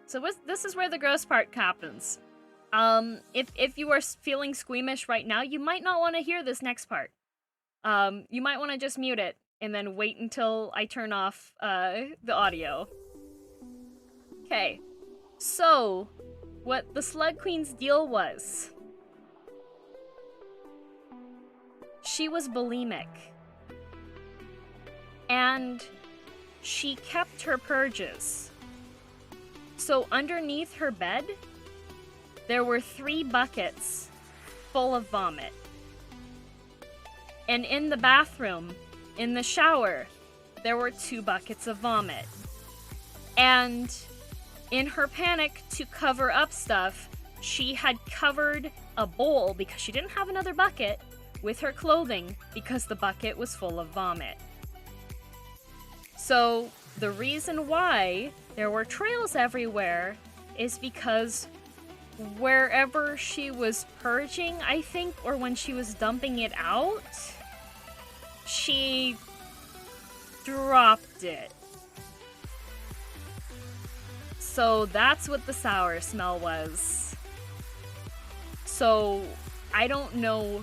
So this is where the gross part happens. If you are feeling squeamish right now, you might not want to hear this next part. You might want to just mute it, and then wait until I turn off the audio. Okay, so what the Slug Queen's deal was, she was bulimic. and she kept her purges. So underneath her bed, there were 3 buckets full of vomit. And in the bathroom, in the shower, there were 2 buckets of vomit. And in her panic to cover up stuff, she had covered a bowl, because she didn't have another bucket, with her clothing because the bucket was full of vomit. So the reason why there were trails everywhere is because wherever she was purging, I think, or when she was dumping it out, she dropped it. So that's what the sour smell was. So I don't know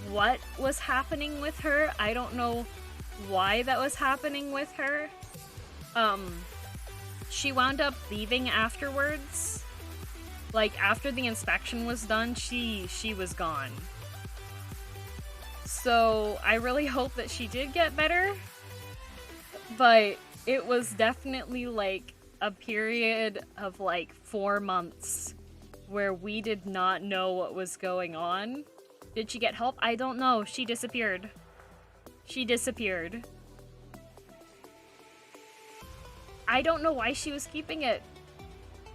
what was happening with her. I don't know why that was happening with her. She wound up leaving afterwards. Like, after the inspection was done, she was gone. So I really hope that she did get better. But it was definitely like a period of like 4 months where we did not know what was going on. Did she get help? I don't know. She disappeared. She disappeared. I don't know why she was keeping it.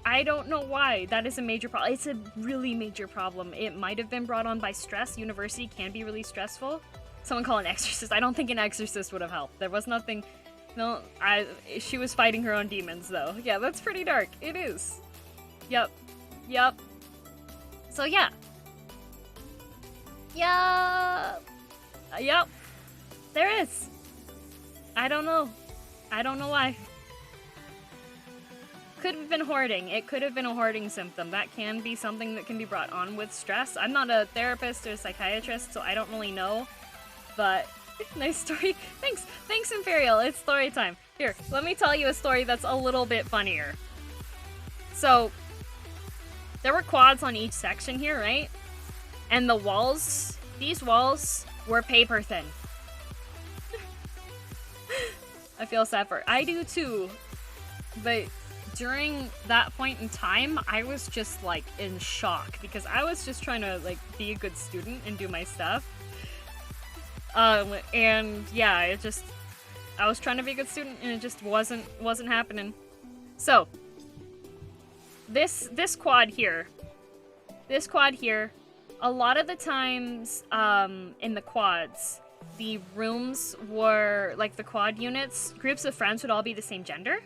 I don't know why. That is a major problem. It's a really major problem. It might have been brought on by stress. University can be really stressful. Someone call an exorcist. I don't think an exorcist would have helped. There was nothing... No, she was fighting her own demons, though. Yeah, that's pretty dark. It is. Yep. Yep. So, yeah. Yeah. Yep. There is. I don't know. I don't know why. Could have been hoarding. It could have been a hoarding symptom. That can be something that can be brought on with stress. I'm not a therapist or a psychiatrist, so I don't really know. But... nice story. Thanks, Imperial. It's story time. Here, let me tell you a story that's a little bit funnier. So, there were quads on each section here, right? And the walls, these walls were paper thin. I feel sad for her. I do too. But during that point in time, I was just like in shock because I was just trying to like be a good student and do my stuff. And yeah, I was trying to be a good student and it just wasn't happening. So, this quad here, a lot of the times, in the quads, the rooms were, like the quad units, groups of friends would all be the same gender.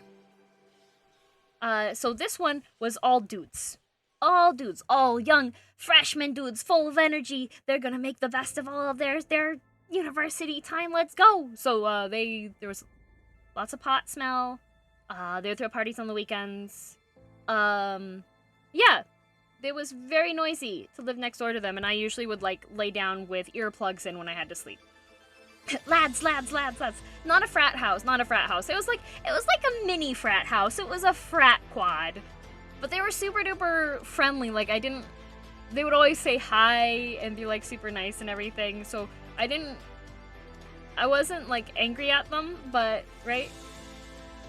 So this one was all dudes. All dudes, all young freshman dudes, full of energy. They're gonna make the best of all of their university time, let's go! So, there was lots of pot smell, they would throw parties on the weekends, yeah, it was very noisy to live next door to them, and I usually would, like, lay down with earplugs in when I had to sleep. Lads. Not a frat house. It was like a mini frat house. It was a frat quad. But they were super duper friendly, like, they would always say hi and be, like, super nice and everything, so I wasn't, like, angry at them, but, right?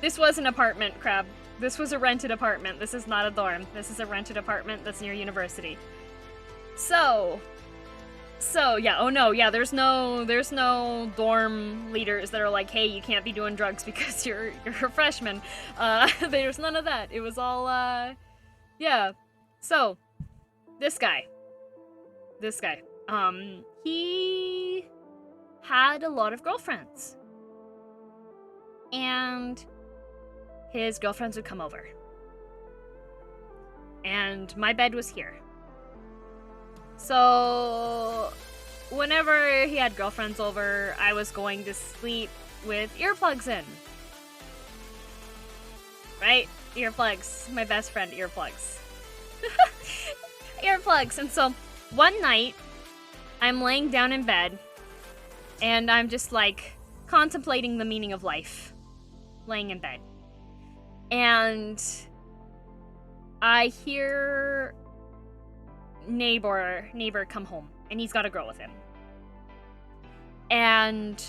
This was an apartment, Crab. This was a rented apartment. This is not a dorm. This is a rented apartment that's near university. So, yeah, oh no, yeah, there's no dorm leaders that are like, hey, you can't be doing drugs because you're a freshman. There's none of that. It was all, yeah. So, this guy, he had a lot of girlfriends. And his girlfriends would come over. And my bed was here. So, whenever he had girlfriends over, I was going to sleep with earplugs in. Right? Earplugs. My best friend, earplugs. Earplugs. And so, one night, I'm laying down in bed, and I'm just, like, contemplating the meaning of life. Laying in bed. And I hear neighbor come home, and he's got a girl with him. And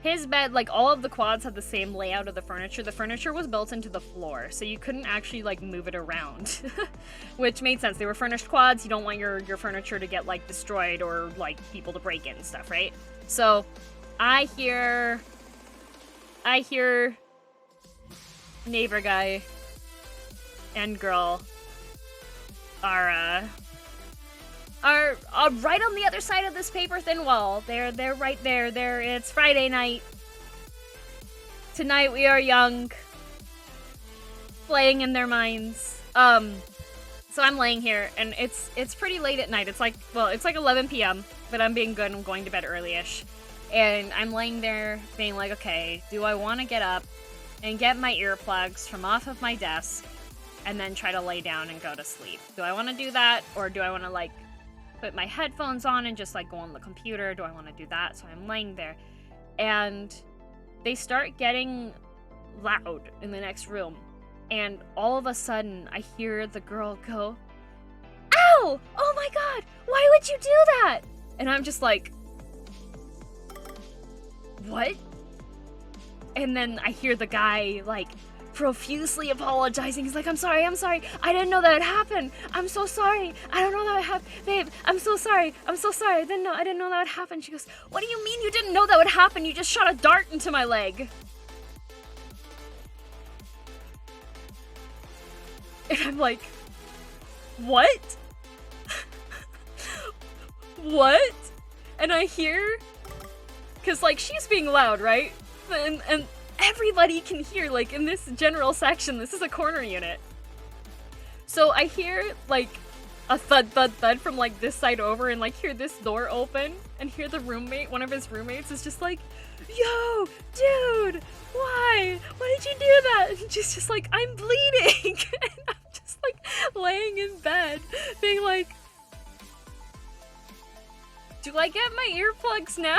his bed, like, all of the quads had the same layout of the furniture. The furniture was built into the floor, so you couldn't actually, like, move it around. Which made sense. They were furnished quads. You don't want your furniture to get, like, destroyed or, like, people to break in and stuff, right? So, I hear neighbor guy and girl are right on the other side of this paper thin wall. They're right there. It's Friday night. Tonight we are young. Playing in their minds. So I'm laying here and it's pretty late at night. It's like 11 p.m., but I'm being good. I'm going to bed early-ish. And I'm laying there being like, okay, do I want to get up and get my earplugs from off of my desk and then try to lay down and go to sleep? Do I want to do that, or do I want to, like, put my headphones on and just, like, go on the computer? Do I want to do that? So I'm laying there, and they start getting loud in the next room, and all of a sudden, I hear the girl go, "Ow! Oh my god! Why would you do that?" And I'm just like, what? And then I hear the guy, like, profusely apologizing. He's like, I'm sorry. I didn't know that would happen. I'm so sorry. I don't know that would happen. Babe, I'm so sorry. I didn't know that would happen. She goes, what do you mean you didn't know that would happen? You just shot a dart into my leg. And I'm like, what? What? And I hear, because, like, she's being loud, right? And everybody can hear, like, in this general section, this is a corner unit. So I hear, like, a thud, thud, thud from, like, this side over, and, like, hear this door open, and hear the roommate, one of his roommates, is just like, yo, dude, why? Why did you do that? And she's just like, I'm bleeding. And I'm just, like, laying in bed, being like, do I get my earplugs now?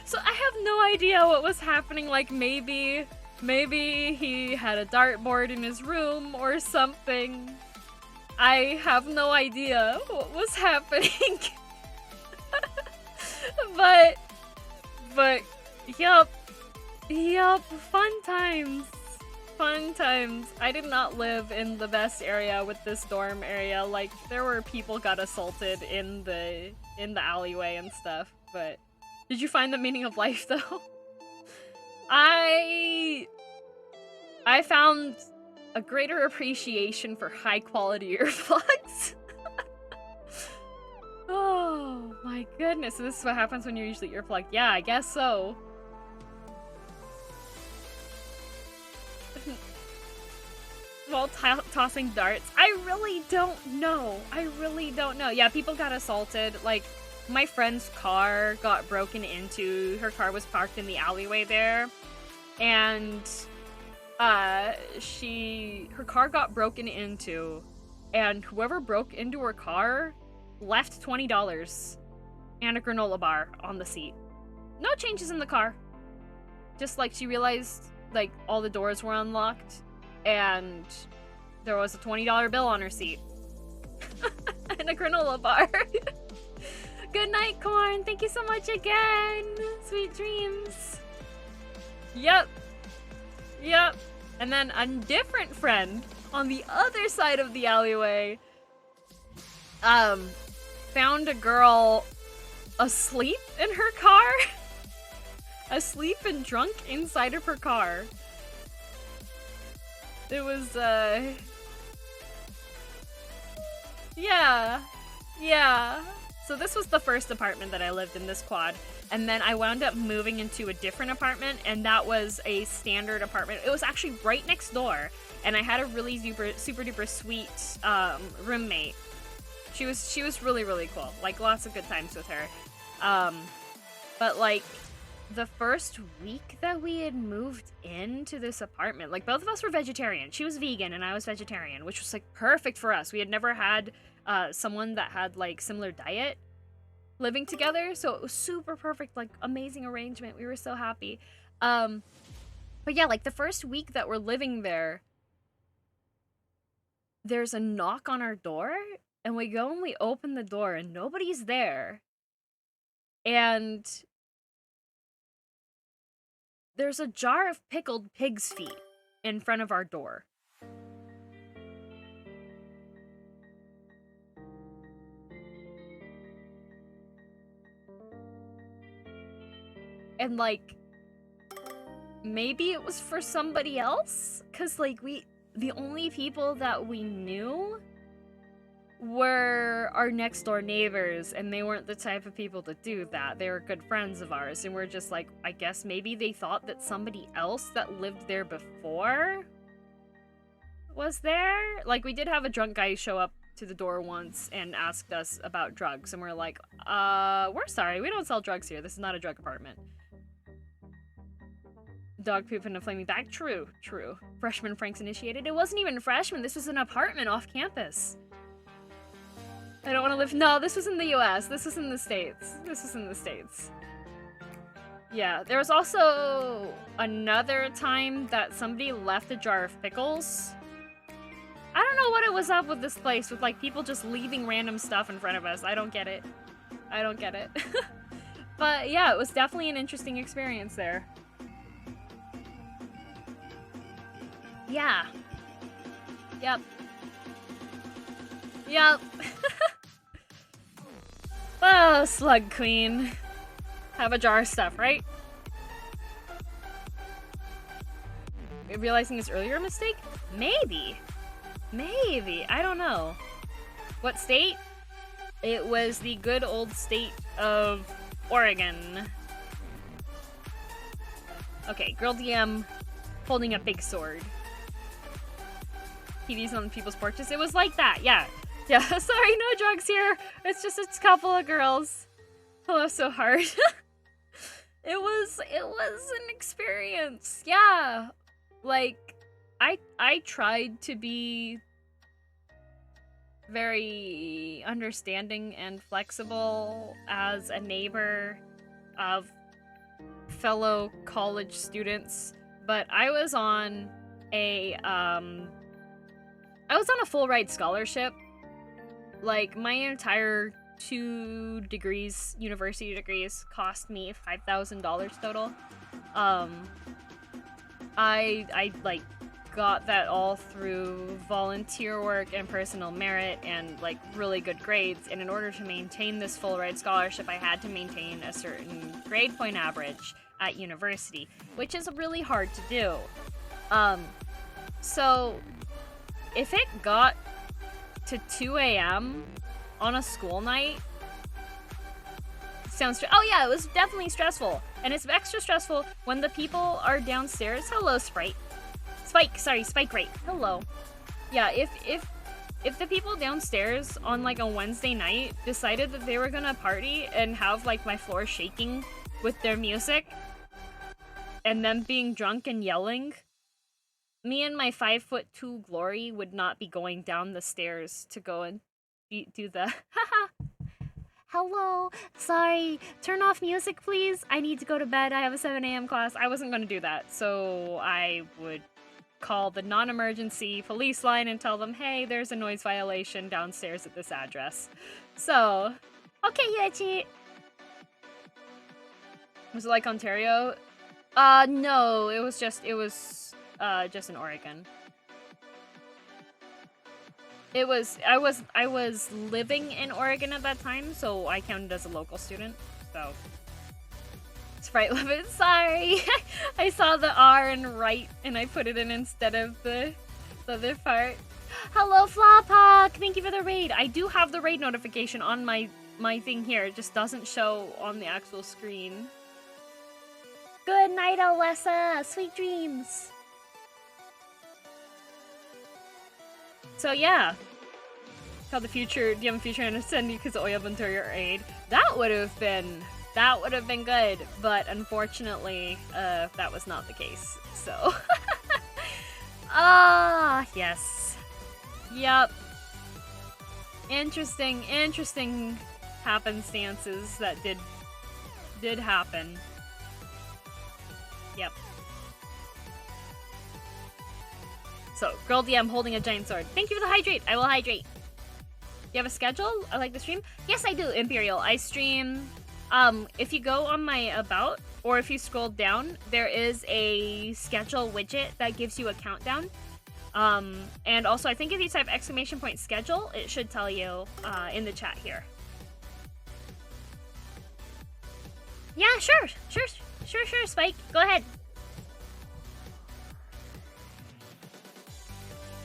So I have no idea what was happening. Like, maybe he had a dartboard in his room or something. I have no idea what was happening. but yup, fun times. I did not live in the best area with this dorm area. Like, there were people got assaulted in the alleyway and stuff, but did you find the meaning of life, though? I found a greater appreciation for high-quality earplugs. Oh, my goodness. So this is what happens when you're usually earplugged. Yeah, I guess so. While tossing darts. I really don't know. Yeah, people got assaulted. Like, my friend's car got broken into. Her car was parked in the alleyway there. And her car got broken into. And whoever broke into her car left $20 and a granola bar on the seat. No changes in the car. Just, like, she realized, like, all the doors were unlocked. And there was a $20 bill on her seat. And a granola bar. Good night, Corn. Thank you so much again. Sweet dreams. Yep. And then a different friend on the other side of the alleyway found a girl asleep in her car. Asleep and drunk inside of her car. It was, yeah. So this was the first apartment that I lived in, this quad. And then I wound up moving into a different apartment, and that was a standard apartment. It was actually right next door, and I had a really super duper sweet roommate. She was really, really cool. Like, lots of good times with her. But, like, the first week that we had moved into this apartment, like, both of us were vegetarian. She was vegan and I was vegetarian, which was, like, perfect for us. We had never had someone that had, like, similar diet living together, so it was super perfect, like, amazing arrangement. We were so happy. But yeah, like, the first week that we're living there, there's a knock on our door, and we go and we open the door and nobody's there. And there's a jar of pickled pig's feet in front of our door. And, like, maybe it was for somebody else? Because, like, the only people that we knew were our next door neighbors, and they weren't the type of people to do that. They were good friends of ours, and we're just like, I guess maybe they thought that somebody else that lived there before was there? Like, we did have a drunk guy show up to the door once and asked us about drugs, and we're like, we're sorry, we don't sell drugs here. This is not a drug apartment. Dog poop in a flaming bag? True. Freshman Franks initiated. It wasn't even a freshman, this was an apartment off campus. I don't want to live. No, this was in the US. This was in the States. Yeah, there was also another time that somebody left a jar of pickles. I don't know what it was up with this place, with like people just leaving random stuff in front of us. I don't get it. But yeah, it was definitely an interesting experience there. Yeah. Yep. Oh, Slug Queen. Have a jar of stuff, right? Realizing this earlier mistake? Maybe. I don't know. What state? It was the good old state of Oregon. Okay, girl DM holding a big sword. TVs on people's porches. It was like that, yeah. Yeah, sorry, no drugs here. It's just a couple of girls. Oh, so hard. It was an experience. Yeah. Like, I tried to be very understanding and flexible as a neighbor of fellow college students, but I was on a full ride scholarship. Like, my entire 2 degrees, university degrees, cost me $5,000 total. I like got that all through volunteer work and personal merit and like really good grades, and in order to maintain this full ride scholarship I had to maintain a certain grade point average at university, which is really hard to do. So if it got to 2 a.m. on a school night, oh yeah, it was definitely stressful. And it's extra stressful when the people are downstairs. Hello, Spike, right. Hello. Yeah, if the people downstairs on like a Wednesday night decided that they were gonna party and have like my floor shaking with their music and them being drunk and yelling, me and my 5'2" glory would not be going down the stairs to go and do the haha. Hello, sorry, turn off music please. I need to go to bed. I have a 7 a.m. class. I wasn't going to do that, so I would call the non-emergency police line and tell them, hey, there's a noise violation downstairs at this address. So, okay, Yuichi. Was it like Ontario? No, it was just in Oregon. I was living in Oregon at that time, so I counted as a local student, so. Sprite Limit, sorry! I saw the R and right, and I put it in instead of the other part. Hello, Flophock! Thank you for the raid! I do have the raid notification on my thing here, it just doesn't show on the actual screen. Good night, Alessa! Sweet dreams! So yeah, how the future, do you have a future and send you because Oya Ventura aid? That would have been good, but unfortunately, that was not the case. So, yes, yep. Interesting happenstances that did happen. Yep. So, Girl DM holding a giant sword. Thank you for the hydrate. I will hydrate. You have a schedule? I like the stream? Yes, I do, Imperial. I stream If you go on my about, or if you scroll down, there is a schedule widget that gives you a countdown. And also I think if you type !schedule, it should tell you in the chat here. Yeah, sure, Spike. Go ahead.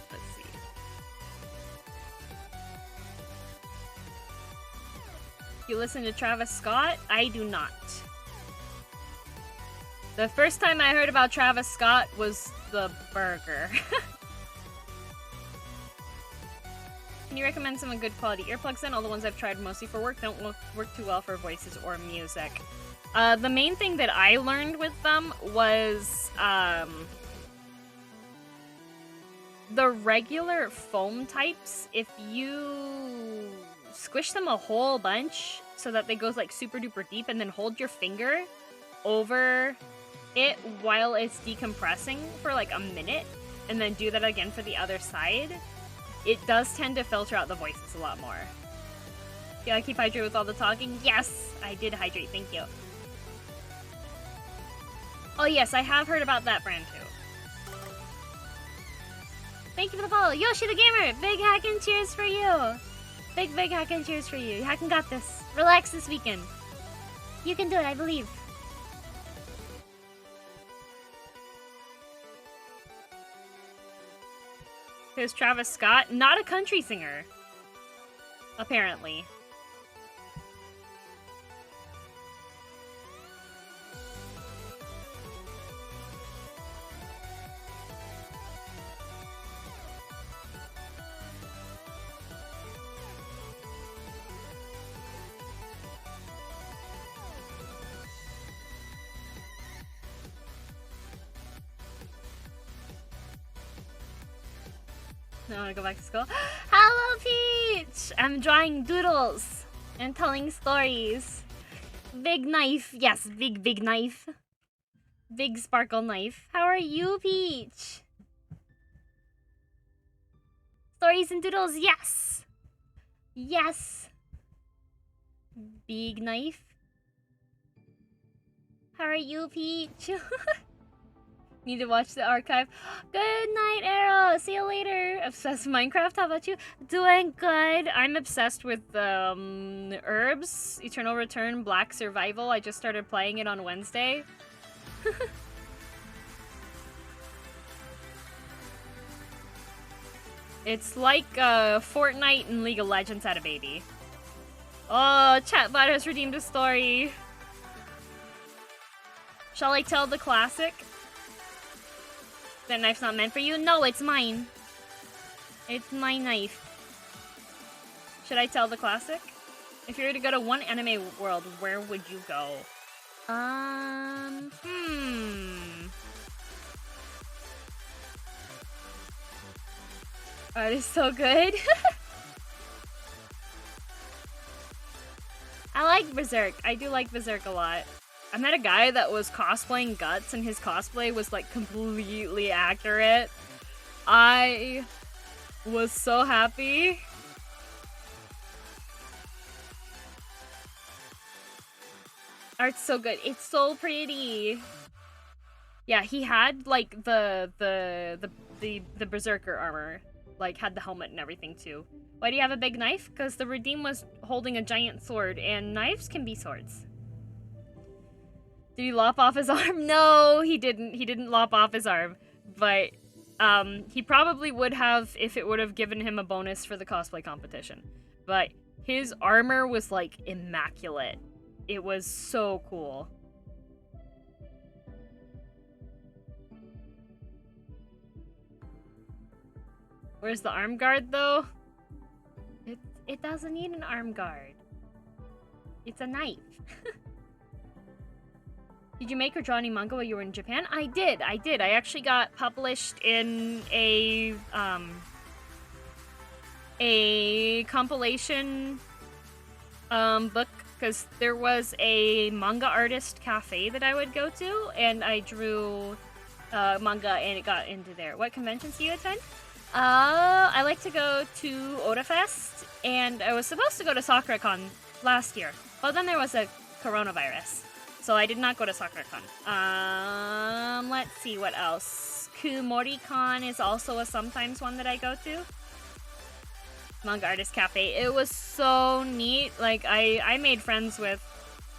Let's see. You listen to Travis Scott? I do not. The first time I heard about Travis Scott was the burger. Can you recommend some good quality earplugs then? All the ones I've tried mostly for work don't work too well for voices or music. The main thing that I learned with them was the regular foam types. If you squish them a whole bunch so that they go like super duper deep and then hold your finger over it while it's decompressing for like a minute and then do that again for the other side, it does tend to filter out the voices a lot more. Yeah, I keep hydrated with all the talking. Yes, I did hydrate, thank you. Oh yes, I have heard about that brand too. Thank you for the follow. Yoshi the Gamer, big hack and cheers for you. Big hack and cheers for you. Hacking got this. Relax this weekend. You can do it, I believe. Here's Travis Scott, not a country singer. Apparently. I want to go back to school. Hello, Peach! I'm drawing doodles and telling stories. Big knife. Yes, big knife. Big sparkle knife. How are you, Peach? Stories and doodles, yes! Yes! Big knife. How are you, Peach? Need to watch the archive. Good night, Arrow. See you later. Obsessed with Minecraft. How about you? Doing good. I'm obsessed with Herbs, Eternal Return, Black Survival. I just started playing it on Wednesday. It's like Fortnite and League of Legends had a baby. Oh, chatbot has redeemed a story. Shall I tell the classic? That knife's not meant for you? No, it's mine. It's my knife. Should I tell the classic? If you were to go to one anime world, where would you go? Art is so good. I like Berserk. I do like Berserk a lot. I met a guy that was cosplaying Guts, and his cosplay was, like, completely accurate. I was so happy. Art's so good. It's so pretty. Yeah, he had, like, the Berserker armor. Like, had the helmet and everything, too. Why do you have a big knife? Because the Redeem was holding a giant sword, and knives can be swords. Did he lop off his arm? No, he didn't. He didn't lop off his arm. But he probably would have if it would have given him a bonus for the cosplay competition. But his armor was, like, immaculate. It was so cool. Where's the arm guard, though? It doesn't need an arm guard. It's a knife. Did you make or draw any manga while you were in Japan? I did. I actually got published in a compilation book, because there was a manga artist cafe that I would go to, and I drew manga, and it got into there. What conventions do you attend? I like to go to Oda Fest, and I was supposed to go to SakuraCon last year, but then there was a coronavirus. So I did not go to SakuraCon. Let's see what else. KumoriCon is also a sometimes one that I go to. Manga Artist Cafe. It was so neat. Like, I made friends with...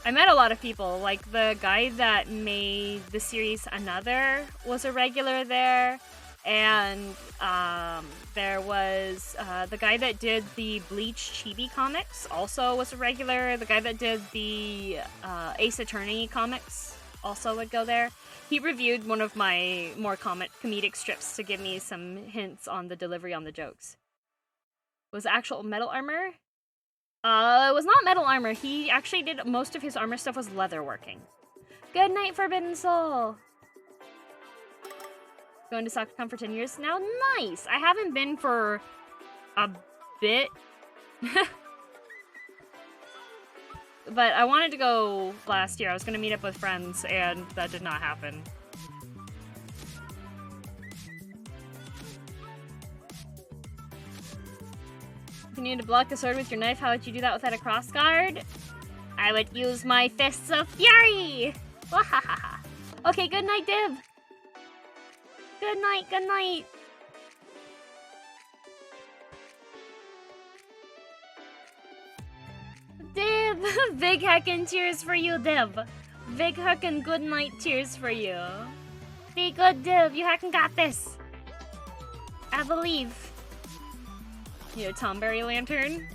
I met a lot of people. Like, the guy that made the series Another was a regular there. And there was the guy that did the Bleach Chibi comics also was a regular. The guy that did the Ace Attorney comics also would go there. He reviewed one of my more comedic strips to give me some hints on the delivery on the jokes. Was actual metal armor? It was not metal armor. He actually did most of his armor stuff was leather working. Good night, Forbidden Soul. Going to SakuraCon for 10 years now. Nice. I haven't been for a bit. But I wanted to go last year. I was going to meet up with friends, and that did not happen. If you need to block a sword with your knife, how would you do that without a crossguard? I would use my Fists of Fury! Okay, good night, Dib! Good night, good night! Dib! Big heckin' cheers for you, Dib! Big heckin' good night cheers for you. Be good, Dib! You heckin' got this! I believe. You know, Tomberry Lantern?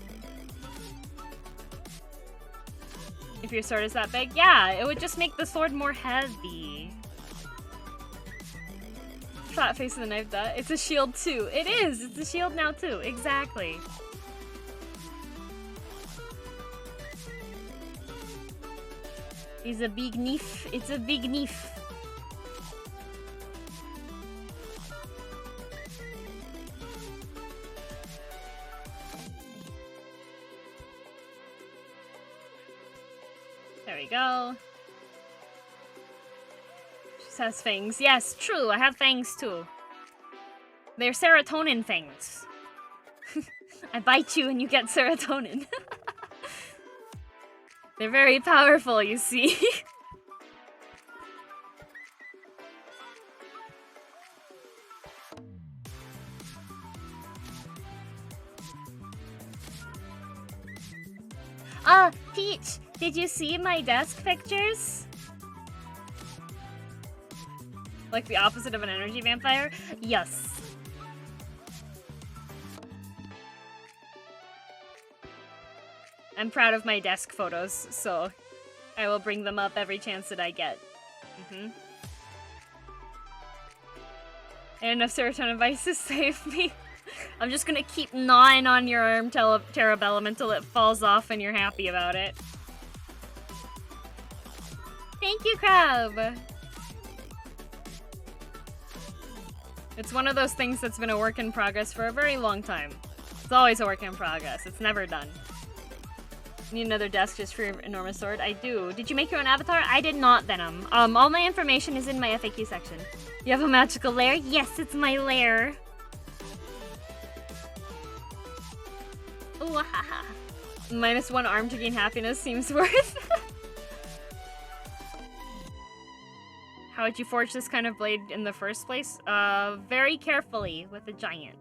If your sword is that big? Yeah, it would just make the sword more heavy. Flat face of the knife, that. It's a shield too. It is! It's a shield now too. Exactly. It's a big knife. It's a big knife. There we go. She has fangs. Yes, true. I have fangs too. They're serotonin fangs. I bite you and you get serotonin. They're very powerful, you see. Peach, did you see my desk pictures? Like the opposite of an energy vampire? Yes. I'm proud of my desk photos, so I will bring them up every chance that I get. And enough serotonin bites to save me. I'm just gonna keep gnawing on your arm, Terrabellum, until it falls off and you're happy about it. Thank you, Crab! It's one of those things that's been a work in progress for a very long time. It's always a work in progress. It's never done. Need another desk just for your enormous sword? I do. Did you make your own avatar? I did not, Venom. All my information is in my FAQ section. You have a magical lair? Yes, it's my lair. Ooh, haha. -1 arm to gain happiness seems worth. How would you forge this kind of blade in the first place? Very carefully with a giant.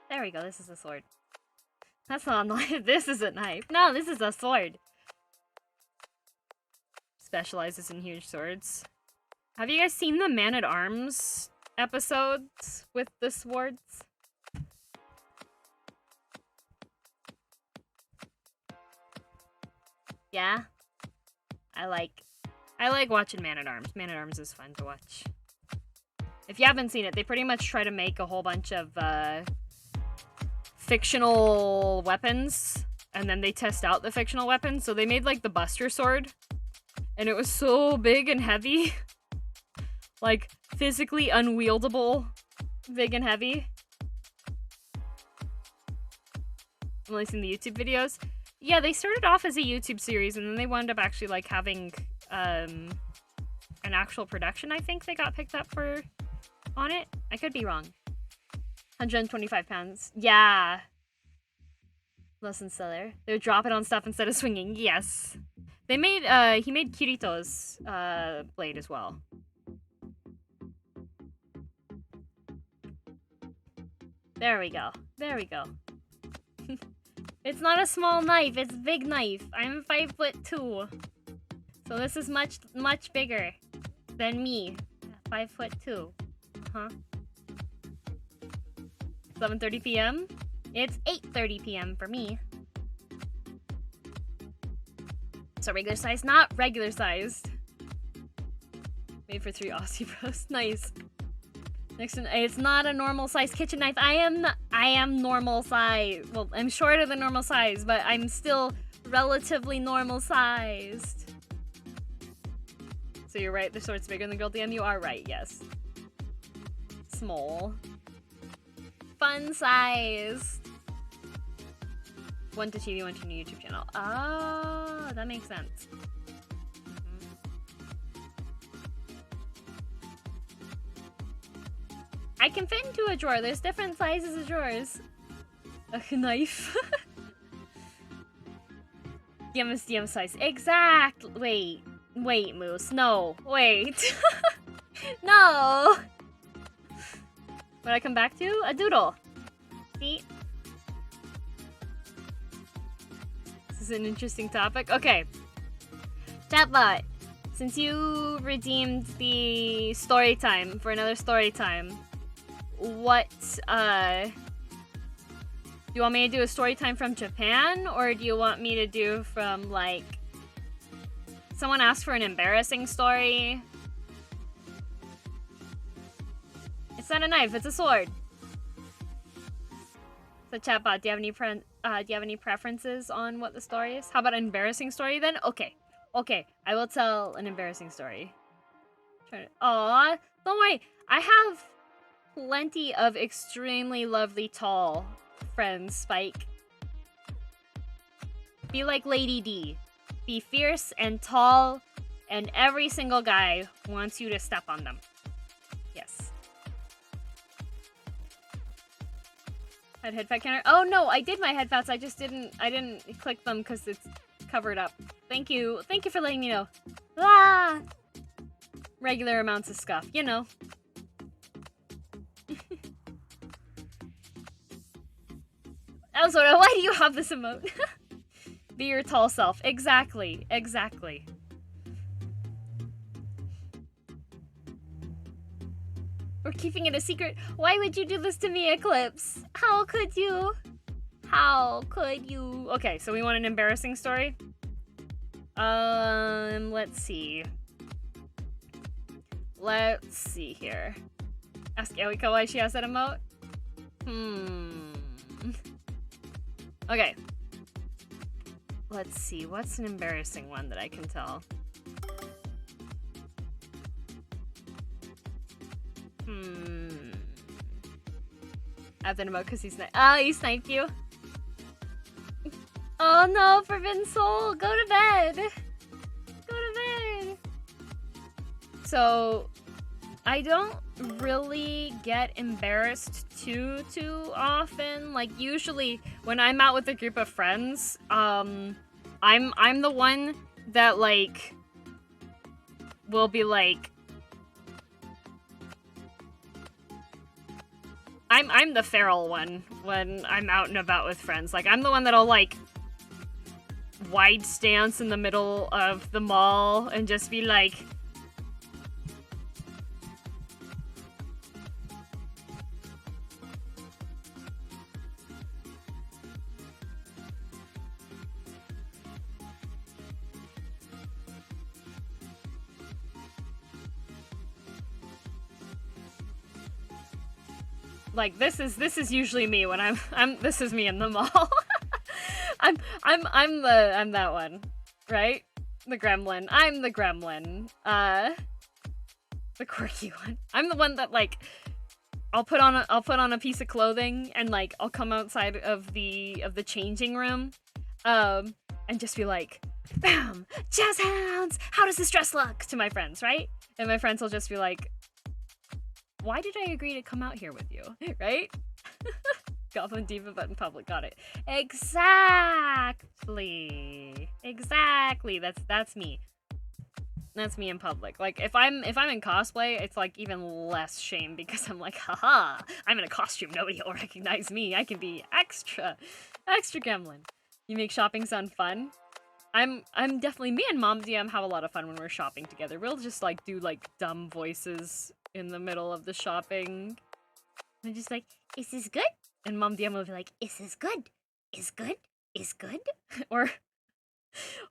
There we go, this is a sword. That's not a knife, this is a knife. No, this is a sword. Specializes in huge swords. Have you guys seen the Man-at-Arms episodes with the swords? Yeah? I like watching Man-at-Arms. Man-at-Arms is fun to watch. If you haven't seen it, they pretty much try to make a whole bunch of, fictional weapons, and then they test out the fictional weapons. So they made, like, the Buster Sword, and it was so big and heavy. Like, physically unwieldable, big and heavy. definitely seen the YouTube videos. Yeah, they started off as a YouTube series, and then they wound up actually, like, having, an actual production, I think they got picked up for on it. I could be wrong. 125 pounds. Yeah. Listen, Stellar. They're dropping on stuff instead of swinging. Yes. They made, he made Kirito's, blade as well. There we go. There we go. It's not a small knife, it's a big knife. I'm 5'2". So this is much, much bigger than me. 5'2". Huh? 7:30 p.m.? It's 8:30 p.m. for me. So regular size, not regular sized. Made for 3 Aussie bros. Nice. Next one, it's not a normal size kitchen knife. I am normal size. Well, I'm shorter than normal size, but I'm still relatively normal sized. So you're right, the sword's bigger than Girl DM. You are right, yes. Small. Fun size. One to TV, one to new YouTube channel. Oh, that makes sense. I can fit into a drawer. There's different sizes of drawers. A knife. DM is DM size. Exact. Wait, Moose. No. Wait. No. What I come back to? A doodle. See? This is an interesting topic. Okay. Chatbot, since you redeemed the Storytime for another Storytime, what, do you want me to do a story time from Japan, or do you want me to do from, like, someone asked for an embarrassing story? It's not a knife, it's a sword. So chatbot, do you have any preferences on what the story is? How about an embarrassing story then? Okay, I will tell an embarrassing story. Aw, don't worry, I have plenty of extremely lovely tall friends, Spike. Be like Lady D. Be fierce and tall, and every single guy wants you to step on them. Yes. Had head fat counter? Oh no, I did my head fats, I didn't click them because it's covered up. Thank you for letting me know. Ah! Regular amounts of scuff, you know. Elsora, why do you have this emote? Be your tall self. Exactly. We're keeping it a secret. Why would you do this to me, Eclipse? How could you? Okay, so we want an embarrassing story? Let's see. Let's see here. Ask Erika why she has that emote? Okay. Let's see, what's an embarrassing one that I can tell? I have that emote because he sniped you. Oh no, Forbidden Soul, go to bed. So, I don't really get embarrassed too often. Like, usually when I'm out with a group of friends, I'm the one that, like, will be like, I'm the feral one when I'm out and about with friends. Like, I'm the one that'll, like, wide stance in the middle of the mall and just be like, like, this is usually me when this is me in the mall. I'm that one, right? The gremlin. I'm the gremlin. The quirky one. I'm the one that, like, I'll put on a piece of clothing and like I'll come outside of the changing room, and just be like, bam, jazz hands. How does this dress look to my friends, right? And my friends will just be like, why did I agree to come out here with you, right? Goblin Diva, but in public, got it. Exactly. That's me. That's me in public. Like if I'm in cosplay, it's like even less shame because I'm like, haha, I'm in a costume. Nobody will recognize me. I can be extra gremlin. You make shopping sound fun. I'm definitely, me and Mom DM have a lot of fun when we're shopping together. We'll just like do like dumb voices in the middle of the shopping. I'm just like, is this good? And Mom DM will be like, is this good? Is good? Is good? Or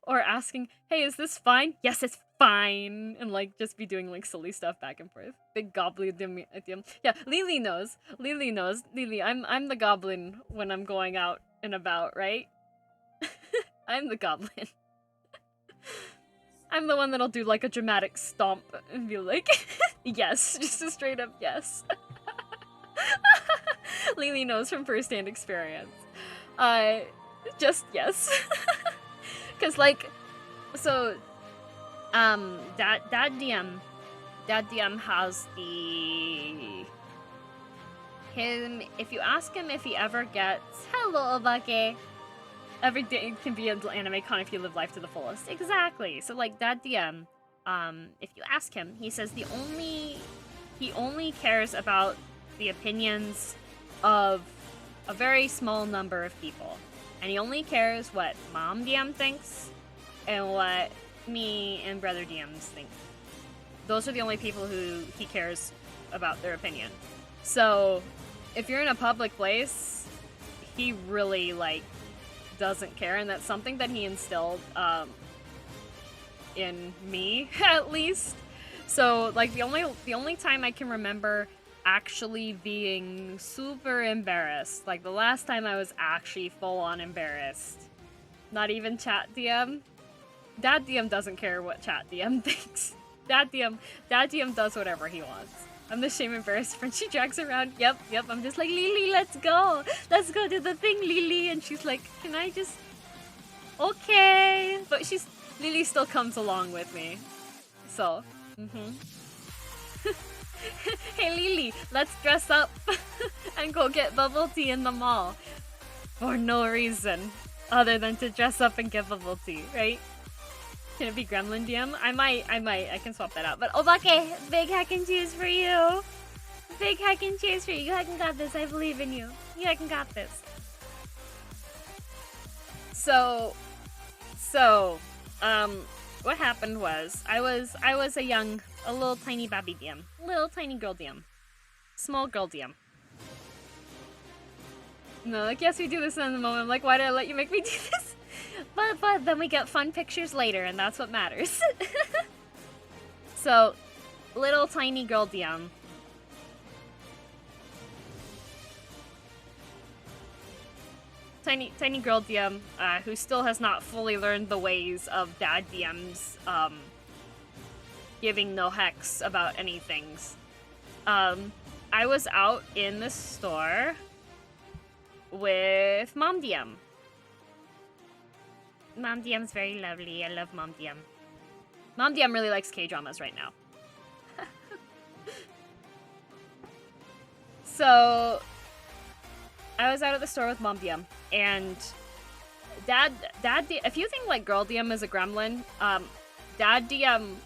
asking, hey, is this fine? Yes, it's fine. And like just be doing like silly stuff back and forth. Big goblin DM. Yeah, Lily knows. Lily, I'm the goblin when I'm going out and about, right? I'm the goblin. I'm the one that'll do like a dramatic stomp and be like, yes, just a straight up yes. Lily knows from first-hand experience. Just yes. Cause like, so, Dad DM has if you ask him if he ever gets, hello, Obake. Every day can be an anime con if you live life to the fullest. Exactly. So like Dad DM, if you ask him, he says he only cares about the opinions of a very small number of people. And he only cares what Mom DM thinks and what me and Brother DMs think. Those are the only people who he cares about their opinion. So if you're in a public place, he really like doesn't care, and that's something that he instilled in me at least. So like the only time I can remember actually being super embarrassed, like the last time I was actually full on embarrassed, not even chat DM. Dad DM doesn't care what chat DM thinks. Dad DM does whatever he wants. I'm the shame embarrassed friend. She drags around. Yep. I'm just like, Lily, let's go do the thing, Lily. And she's like, can I just? Okay. But Lily still comes along with me. So, Hey Lily, let's dress up and go get bubble tea in the mall. For no reason other than to dress up and get bubble tea, right? Can it be Gremlin DM? I might. I can swap that out. But Obake, big hack and cheers for you. Big hack and cheers for you. You heckin' got this. I believe in you. You heckin' got this. So, what happened was I was a little tiny baby DM, little tiny girl DM, small girl DM. No, like yes, we do this in the moment. I'm like, why did I let you make me do this? But then we get fun pictures later, and that's what matters. So, little tiny girl DM. Tiny girl DM, who still has not fully learned the ways of Dad DMs, giving no hex about anything. I was out in the store with Mom DM. Mom DM's very lovely. I love Mom DM. Mom DM really likes K-dramas right now. So, I was out at the store with Mom DM, and Dad if you think like Girl DM is a gremlin, Dad DM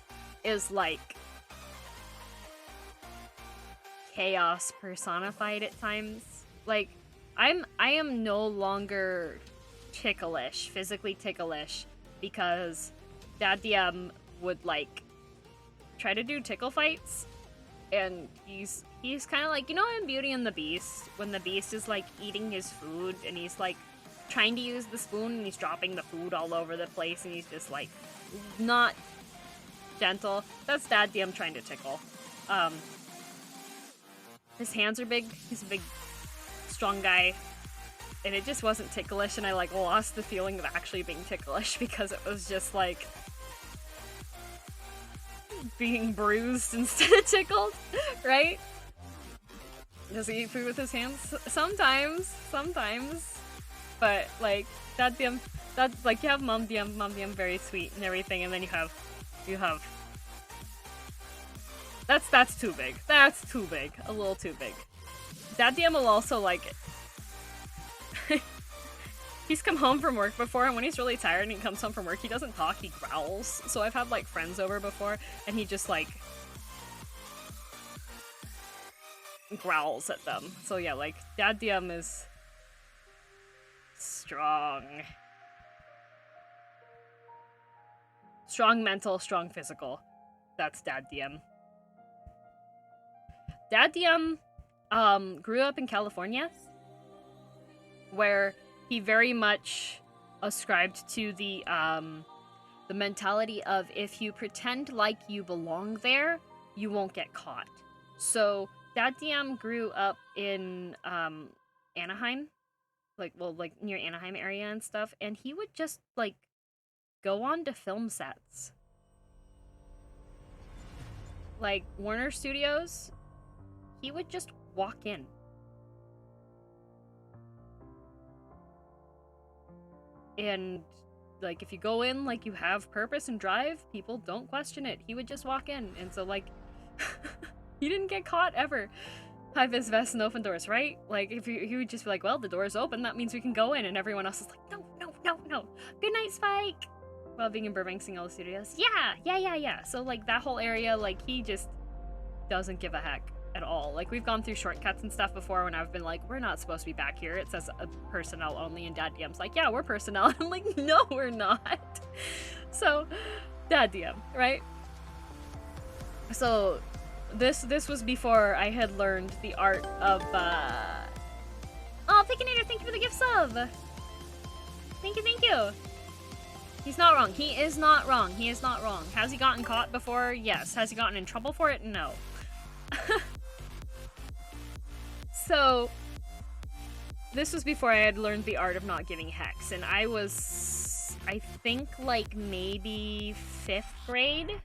is like chaos personified at times. Like, I am no longer ticklish, physically ticklish, because Dad DM would like try to do tickle fights, and he's kind of like, you know, in Beauty and the Beast, when the Beast is like eating his food and he's like trying to use the spoon and he's dropping the food all over the place and he's just like not gentle. That's Dad DM trying to tickle. His hands are big. He's a big, strong guy. And it just wasn't ticklish, and I like lost the feeling of actually being ticklish because it was just like being bruised instead of tickled, right? Does he eat food with his hands? Sometimes. But, like, Dad DM, that's, like, you have Mom DM, very sweet and everything, and then you have, that's too big. That's too big. A little too big. Dad DM will also, like, he's come home from work before, and when he's really tired and he comes home from work, he doesn't talk, he growls. So I've had, like, friends over before, and he just, like, growls at them. So yeah, like, Dad DM is strong. Strong mental, strong physical. That's Dad DM. Dad DM grew up in California, where he very much ascribed to the mentality of if you pretend like you belong there, you won't get caught. So Dad DM grew up in Anaheim, like near Anaheim area and stuff, and he would just like go on to film sets, like Warner Studios. He would just walk in. And, like, if you go in, like, you have purpose and drive, people don't question it. He would just walk in. And so, like, he didn't get caught ever. High vis vest and open doors, right? Like, if he would just be like, well, the door's open, that means we can go in. And everyone else is like, no. Good night, Spike. While being in Burbank, seeing all the studios. Yeah. So, like, that whole area, like, he just doesn't give a heck at all. Like, we've gone through shortcuts and stuff before when I've been like, we're not supposed to be back here. It says personnel only, and Dad DM's like, yeah, we're personnel. I'm like, no, we're not. So, Dad DM, right? So, this was before I had learned the art of, Oh, Pickinator, thank you for the gift sub! Thank you! He's not wrong. He is not wrong. Has he gotten caught before? Yes. Has he gotten in trouble for it? No. So, this was before I had learned the art of not giving hex, and I was, I think, like, maybe 5th grade?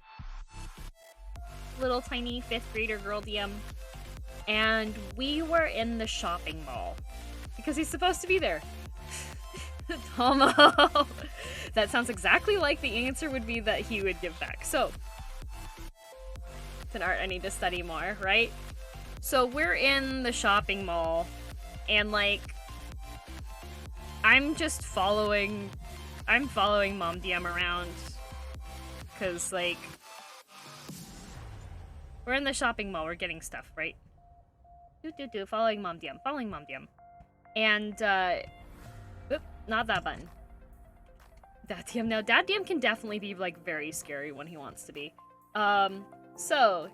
Little tiny 5th grader girl DM. And we were in the shopping mall. Because he's supposed to be there. Tomo! That sounds exactly like the answer would be that he would give back. So, it's an art I need to study more, right? So we're in the shopping mall, and, like, I'm following Mom DM around, because, like, we're in the shopping mall, we're getting stuff, right? Following Mom DM. And, oop, not that button. Dad DM. Now, Dad DM can definitely be, like, very scary when he wants to be. So,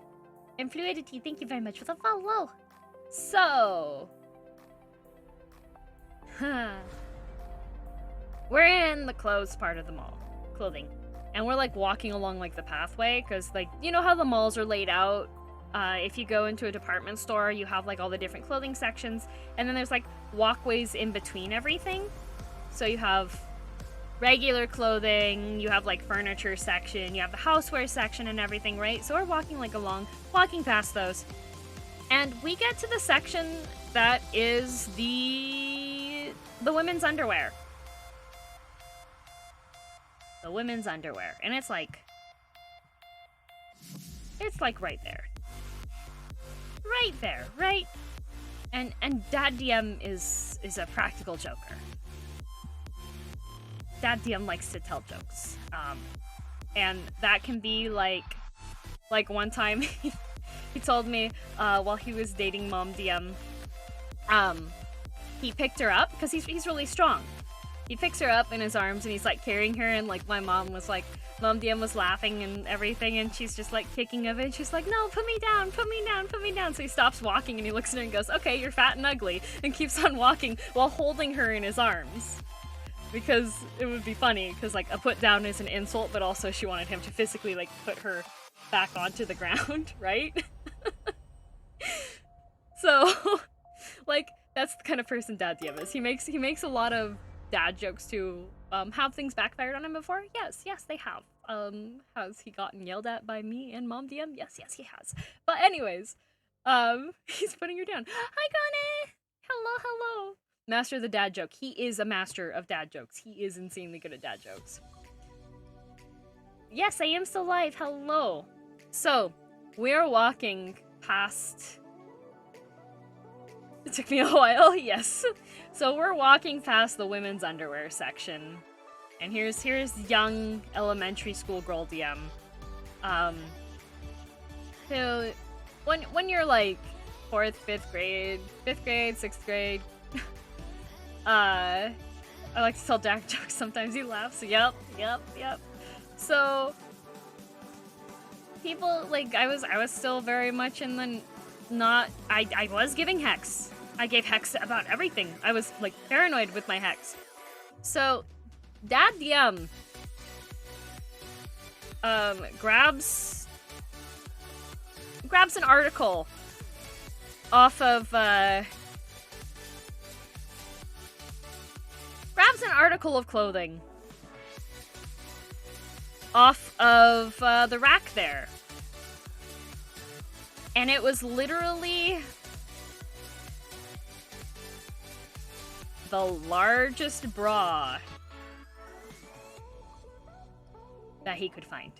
Influidity, thank you very much for the follow. So, we're in the clothes part of the mall, clothing, and we're like walking along like the pathway, because like, you know how the malls are laid out? If you go into a department store, you have like all the different clothing sections, and then there's like walkways in between everything. So you have regular clothing, you have like furniture section, you have the houseware section and everything, right? So we're walking like walking past those, and we get to the section that is the women's underwear. The women's underwear, and it's like right there, right? And Dad DM is a practical joker. Dad DM likes to tell jokes. And that can be like one time he told me while he was dating Mom DM, he picked her up because he's really strong. He picks her up in his arms and he's like carrying her, and like my mom was like, Mom DM was laughing and everything, and she's just like kicking of it. She's like, no, put me down. So he stops walking and he looks at her and goes, okay, you're fat and ugly, and keeps on walking while holding her in his arms. Because it would be funny, because like a put down is an insult, but also she wanted him to physically like put her back onto the ground, right? So, like, that's the kind of person Dad DM is. He makes a lot of dad jokes to have things backfired on him before. Yes, they have. Has he gotten yelled at by me and Mom DM? Yes, he has. But anyways, He's putting her down. Hi, Gane! Hello, hello. Master of the dad joke. He is a master of dad jokes. He is insanely good at dad jokes. Yes, I am still live. Hello. So, we're walking past... It took me a while, yes. So we're walking past the women's underwear section. And here's young elementary school girl DM. Who, when you're like 4th, 5th grade, 6th grade, I like to tell dad jokes sometimes. He laughs. Yep. So people, like, I was still very much in the I was giving hex. I gave hex about everything. I was like paranoid with my hex. So dad DM grabs an article off of grabs an article of clothing off of the rack there. And it was literally the largest bra that he could find.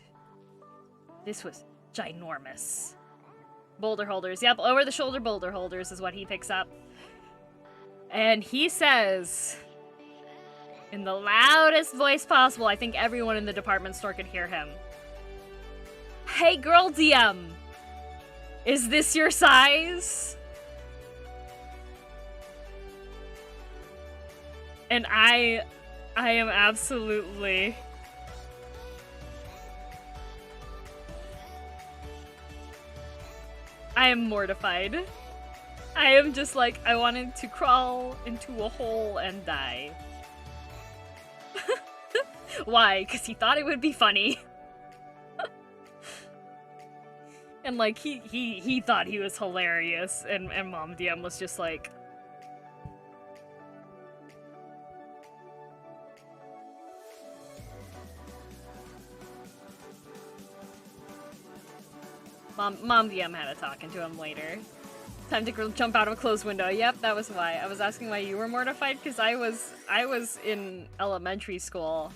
This was ginormous. Boulder holders. Yep, over the shoulder boulder holders is what he picks up. And he says, in the loudest voice possible, I think everyone in the department store could hear him. Hey girl DM, is this your size? And I am absolutely... I am mortified. I am just like, I wanted to crawl into a hole and die. Why? Because he thought it would be funny. And like, he thought he was hilarious, and Mom DM was just like... Mom DM had a talking to him later. Time to jump out of a closed window. Yep, that was why. I was asking why you were mortified, because I was in elementary school.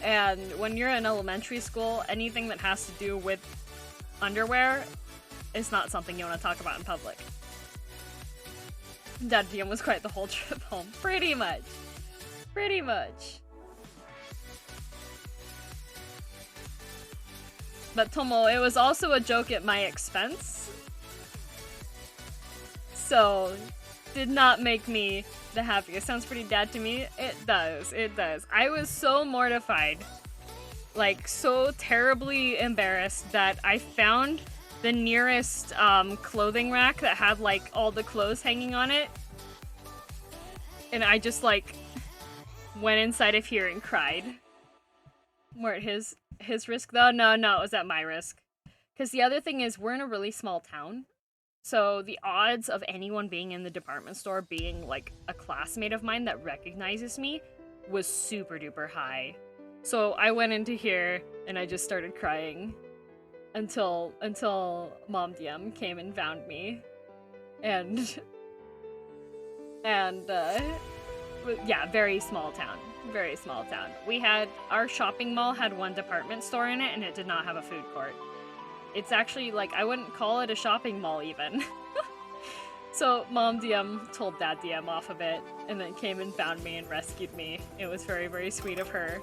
And when you're in elementary school, anything that has to do with underwear is not something you want to talk about in public. Dad DM was quite the whole trip home. Pretty much. Pretty much. But Tomo, it was also a joke at my expense. So, did not make me the happiest. Sounds pretty dad to me. It does. It does. I was so mortified. Like, so terribly embarrassed that I found the nearest clothing rack that had, like, all the clothes hanging on it. And I just, like, went inside of here and cried. More at his risk, though? No, it was at my risk. Because the other thing is, we're in a really small town. So the odds of anyone being in the department store being, like, a classmate of mine that recognizes me was super duper high. So I went into here, and I just started crying. Until Mom DM came and found me. And yeah, very small town. Very small town. Our shopping mall had one department store in it, and it did not have a food court. It's actually, like, I wouldn't call it a shopping mall, even. So, Mom DM told Dad DM off of it, and then came and found me and rescued me. It was very, very sweet of her.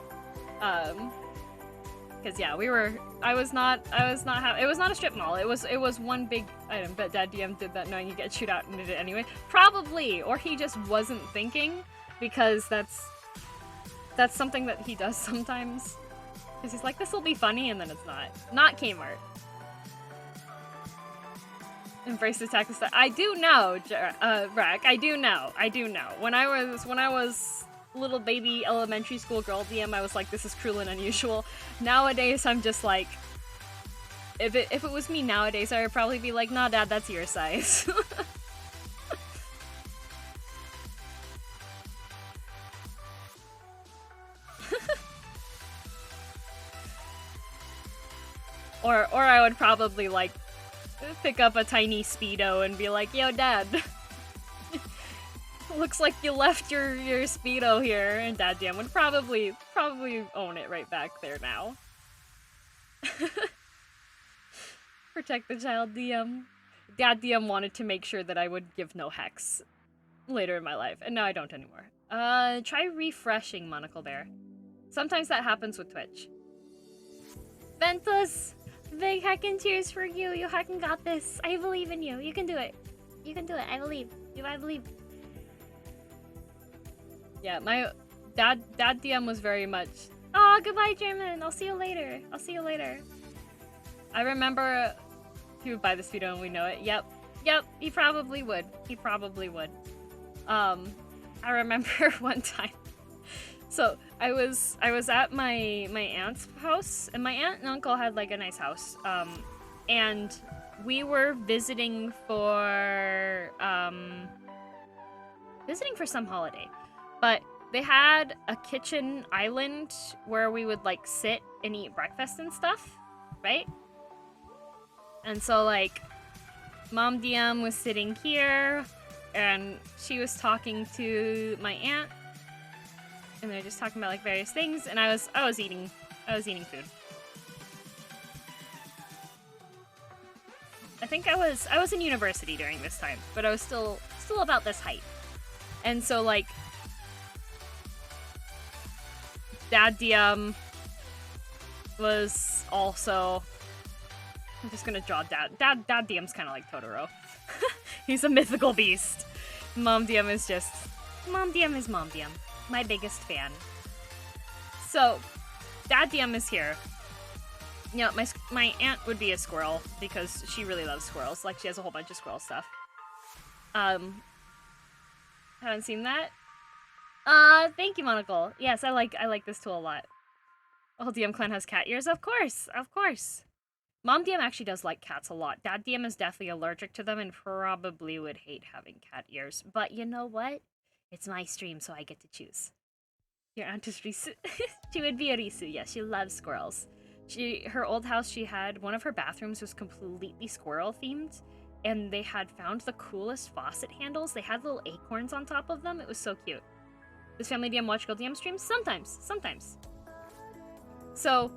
Because, yeah, it was not a strip mall. It was one big item, but Dad DM did that knowing you get chewed out and did it anyway. Probably! Or he just wasn't thinking, because that's something that he does sometimes. Because he's like, this will be funny, and then it's not. Not Kmart. Embrace the tactical style. I do know, Rack. I do know. When I was little baby elementary school girl DM, I was like, this is cruel and unusual. Nowadays, I'm just like, if it was me nowadays, I would probably be like, nah, Dad, that's your size. Or I would probably, like, pick up a tiny Speedo and be like, yo, Dad. Looks like you left your Speedo here. And Dad DM would probably own it right back there now. Protect the child DM. Dad DM wanted to make sure that I would give no hex later in my life, and now I don't anymore. Try refreshing, Monocle Bear. Sometimes that happens with Twitch. Ventus! Big heckin' cheers for you. You heckin' got this. I believe in you. You can do it. You can do it. I believe. I believe. Yeah, my dad DM was very much, oh, goodbye, German. I'll see you later. I'll see you later. I remember he would buy the Speedo and we know it. Yep, he probably would. He probably would. I remember one time. So I was at my aunt's house, and my aunt and uncle had like a nice house. And we were visiting for some holiday. But they had a kitchen island where we would like sit and eat breakfast and stuff, right? And so like Mom DM was sitting here and she was talking to my aunt and they're just talking about like various things, and I was eating food. I think I was in university during this time, but I was still about this height. And so like Dad DM was also, I'm just gonna draw Dad DM's kind of like Totoro. He's a mythical beast. Mom DM is Mom DM. My biggest fan. So, Dad DM is here. You know, my aunt would be a squirrel because she really loves squirrels. Like, she has a whole bunch of squirrel stuff. Haven't seen that? Thank you, Monocle. Yes, I like this tool a lot. The whole DM clan has cat ears? Of course. Mom DM actually does like cats a lot. Dad DM is definitely allergic to them and probably would hate having cat ears. But you know what? It's my stream, so I get to choose. Your aunt is Risu. She would be a Risu. Yes, she loves squirrels. Her old house, she had one of her bathrooms was completely squirrel themed, and they had found the coolest faucet handles. They had little acorns on top of them. It was so cute. Does Family DM watch Girl DM streams? Sometimes. So,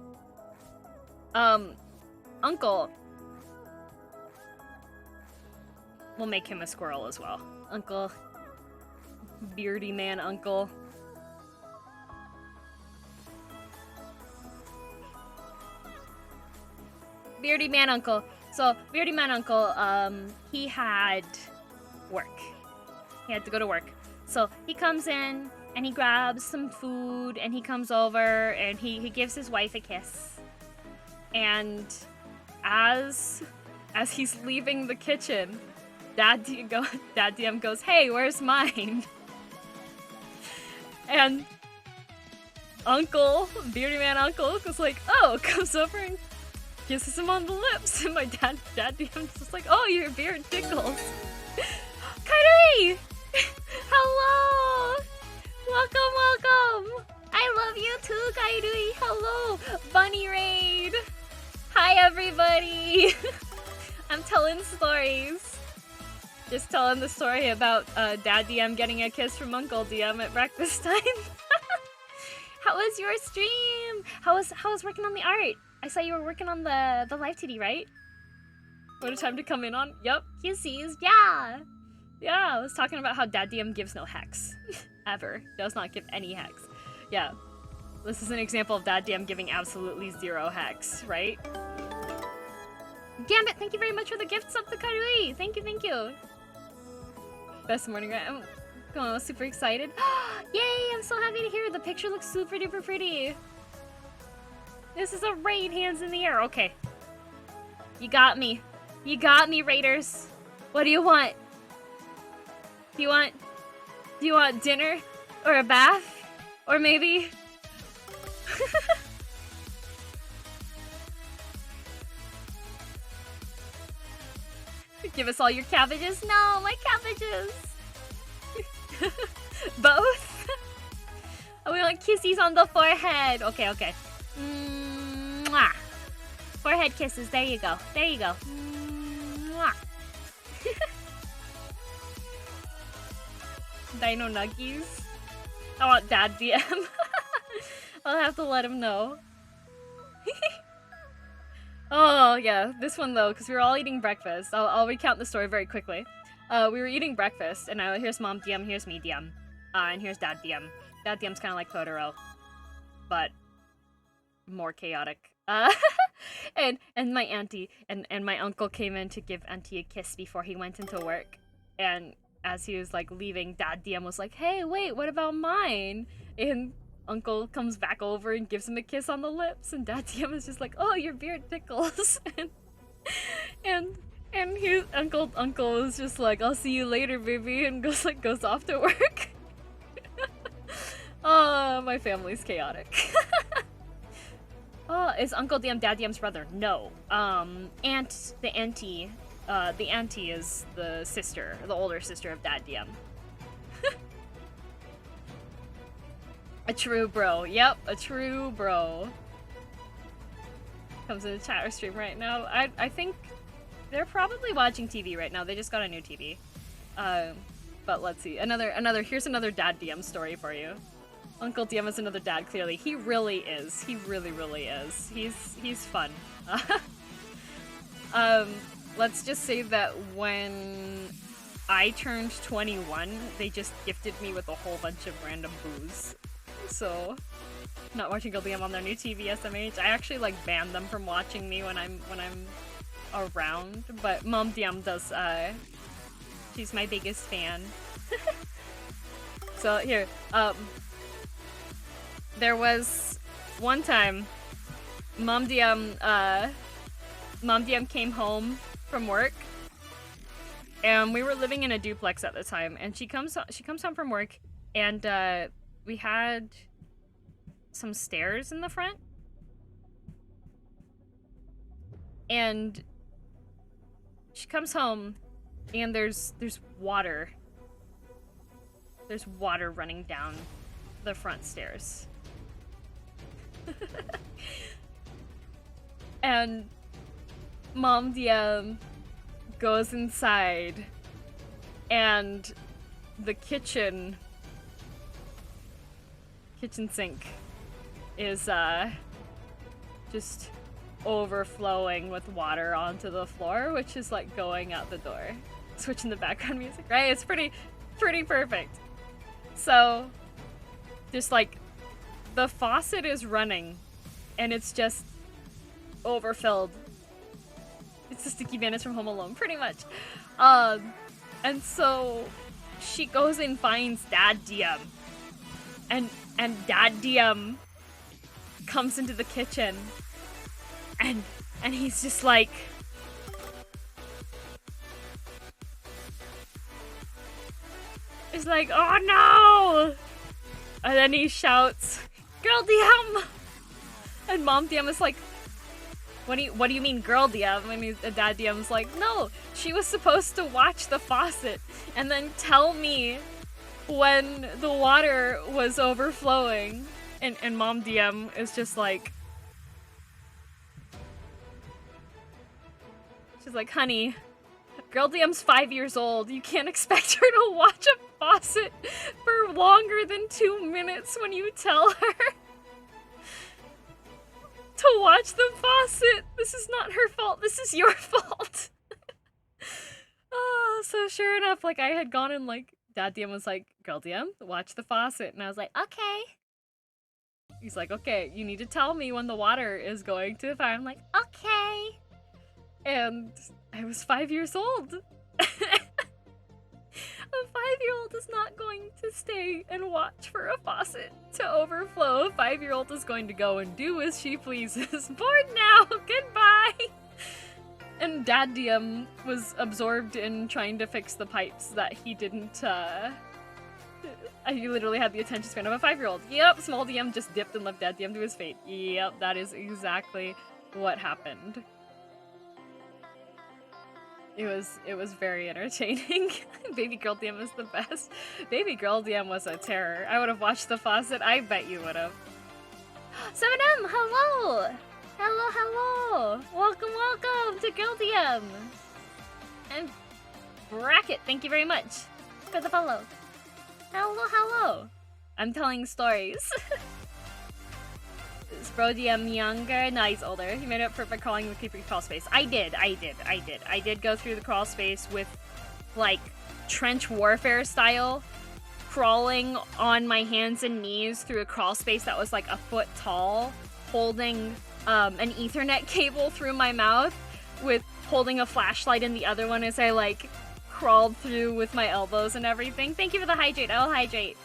Uncle, we'll make him a squirrel as well. Uncle, beardy man uncle. Beardy man uncle. So, beardy man uncle, he had work. He had to go to work. So, he comes in, and he grabs some food, and he comes over, and he gives his wife a kiss. And as he's leaving the kitchen, Dad DM goes, hey, where's mine? And beardy man uncle, was like, oh, comes over and kisses him on the lips. And my dad DM's just like, oh, your beard tickles. Kairi! Hello! Welcome! I love you too, Kairi! Hello! Bunny Raid! Hi, everybody! I'm telling stories. Just telling the story about Dad DM getting a kiss from Uncle DM at breakfast time. How was your stream? How was working on the art? I saw you were working on the live TD, right? What a time to come in on. Yup, kissies, yeah! Yeah, I was talking about how Dad DM gives no hex. Ever. Does not give any hex. Yeah. This is an example of Dad DM giving absolutely 0 hex, right? Gambit, thank you very much for the gift sub to Karui! Thank you. Best morning, I'm going super excited. Yay, I'm so happy to hear it. The picture looks super duper pretty. This is a raid, hands in the air. Okay. You got me, raiders. What do you want? Do you want dinner? Or a bath? Or maybe... Give us all your cabbages? No, my cabbages! Both? Oh, we want kissies on the forehead. Okay. Mwah. Forehead kisses. There you go. Mwah. Dino Nuggies. I want Dad DM. I'll have to let him know. Oh, yeah. This one, though, because we were all eating breakfast. I'll recount the story very quickly. We were eating breakfast, and here's Mom DM, here's me DM. And here's Dad DM. Dad DM's kind of like Totoro, but more chaotic. And my auntie and my uncle came in to give auntie a kiss before he went into work. And as he was, like, leaving, Dad DM was like, hey, wait, what about mine? And Uncle comes back over and gives him a kiss on the lips, and Dad DM is just like, oh, your beard tickles. and his uncle is just like, I'll see you later, baby, and goes off to work. Oh, my family's chaotic. Oh, is Uncle DM Dad DM's brother? No. The auntie is the sister, the older sister of Dad DM. A true bro. Yep, a true bro. Comes in the chat or stream right now. I think they're probably watching TV right now. They just got a new TV. But let's see. Here's another Dad DM story for you. Uncle DM is another dad, clearly. He really is. He really, really is. He's fun. Let's just say that when I turned 21, they just gifted me with a whole bunch of random booze. So, not watching Uncle DM on their new TV, SMH. I actually, like, banned them from watching me when I'm around, but Mom DM does, she's my biggest fan. So, here, there was one time, Mom DM came home from work, and we were living in a duplex at the time, and she comes home from work, and, we had some stairs in the front, and she comes home, and there's water. There's water running down the front stairs. And Mom DM goes inside, and the kitchen sink is just overflowing with water onto the floor, which is like going out the door. Switching the background music, right? It's pretty perfect. So just like the faucet is running and it's just overfilled. It's the Sticky Bandits from Home Alone, pretty much. And so she goes and finds Dad DM. And Dad DM comes into the kitchen, and he's just like, oh no! And then he shouts, girl DM! And Mom DM is like, what do you mean girl DM? And Dad DM's like, no, she was supposed to watch the faucet and then tell me when the water was overflowing. And Mom DM is just like, she's like, honey, girl DM's 5 years old. You can't expect her to watch a faucet for longer than 2 minutes when you tell her to watch the faucet. This is not her fault. This is your fault. Oh, so sure enough, like I had gone and like, Dad DM was like, girl DM, watch the faucet. And I was like, okay. He's like, okay, you need to tell me when the water is going to the fire. I'm like, okay. And I was 5 years old. A 5-year-old is not going to stay and watch for a faucet to overflow. A 5-year-old is going to go and do as she pleases. Bored now, goodbye. And Dad DM was absorbed in trying to fix the pipes that he didn't, he literally had the attention span of a 5-year-old. Yep, small DM just dipped and left Dad DM to his fate. Yep, that is exactly what happened. It was very entertaining. Baby girl DM is the best. Baby girl DM was a terror. I would have watched the faucet. I bet you would have. 7M, hello! Hello. Welcome to Girl DM. And Bracket, thank you very much for the follow. Hello, hello. I'm telling stories. Is Bro DM younger? No, he's older. He made up for by crawling the creepy crawl space. I did go through the crawl space with, like, trench warfare style, crawling on my hands and knees through a crawl space that was like a foot tall, holding an Ethernet cable through my mouth, with holding a flashlight in the other one as I, like, crawled through with my elbows and everything. Thank you for the hydrate. I'll hydrate.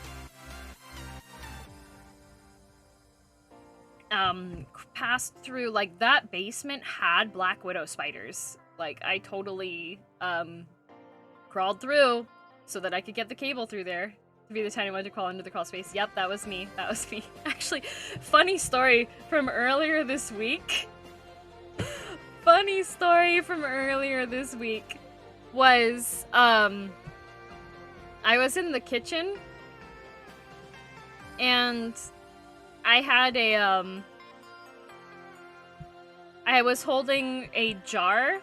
Passed through, like, that basement had Black Widow spiders. Like, I totally, crawled through so that I could get the cable through there to be the tiny one to crawl into the crawl space. Yep, that was me. That was me. Actually, funny story from earlier this week. Funny story from earlier this week was, I was in the kitchen and I had a, I was holding a jar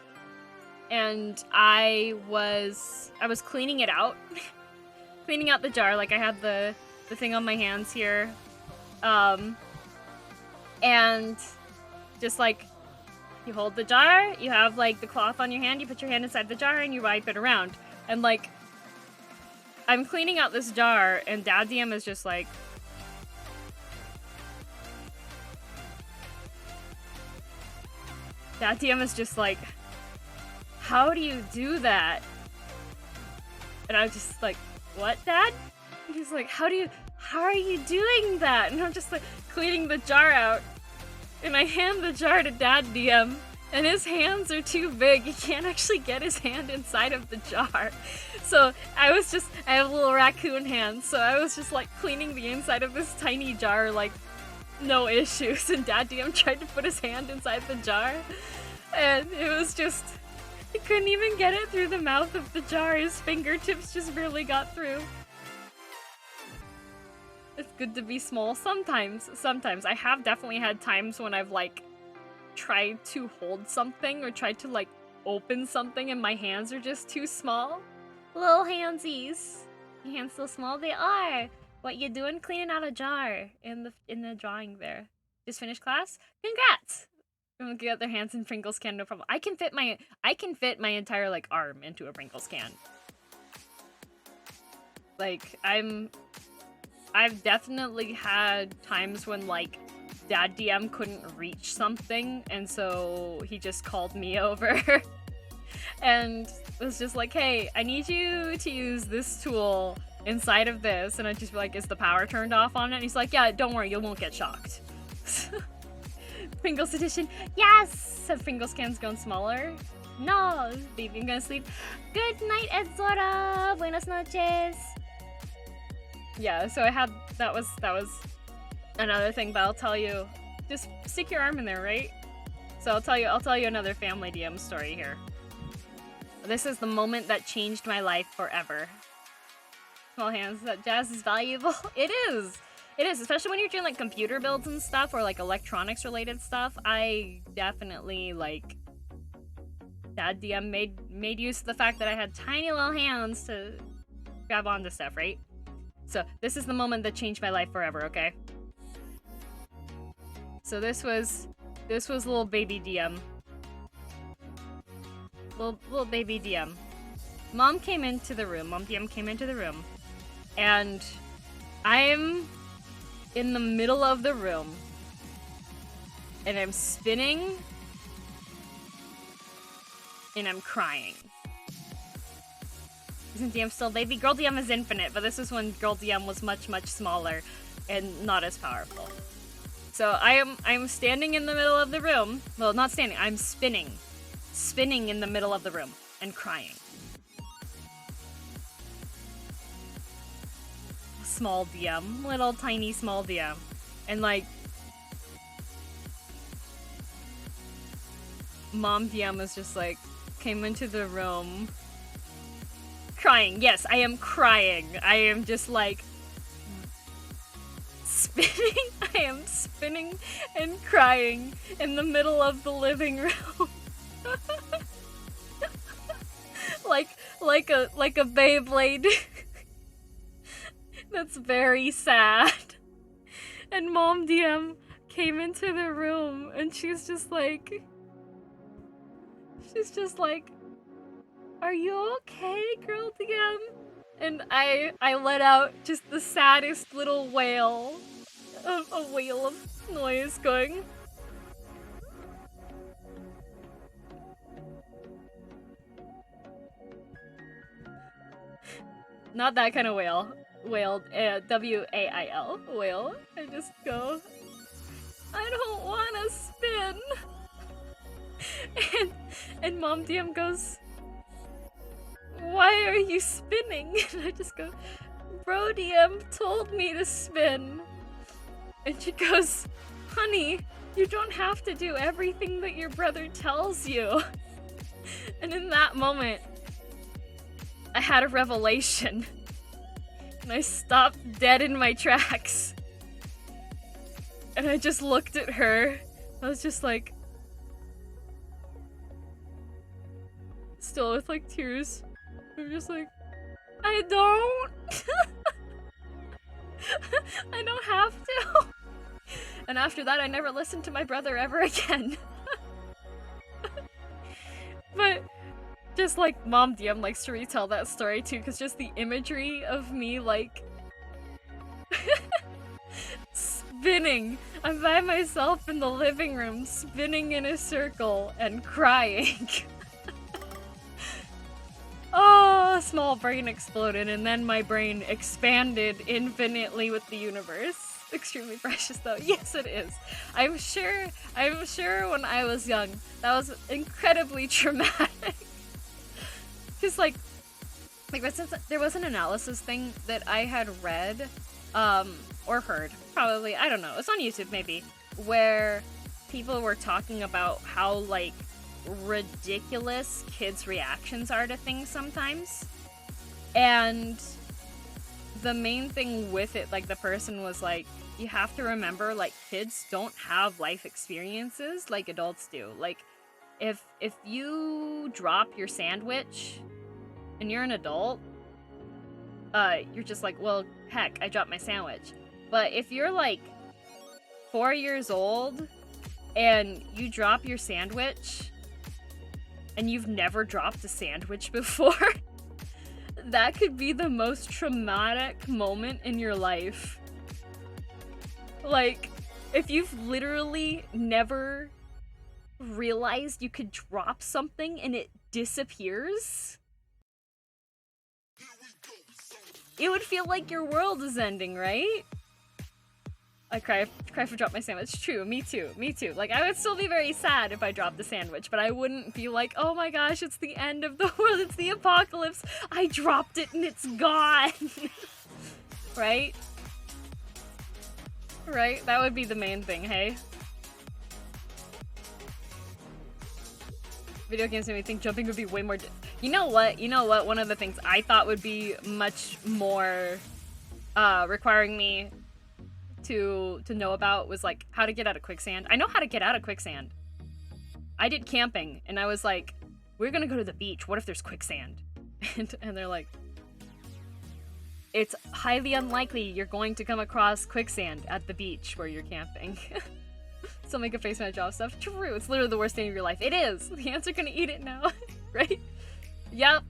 and I was cleaning it out. Cleaning out the jar, like I had the thing on my hands here. And just like, you hold the jar, you have like the cloth on your hand, you put your hand inside the jar and you wipe it around. And like, I'm cleaning out this jar and Dad DM is just like, Dad DM is just like, how do you do that? And I'm just like, what, Dad? And he's like, how are you doing that? And I'm just like, cleaning the jar out. And I hand the jar to Dad DM, and his hands are too big. He can't actually get his hand inside of the jar. So I have little raccoon hands, so I was just like cleaning the inside of this tiny jar, like, no issues. And Dad DM tried to put his hand inside the jar, and it was just, he couldn't even get it through the mouth of the jar. His fingertips just barely got through. It's good to be small sometimes. I have definitely had times when I've, like, tried to hold something or tried to, like, open something and my hands are just too small. Little handsies. Your hands so small? They are. What you doing? Cleaning out a jar in the drawing there. Just finished class? Congrats! Everyone can get their hands in Pringles can, no problem. I can fit my entire, like, arm into a Pringles can. Like, I've definitely had times when, like, Dad DM couldn't reach something, and so he just called me over and was just like, hey, I need you to use this tool inside of this, and I'd just be like, is the power turned off on it? And he's like, yeah, don't worry, you won't get shocked. Pringles edition, yes! Have Pringles cans grown smaller? No, baby, I'm gonna sleep. Good night, Edzora! Buenas noches! Yeah, so I had, that was another thing, but I'll tell you, just stick your arm in there, right? So I'll tell you another family DM story here. This is the moment that changed my life forever. Small hands, that jazz is valuable. It is, especially when you're doing like computer builds and stuff, or like electronics related stuff. I definitely, like, Dad DM made use of the fact that I had tiny little hands to grab onto stuff, right? So this is the moment that changed my life forever, okay? So this was little baby DM. Little baby DM. Mom came into the room. Mom DM came into the room. And I'm in the middle of the room. And I'm spinning. And I'm crying. Isn't DM still baby? Girl DM is infinite, but this is when Girl DM was much, much smaller and not as powerful. So I'm standing in the middle of the room. Well, not standing, I'm spinning. Spinning in the middle of the room and crying. Small DM. Little tiny small DM. And like, Mom DM was just like, came into the room crying. Yes, I am crying. I am just like spinning. I am spinning and crying in the middle of the living room. like a Beyblade. That's very sad. And Mom DM came into the room and she's just like, are you okay, girl DM? And I let out just the saddest little wail, a wail of noise going. Not that kind of wail. Wailed, W-A-I-L, wail. I just go, I don't wanna spin. And Mom DM goes, why are you spinning? And I just go, Bro DM told me to spin. And she goes, honey, you don't have to do everything that your brother tells you. And in that moment, I had a revelation. And I stopped dead in my tracks. And I just looked at her. I was just like, still with like tears. I'm just like, I don't. I don't have to. And after that, I never listened to my brother ever again. But just like Mom DM likes to retell that story too, because just the imagery of me like spinning. I'm by myself in the living room, spinning in a circle and crying. Oh, small brain exploded, and then my brain expanded infinitely with the universe. Extremely precious though. Yes, it is. I'm sure when I was young, that was incredibly traumatic. Because like there was an analysis thing that I had read, or heard, probably, I don't know, it's on YouTube maybe, where people were talking about how like ridiculous kids' reactions are to things sometimes. And the main thing with it, like the person was like, you have to remember, like, kids don't have life experiences like adults do. Like, if you drop your sandwich and you're an adult, you're just like, well, heck, I dropped my sandwich. But if you're like 4 years old and you drop your sandwich and you've never dropped a sandwich before, that could be the most traumatic moment in your life. Like, if you've literally never realized you could drop something and it disappears, it would feel like your world is ending, right? I cry for drop my sandwich. True, me too. Like, I would still be very sad if I dropped the sandwich, but I wouldn't be like, oh my gosh, it's the end of the world, it's the apocalypse, I dropped it and it's gone. Right? Right? That would be the main thing, hey? Video games made me think jumping would be way more... You know what? One of the things I thought would be much more requiring me to know about was like how to get out of quicksand. I know how to get out of quicksand. I did camping and I was like, we're gonna go to the beach. What if there's quicksand? And they're like, it's highly unlikely you're going to come across quicksand at the beach where you're camping. Still make a face when I drop stuff. True, it's literally the worst day of your life. It is. The ants are gonna eat it now, right? Yep,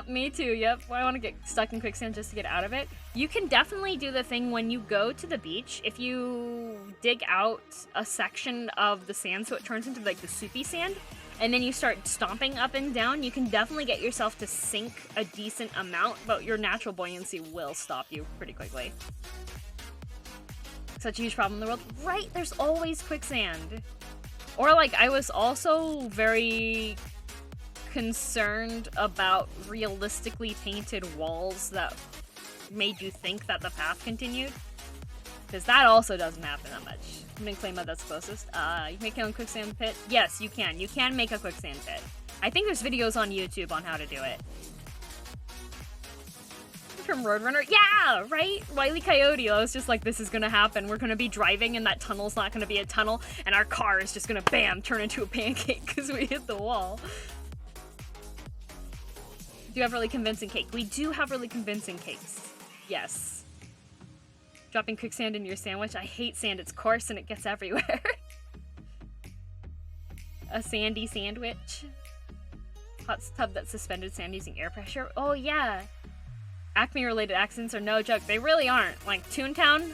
me too, yep. Well, I want to get stuck in quicksand just to get out of it. You can definitely do the thing when you go to the beach, if you dig out a section of the sand so it turns into like the soupy sand, and then you start stomping up and down, you can definitely get yourself to sink a decent amount, but your natural buoyancy will stop you pretty quickly. Such a huge problem in the world. Right, there's always quicksand. Or like, I was also very concerned about realistically painted walls that made you think that the path continued. Because that also doesn't happen that much. I'm gonna claim that that's closest. You can make your own quicksand pit? Yes, you can. You can make a quicksand pit. I think there's videos on YouTube on how to do it. From Roadrunner? Yeah, right? Wile E. Coyote. I was just like, this is gonna happen. We're gonna be driving and that tunnel's not gonna be a tunnel and our car is just gonna, bam, turn into a pancake because we hit the wall. Do you have really convincing cake? We do have really convincing cakes. Yes. Dropping quicksand in your sandwich. I hate sand. It's coarse and it gets everywhere. A sandy sandwich. Hot tub that's suspended sand using air pressure. Oh, yeah. Acme-related accidents are no joke. They really aren't. Like, Toontown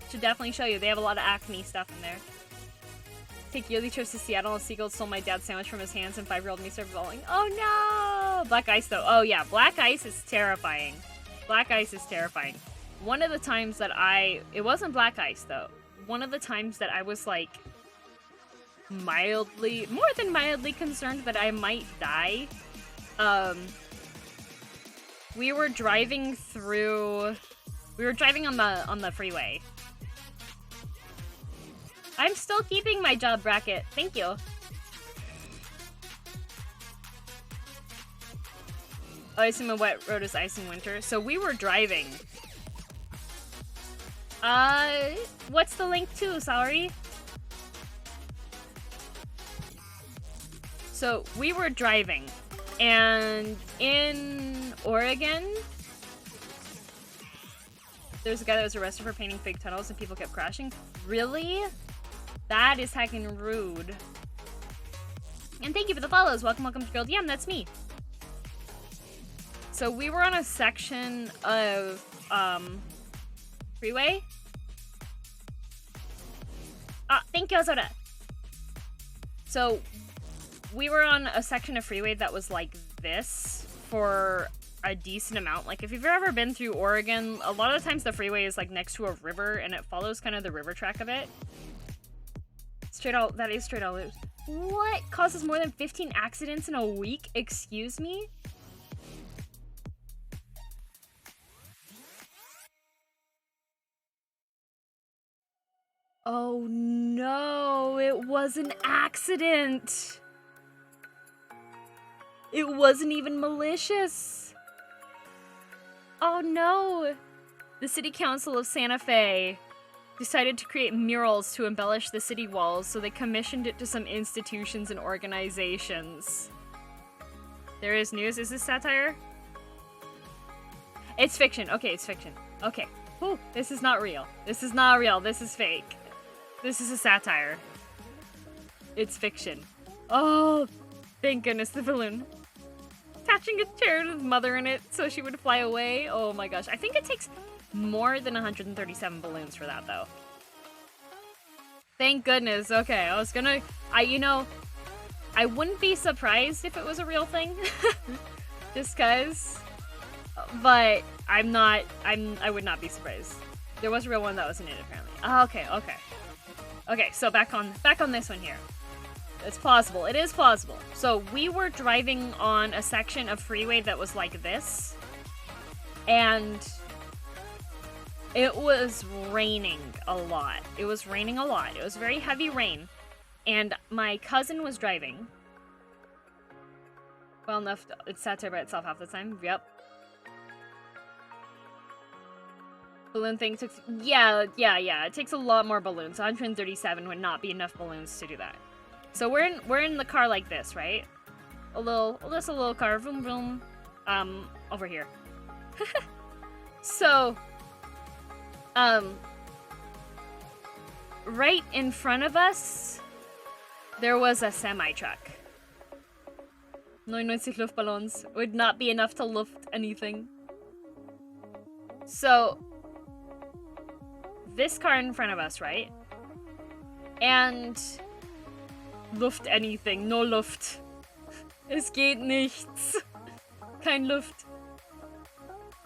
should definitely show you. They have a lot of Acme stuff in there. Take yearly trips to Seattle and Seagull stole my dad's sandwich from his hands and 5-year-old me started bawling. Oh, no! Black ice, though. Oh, yeah. Black ice is terrifying. Black ice is terrifying. One of the times that it wasn't black ice, though. One of the times that I was, like, more than mildly concerned that I might die. We were driving on the freeway. I'm still keeping my job bracket. Thank you. Ice in a wet road is ice in winter. So we were driving. What's the link to? Sorry. So we were driving, and in Oregon, there's a guy that was arrested for painting fake tunnels and people kept crashing. Really? That is heckin' rude. And thank you for the follows. Welcome to Girl DM. That's me. So we were on a section of freeway. Thank you, Azoda. So we were on a section of freeway that was like this for a decent amount. Like, if you've ever been through Oregon, a lot of times the freeway is like next to a river and it follows kind of the river track of it. That is straight out. What? Causes more than 15 accidents in a week? Excuse me? Oh no, it was an accident. It wasn't even malicious. Oh no. The City Council of Santa Fe decided to create murals to embellish the city walls, so they commissioned it to some institutions and organizations. There is news. Is this satire? It's fiction. Okay, it's fiction. Okay. Whew, this is not real. This is not real. This is fake. This is a satire. It's fiction. Oh, thank goodness, the balloon. Attaching a chair to his mother in it so she would fly away. Oh my gosh. I think it takes more than 137 balloons for that, though. Thank goodness. Okay, I was gonna... I wouldn't be surprised if it was a real thing. Just cause. But I would not be surprised. There was a real one that was in it, apparently. Oh, okay. Okay, so back on this one here. It's plausible. It is plausible. So we were driving on a section of freeway that was like this. And it was raining a lot. It was very heavy rain. And my cousin was driving. Well enough, it's satire by itself half the time. Yep. Balloon thing took... Yeah. It takes a lot more balloons. 137 would not be enough balloons to do that. So we're in the car like this, right? Just a little car. Vroom, vroom. Over here. So... right in front of us, there was a semi-truck. 99 Luftballons would not be enough to lift anything. So, this car in front of us, right? And Luft anything, no Luft. Es geht nichts. Kein Luft.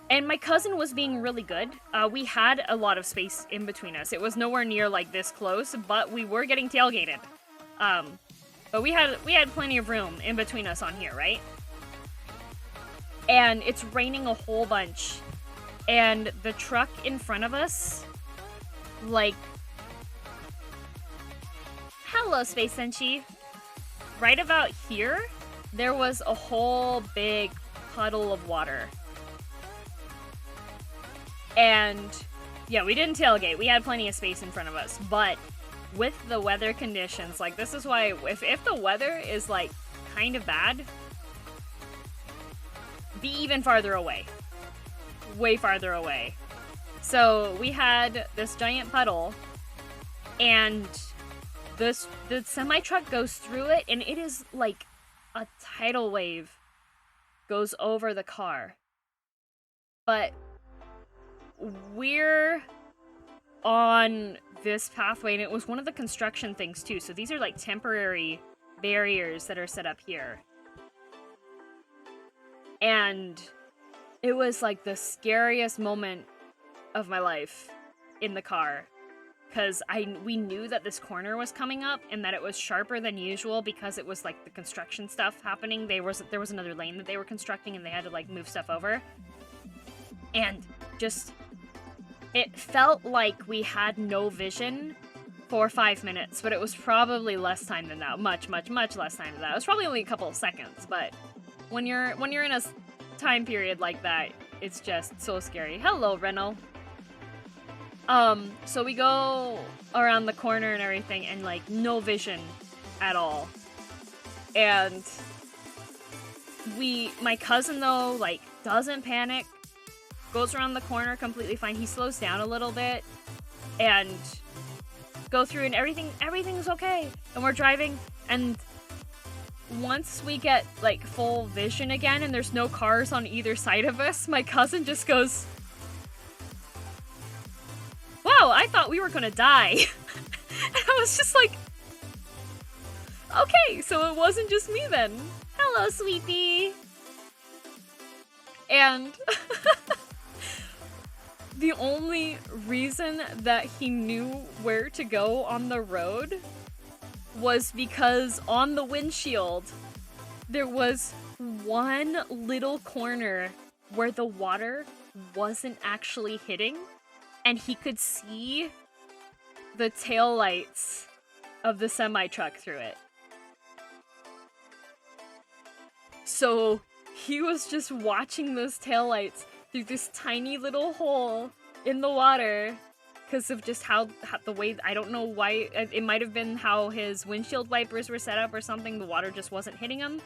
And my cousin was being really good. We had a lot of space in between us. It was nowhere near like this close, but we were getting tailgated. But we had plenty of room in between us on here, right? And it's raining a whole bunch. And the truck in front of us, like... Hello, Space Senshi. Right about here, there was a whole big puddle of water. And, yeah, we didn't tailgate. We had plenty of space in front of us. But with the weather conditions, like, this is why, if the weather is, like, kind of bad, be even farther away. Way farther away. So we had this giant puddle, and the semi-truck goes through it, and it is like a tidal wave goes over the car. But we're on this pathway, and it was one of the construction things too. So these are like temporary barriers that are set up here. And it was like the scariest moment of my life in the car, because we knew that this corner was coming up and that it was sharper than usual because it was like the construction stuff happening. There was another lane that they were constructing, and they had to like move stuff over. And just, it felt like we had no vision for 5 minutes, but it was probably less time than that. Much less time than that. It was probably only a couple of seconds, but when you're in a time period like that, it's just so scary. Hello, Reno. So we go around the corner and everything, and like no vision at all. And my cousin though, like, doesn't panic, goes around the corner completely fine. He slows down a little bit and go through, and everything's okay. And we're driving, and once we get like full vision again and there's no cars on either side of us, my cousin just goes, "Wow, I thought we were gonna die." And I was just like, okay, so it wasn't just me then. Hello, sweetie. And the only reason that he knew where to go on the road was because on the windshield there was one little corner where the water wasn't actually hitting, and he could see the taillights of the semi-truck through it. So he was just watching those taillights through this tiny little hole in the water because of just how the way, I don't know why, it might have been how his windshield wipers were set up or something. The water just wasn't hitting him.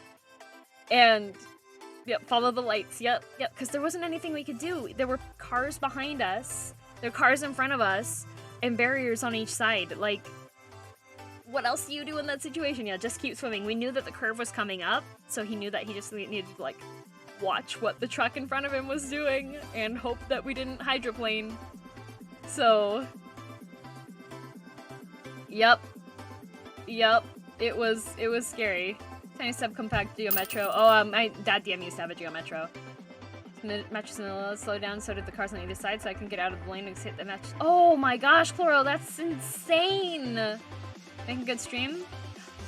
And yep, follow the lights. Yep, because there wasn't anything we could do. There were cars behind us, there were cars in front of us, and barriers on each side. Like, what else do you do in that situation? Yeah, just keep swimming. We knew that the curve was coming up, so he knew that he just needed to, like, watch what the truck in front of him was doing and hope that we didn't hydroplane. So, yep, it was scary. Tiny subcompact Geo Metro. Oh, my dad DM used to have a Geo Metro. The mattress in the low, slow down, so did the cars on either side, so I can get out of the lane and hit the mattress. Oh my gosh, Chloro, that's insane! Making a good stream?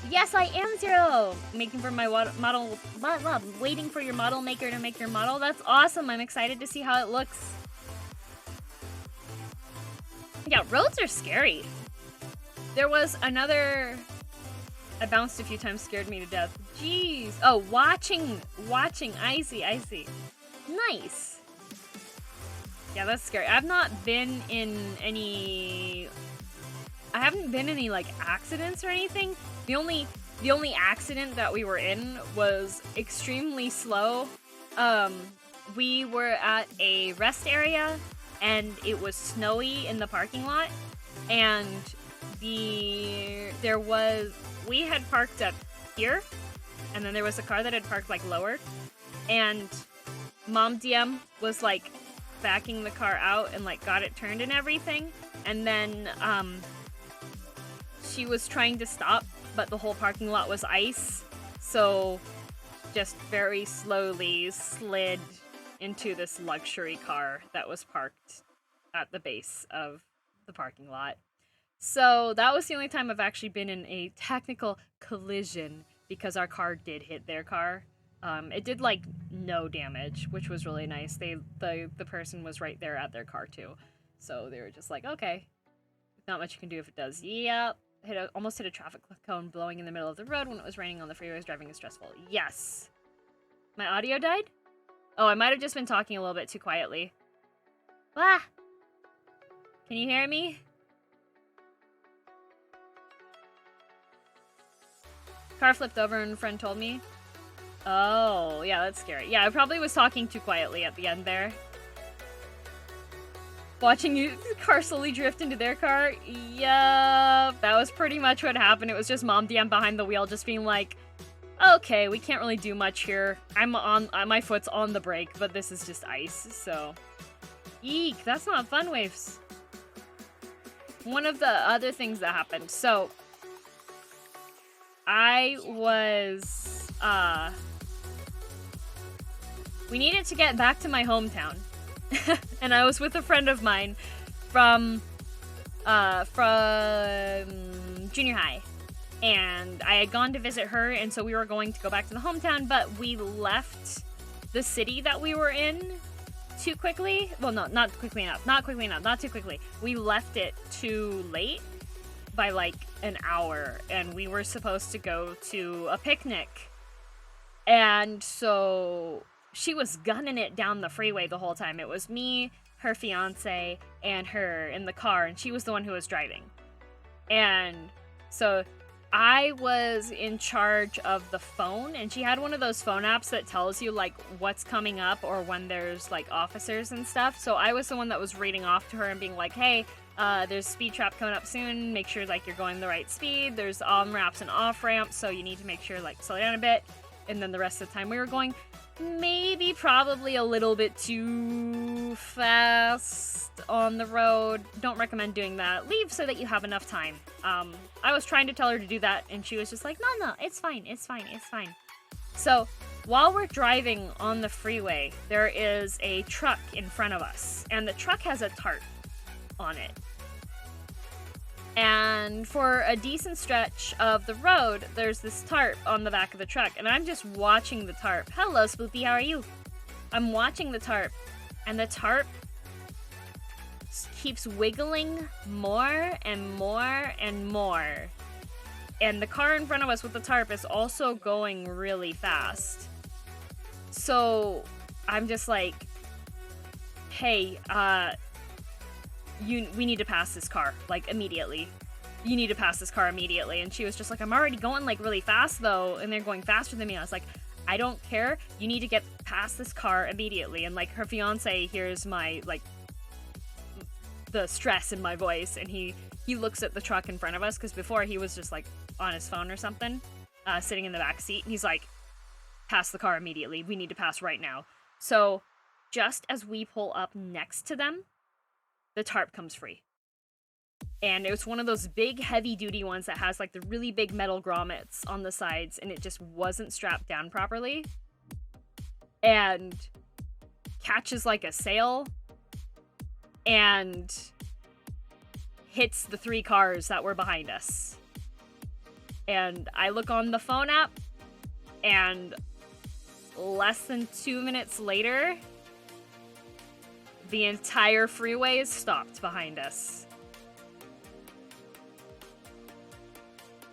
Yes, I am, Zero! Making for my model, waiting for your model maker to make your model. That's awesome, I'm excited to see how it looks. Yeah, roads are scary. There was another... I bounced a few times, scared me to death. Jeez. Oh, watching. I see. Nice. Yeah, that's scary. I haven't been in any, like, accidents or anything. The only accident that we were in was extremely slow. We were at a rest area, and it was snowy in the parking lot, and we had parked up here, and then there was a car that had parked, like, lower, and Mom DM was, like, backing the car out and, like, got it turned and everything, and then, she was trying to stop, but the whole parking lot was ice, so just very slowly slid into this luxury car that was parked at the base of the parking lot. So that was the only time I've actually been in a technical collision, because our car did hit their car. It did, like, no damage, which was really nice. The person was right there at their car too, so they were just like, okay, not much you can do if it does. Yep. Almost hit a traffic cone blowing in the middle of the road when it was raining on the freeways. Driving is stressful. Yes. My audio died? Oh, I might have just been talking a little bit too quietly. Ah! Can you hear me? Car flipped over and a friend told me. Oh, yeah, that's scary. Yeah, I probably was talking too quietly at the end there. Watching you car slowly drift into their car. Yup, that was pretty much what happened. It was just Mom DM behind the wheel just being like, okay, we can't really do much here. My foot's on the brake, but this is just ice, so. Eek, that's not fun, Waves. One of the other things that happened, so I was, we needed to get back to my hometown. And I was with a friend of mine from junior high. And I had gone to visit her, and so we were going to go back to the hometown, but we left the city that we were in too quickly. Well, no, not quickly enough. Not too quickly. We left it too late by like an hour, and we were supposed to go to a picnic. And so she was gunning it down the freeway the whole time. It was me, her fiance, and her in the car, and she was the one who was driving. And so I was in charge of the phone, and she had one of those phone apps that tells you like what's coming up or when there's like officers and stuff. So I was the one that was reading off to her and being like, hey, there's a speed trap coming up soon. Make sure like you're going the right speed. There's on ramps and off ramps, so you need to make sure like slow down a bit. And then the rest of the time we were going probably a little bit too fast on the road. Don't recommend doing that. Leave so that you have enough time. I was trying to tell her to do that, and she was just like, no, it's fine. So while we're driving on the freeway, there is a truck in front of us, and the truck has a tarp on it. And for a decent stretch of the road, there's this tarp on the back of the truck, and I'm just watching the tarp. Hello, Spoopy, how are you? I'm watching the tarp, and the tarp keeps wiggling more and more and more. And the car in front of us with the tarp is also going really fast. So I'm just like, hey, we need to pass this car, like, immediately. You need to pass this car immediately. And she was just like, I'm already going, like, really fast, though, and they're going faster than me. And I was like, I don't care. You need to get past this car immediately. And, like, her fiance hears my, like, the stress in my voice, and he looks at the truck in front of us, because before he was just, like, on his phone or something, sitting in the back seat, and he's like, pass the car immediately. We need to pass right now. So, just as we pull up next to them, the tarp comes free. And it was one of those big heavy-duty ones that has like the really big metal grommets on the sides, and it just wasn't strapped down properly. And catches like a sail and hits the 3 cars that were behind us. And I look on the phone app, and less than 2 minutes later, the entire freeway is stopped behind us.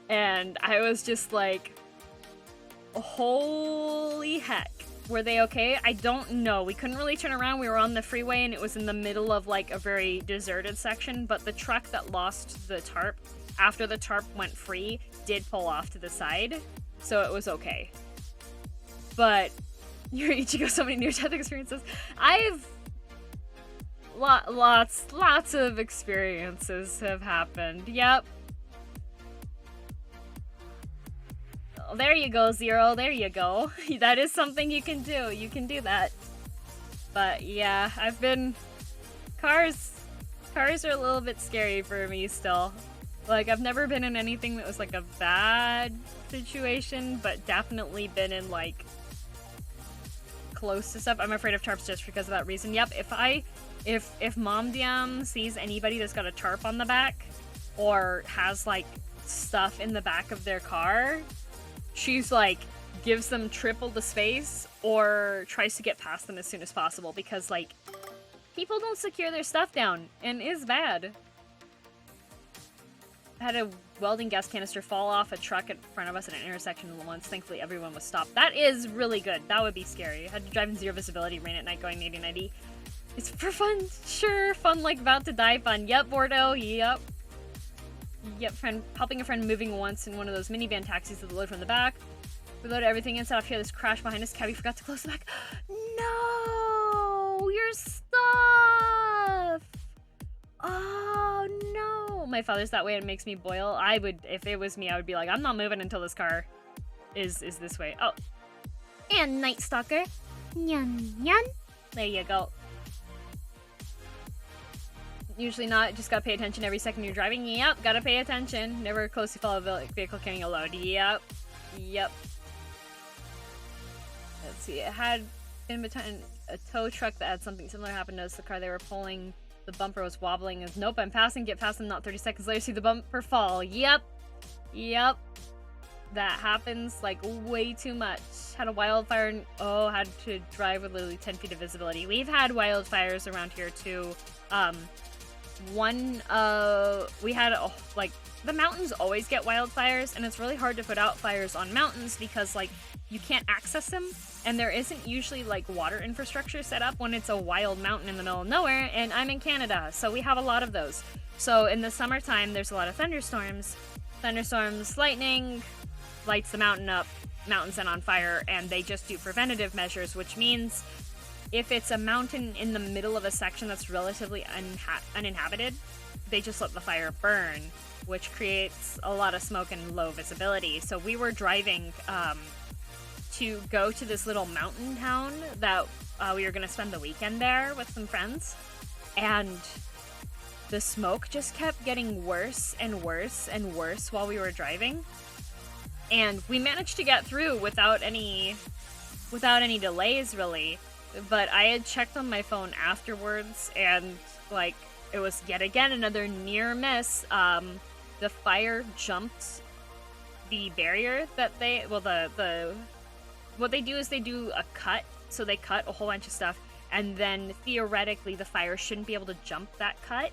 And I was just like, holy heck. Were they okay? I don't know. We couldn't really turn around. We were on the freeway, and it was in the middle of like a very deserted section, but the truck that lost the tarp, after the tarp went free, did pull off to the side, so it was okay. But your Ichigo, so many near-death experiences. I've lots of experiences have happened. Yep. Oh, there you go, Zero. There you go. That is something you can do. You can do that. But yeah, I've been... Cars are a little bit scary for me still. Like, I've never been in anything that was like a bad situation, but definitely been in like close to stuff. I'm afraid of tarps just because of that reason. Yep, if Mom DM sees anybody that's got a tarp on the back or has like stuff in the back of their car, she's like gives them triple the space or tries to get past them as soon as possible, because like people don't secure their stuff down and is bad. I had a welding gas canister fall off a truck in front of us at an intersection once. Thankfully everyone was stopped. That is really good. That would be scary. I had to drive in zero visibility, rain at night going 80-90. It's for fun, sure. Fun like about to die fun. Yep, Bordeaux, yep. Yep, friend, helping a friend moving once in one of those minivan taxis with the load from the back. Reloaded everything and set off here. This crash behind us. Cabby forgot to close the back. No! Your stuff! Oh, no. My father's that way and it makes me boil. I would, if it was me, I would be like, I'm not moving until this car is this way. Oh. And Night Stalker. Nyan, nyan. There you go. Usually not, just gotta pay attention every second you're driving. Yep, gotta pay attention. Never closely follow a vehicle carrying a load. Yep. Yep. Let's see, it had in between a tow truck that had something similar happen to us. The car they were pulling, the bumper was wobbling. As nope, I'm passing, get past them, not 30 seconds later, see the bumper fall. Yep. Yep. That happens, like, way too much. Had a wildfire and, oh, had to drive with literally 10 feet of visibility. We've had wildfires around here, too. We had, like, the mountains always get wildfires, and it's really hard to put out fires on mountains because, like, you can't access them, and there isn't usually, like, water infrastructure set up when it's a wild mountain in the middle of nowhere, and I'm in Canada, so we have a lot of those. So in the summertime, there's a lot of thunderstorms. Thunderstorms, lightning, lights the mountain up, mountain set on fire, and they just do preventative measures, which means if it's a mountain in the middle of a section that's relatively uninhabited, they just let the fire burn, which creates a lot of smoke and low visibility. So we were driving to go to this little mountain town that we were going to spend the weekend there with some friends, and the smoke just kept getting worse and worse and worse while we were driving. And we managed to get through without any delays, really. But I had checked on my phone afterwards, and, like, it was yet again another near miss. The fire jumped the barrier that they, well, what they do is they do a cut, so they cut a whole bunch of stuff, and then theoretically the fire shouldn't be able to jump that cut,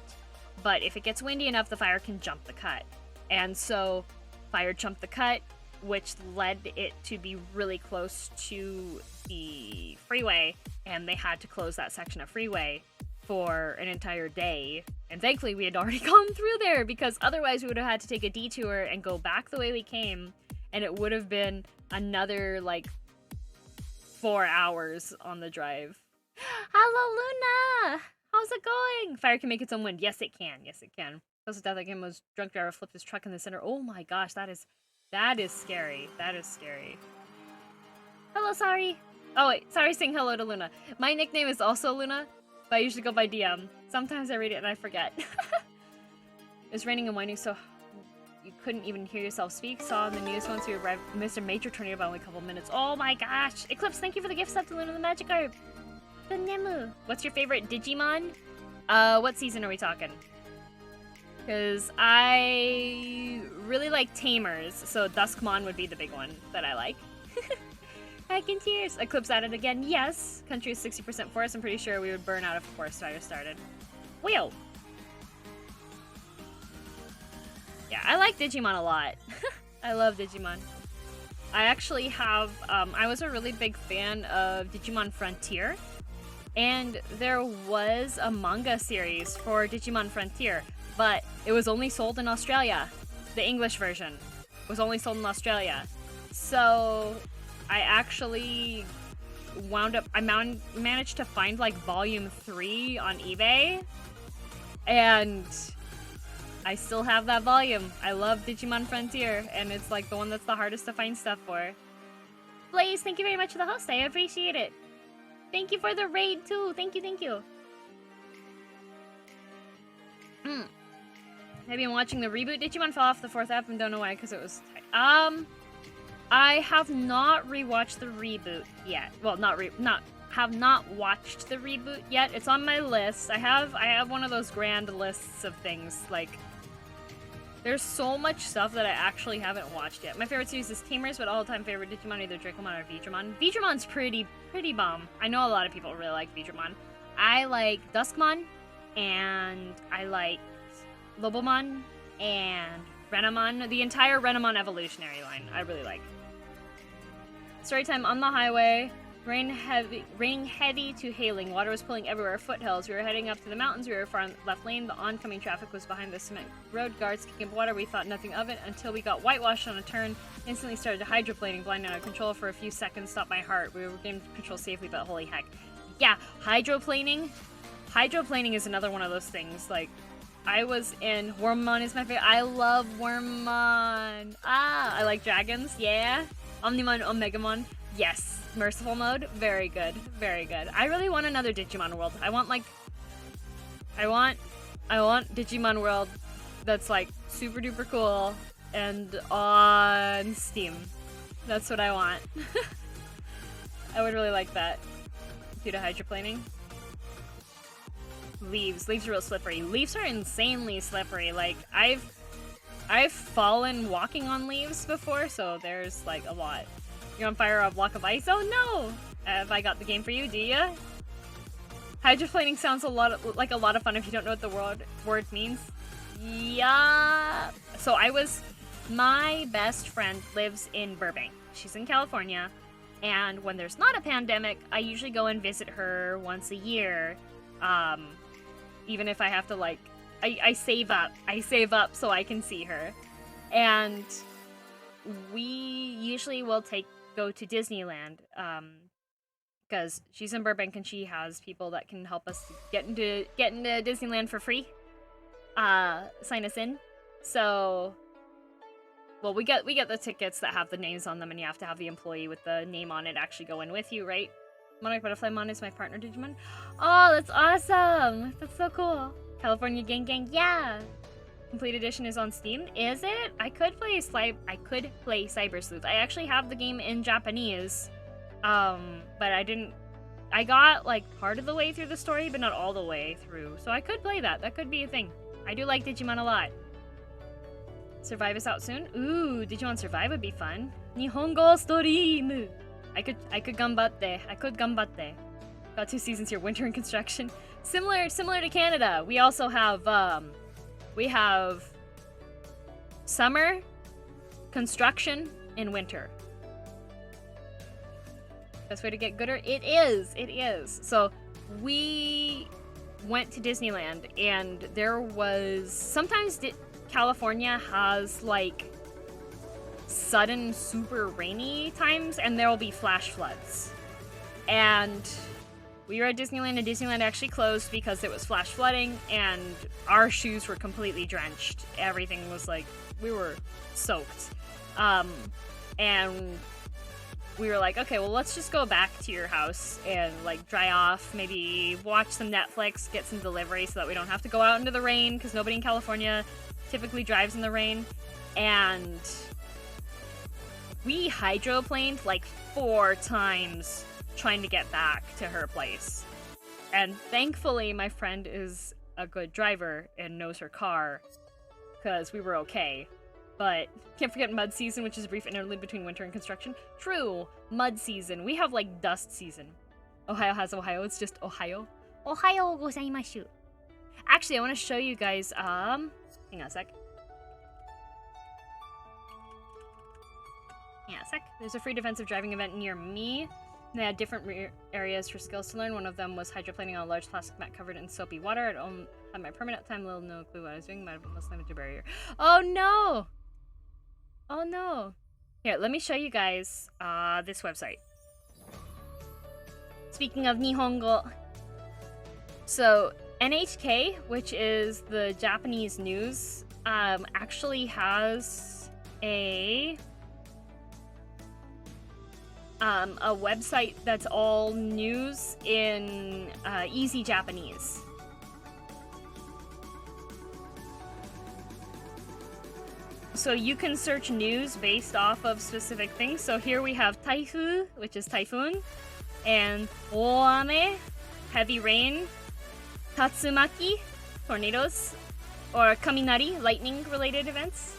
but if it gets windy enough, the fire can jump the cut. And so fire jumped the cut, which led it to be really close to the freeway, and they had to close that section of freeway for an entire day. And thankfully we had already gone through there, because otherwise we would have had to take a detour and go back the way we came, and it would have been another, like, 4 hours on the drive. Hello, Luna! How's it going? Fire can make its own wind. Yes, it can. Yes, it can. Also, death again was drunk driver flipped his truck in the center. Oh my gosh, that is scary. That is scary. Hello, sorry. Oh wait, sorry saying hello to Luna. My nickname is also Luna, but I usually go by DM. Sometimes I read it and I forget. It's raining and winding, so you couldn't even hear yourself speak. Saw in the news once we arrived, missed a major tornado by only a couple minutes. Oh my gosh! Eclipse, thank you for the gift sub to Luna the Magic Herb. The Nemu. What's your favorite Digimon? What season are we talking? Because I really like Tamers, so Duskmon would be the big one that I like. Heck in tears. Eclipse at it again. Yes. Country is 60% forest. I'm pretty sure we would burn out if forest fire started. Wheel. Yeah, I like Digimon a lot. I love Digimon. I actually have, I was a really big fan of Digimon Frontier. And there was a manga series for Digimon Frontier, but it was only sold in Australia. The English version was only sold in Australia. So I actually managed to find, like, volume 3 on eBay, and I still have that volume. I love Digimon Frontier, and it's, like, the one that's the hardest to find stuff for. Blaze, thank you very much for the host. I appreciate it. Thank you for the raid, too. Thank you, thank you. Have you been watching the reboot? Digimon fell off the 4th ep and don't know why, because it was tight. I have not rewatched the reboot yet. Well, have not watched the reboot yet. It's on my list. I have one of those grand lists of things. Like, there's so much stuff that I actually haven't watched yet. My favorite series is Tamers, but all-time favorite Digimon either Dracomon or Veedramon. Veedramon's pretty bomb. I know a lot of people really like Veedramon. I like Duskmon, and I like Lobomon, and Renamon. The entire Renamon evolutionary line I really like. Storytime on the highway. Raining heavy to hailing. Water was pulling everywhere. Foothills. We were heading up to the mountains. We were far on left lane. The oncoming traffic was behind the cement road. Guards kicking up water. We thought nothing of it until we got whitewashed on a turn. Instantly started hydroplaning, blind out of control for a few seconds. Stopped my heart. We were getting control safely, but holy heck. Yeah, hydroplaning. Hydroplaning is another one of those things. Like, I was in Wormmon is my favorite. I love Wormmon. Ah, I like dragons. Yeah. Omnimon, Omegamon. Yes. Merciful mode. Very good. Very good. I really want another Digimon world. I want Digimon world that's like super duper cool and on Steam. That's what I want. I would really like that. Due to hydroplaning. Leaves. Leaves are real slippery. Leaves are insanely slippery. Like, I've fallen walking on leaves before, so there's like a lot. You're on fire, a block of ice. Oh no! Have I got the game for you? Do ya? Hydroplaning sounds like a lot of fun if you don't know what the word means. Yeah. So my best friend lives in Burbank. She's in California, and when there's not a pandemic, I usually go and visit her once a year. Even if I have to, like, I save up. I save up so I can see her. And we usually will go to Disneyland, because she's in Burbank and she has people that can help us get into Disneyland for free. Sign us in. So, well, we get the tickets that have the names on them, and you have to have the employee with the name on it actually go in with you, right? Monarch Butterflymon is my partner Digimon. Oh, that's awesome! That's so cool. California Gang Gang, yeah! Complete edition is on Steam. Is it? I could play Cyber Sleuth. I actually have the game in Japanese. But I got like part of the way through the story, but not all the way through. So I could play that. That could be a thing. I do like Digimon a lot. Survive is out soon. Ooh, Digimon Survive would be fun. Nihongo Stream. I could gambatte. I could gambatte. Got 2 seasons here. Winter and construction. Similar to Canada. We also have summer, construction, and winter. Best way to get gooder? It is. So we went to Disneyland, and there was sometimes California has like sudden super rainy times, and there will be flash floods. And we were at Disneyland, and Disneyland actually closed because it was flash flooding, and our shoes were completely drenched. Everything was like, we were soaked. And we were like, okay, well, let's just go back to your house and like dry off, maybe watch some Netflix, get some delivery so that we don't have to go out into the rain, because nobody in California typically drives in the rain. And we hydroplaned like 4 times trying to get back to her place. And thankfully, my friend is a good driver and knows her car, because we were okay. But can't forget mud season, which is a brief interlude between winter and construction. True, mud season. We have like dust season. Ohio has Ohio. It's just Ohio. Ohio gozaimasu. Actually, I want to show you guys. Hang on a sec. Yeah, a sec. There's a free defensive driving event near me. They had different areas for skills to learn. One of them was hydroplaning on a large plastic mat covered in soapy water. I'd had my permanent time, little no clue what I was doing. Might have been listening to barrier. Oh no! Oh no! Here, let me show you guys this website. Speaking of Nihongo, so NHK, which is the Japanese news, actually has a website that's all news in easy Japanese. So you can search news based off of specific things. So here we have taifu, which is typhoon, and oame, heavy rain, tatsumaki, tornadoes, or kaminari, lightning related events,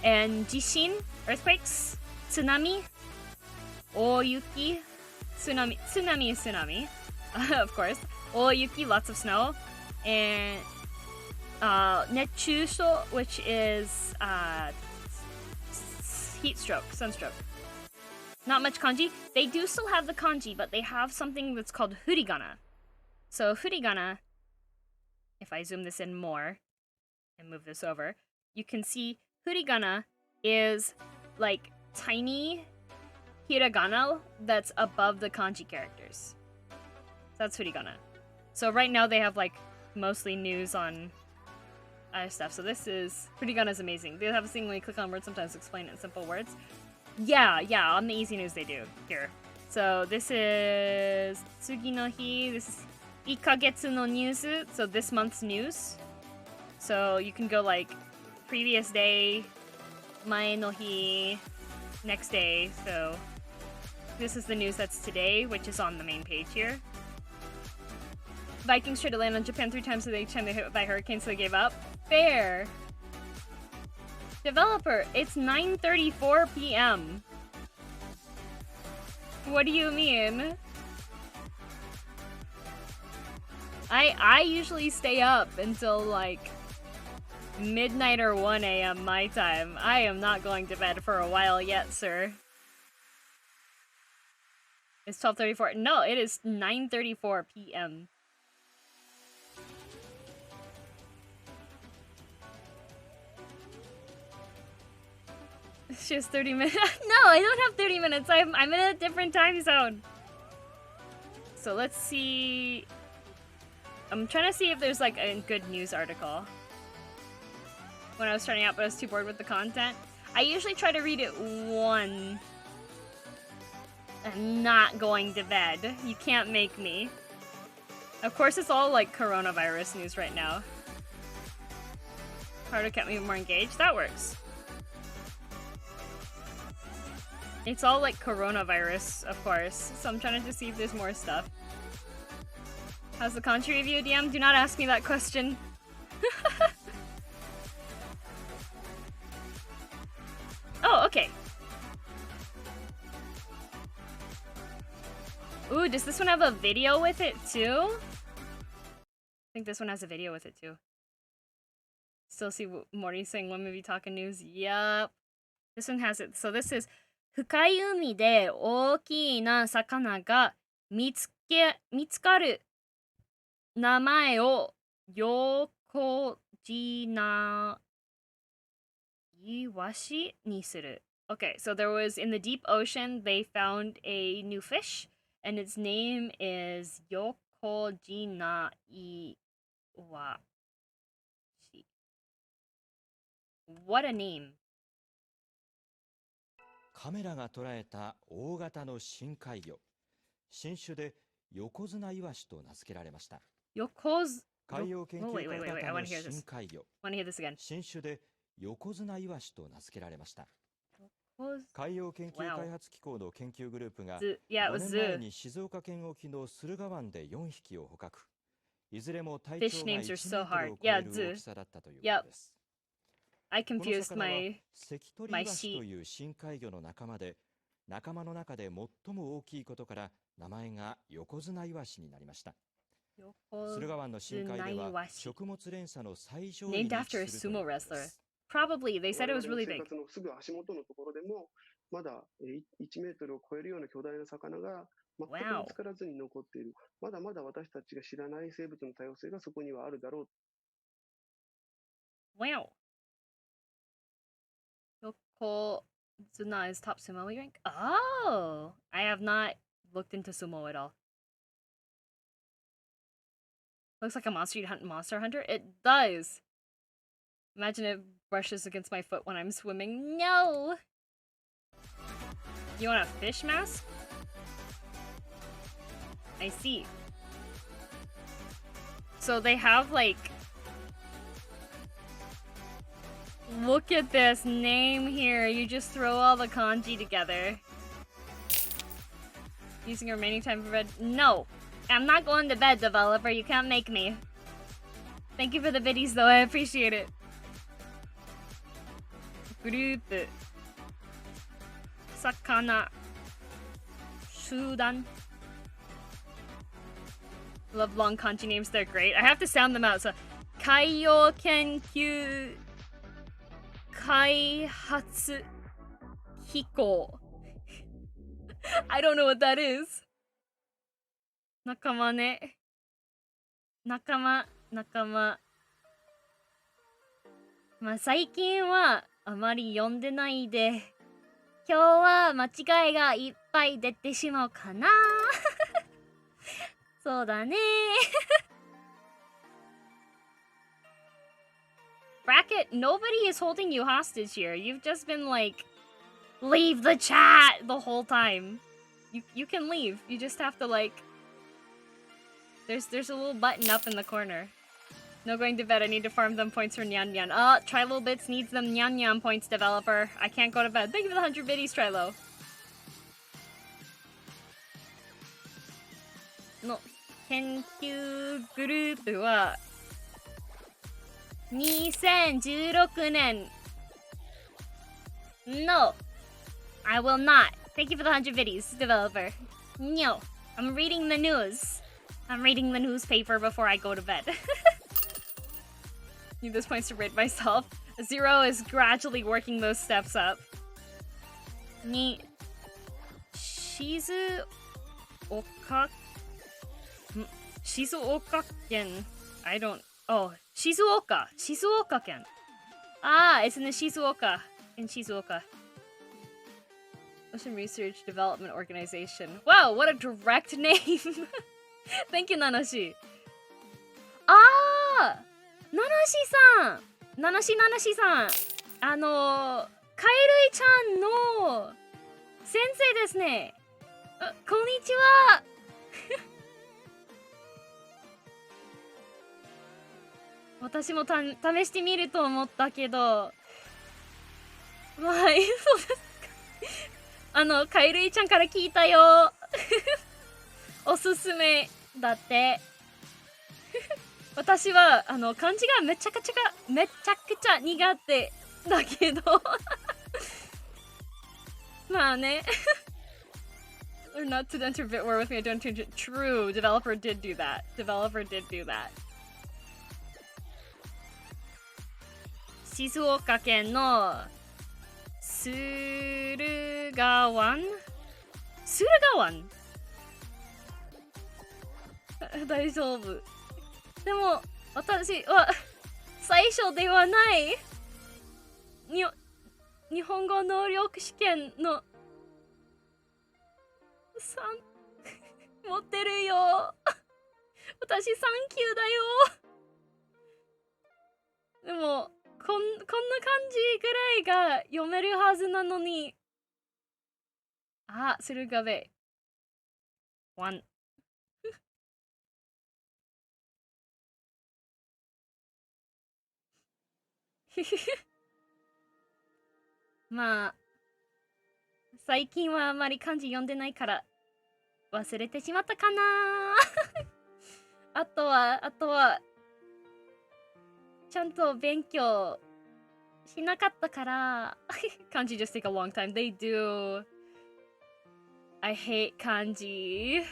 and jishin, earthquakes, tsunami, oyuki, tsunami, of course, oyuki, lots of snow, and netchusho, which is heat stroke, sunstroke. Not much kanji. They do still have the kanji, but they have something that's called furigana. So furigana, if I zoom this in more and move this over, you can see furigana is like tiny hiragana that's above the kanji characters. So that's furigana. So right now they have like mostly news on other stuff. So this is furigana is amazing. They have a thing when you click on words, sometimes explain it in simple words. Yeah, on the easy news they do here. So this is Tsugi no hi. This is Ikagetsu no news. So this month's news. So you can go like previous day, mae no hi, next day. So this is the news that's today, which is on the main page here. Vikings tried to land on Japan 3 times, so they tried to hit by hurricanes, so they gave up. Fair. Developer, it's 9:34 p.m. What do you mean? I usually stay up until like midnight or 1 a.m. my time. I am not going to bed for a while yet, sir. It's 12:34. No, it is 9:34 p.m. It's just 30 minutes. No, I don't have 30 minutes. I'm in a different time zone. So let's see. I'm trying to see if there's like a good news article. When I was starting out, but I was too bored with the content. I usually try to read it one. I'm not going to bed. You can't make me. Of course, it's all like coronavirus news right now. Harder kept me more engaged. That works. It's all like coronavirus, of course. So I'm trying to see if there's more stuff. How's the country review, DM? Do not ask me that question. Oh, okay. Ooh, does this one have a video with it too? I think this one has a video with it too. Still see Mori saying one movie talking news. Yup. This one has it. So this is 深い海で大きな魚が見つかる名前を横綱イワシにする. Okay, so there was in the deep ocean they found a new fish and its name is Yokojina Iwashi. What a name. カメラが捉えた大型の深海魚。新種で横綱イワシと名付けられました。海洋研究家型の深海魚。新種で横綱イワシと名付けられました。海洋研究開発機構の研究グループが5年前に静岡県沖の駿河湾で4匹を捕獲。いずれも体長が1メートルを超える大きさだったということです。I confused my 関取イワシという深海魚の仲間で、仲間の中で最も大きいことから名前が横綱イワシになりました。駿河湾の深海では食物連鎖の最上位に位置するということです。Probably, they said it was really big. すぐ足元のところでもまだ1メートルを超えるような巨大な魚が全く見つからずに残っている。まだまだ私たちが知らない生物の多様性がそこにはあるだろう。Wow. Yokozuna is top sumo we rank? Oh! I have not looked into sumo at all. Looks like a monster hunter. It does! Imagine it brushes against my foot when I'm swimming. No! You want a fish mask? I see. So they have like... Look at this name here. You just throw all the kanji together. Using your remaining time for bed. No! I'm not going to bed, developer. You can't make me. Thank you for the biddies, though. I appreciate it. Group. Sakana. Shudan. Love long kanji names. They're great. I have to sound them out. So, Kaiyo Kenkyu... 開発機構 I don't know what that is. 仲間ね。仲間。まあ最近はあまり読んでないで、今日は間違いがいっぱい出てしまうかな。そうだね。Bracket, nobody is holding you hostage here. You've just been like, leave the chat the whole time. You can leave. You just have to like... There's a little button up in the corner. No going to bed. I need to farm them points for Nyan Nyan. Oh, Trilo Bits needs them Nyan Nyan points, developer. I can't go to bed. Thank you for the 100 biddies, Trilo. No. 研究グループは2016年 No, I will not. Thank you for the 100 biddies, developer. No, I'm reading the news. I'm reading the newspaper before I go to bed. Need those points to rate myself. Zero is gradually working those steps up. Ni... Shizuoka... Shizuoka-ken. I don't... Oh, Shizuoka. Shizuoka-ken. Ah, it's in the Shizuoka. In Shizuoka. Ocean Research Development Organization. Wow, what a direct name! Thank you, Nanashi. Ah! Nanashi-san! Nanashi-san! カエルイちゃんの先生ですね。こんにちは。私も試してみると思ったけど、まあ、そうですか。カエルイちゃんから聞いたよ。おすすめだって。私は漢字がめちゃくちゃ苦手だけどまあねOr not to enter bit war with me, I don't change it. True, developer did do that. Shizuoka 県の駿河湾大丈夫。でも私は最初ではない日本語能力試験の3持ってるよ。私3級だよ。でもこんな感じぐらいが読めるはずなのに。あ、駿河ベイ1まあ最近はあまり漢字読んでないから忘れてしまったかなあとはちゃんと勉強しなかったから漢字 just take a long time. They do. I hate kanji.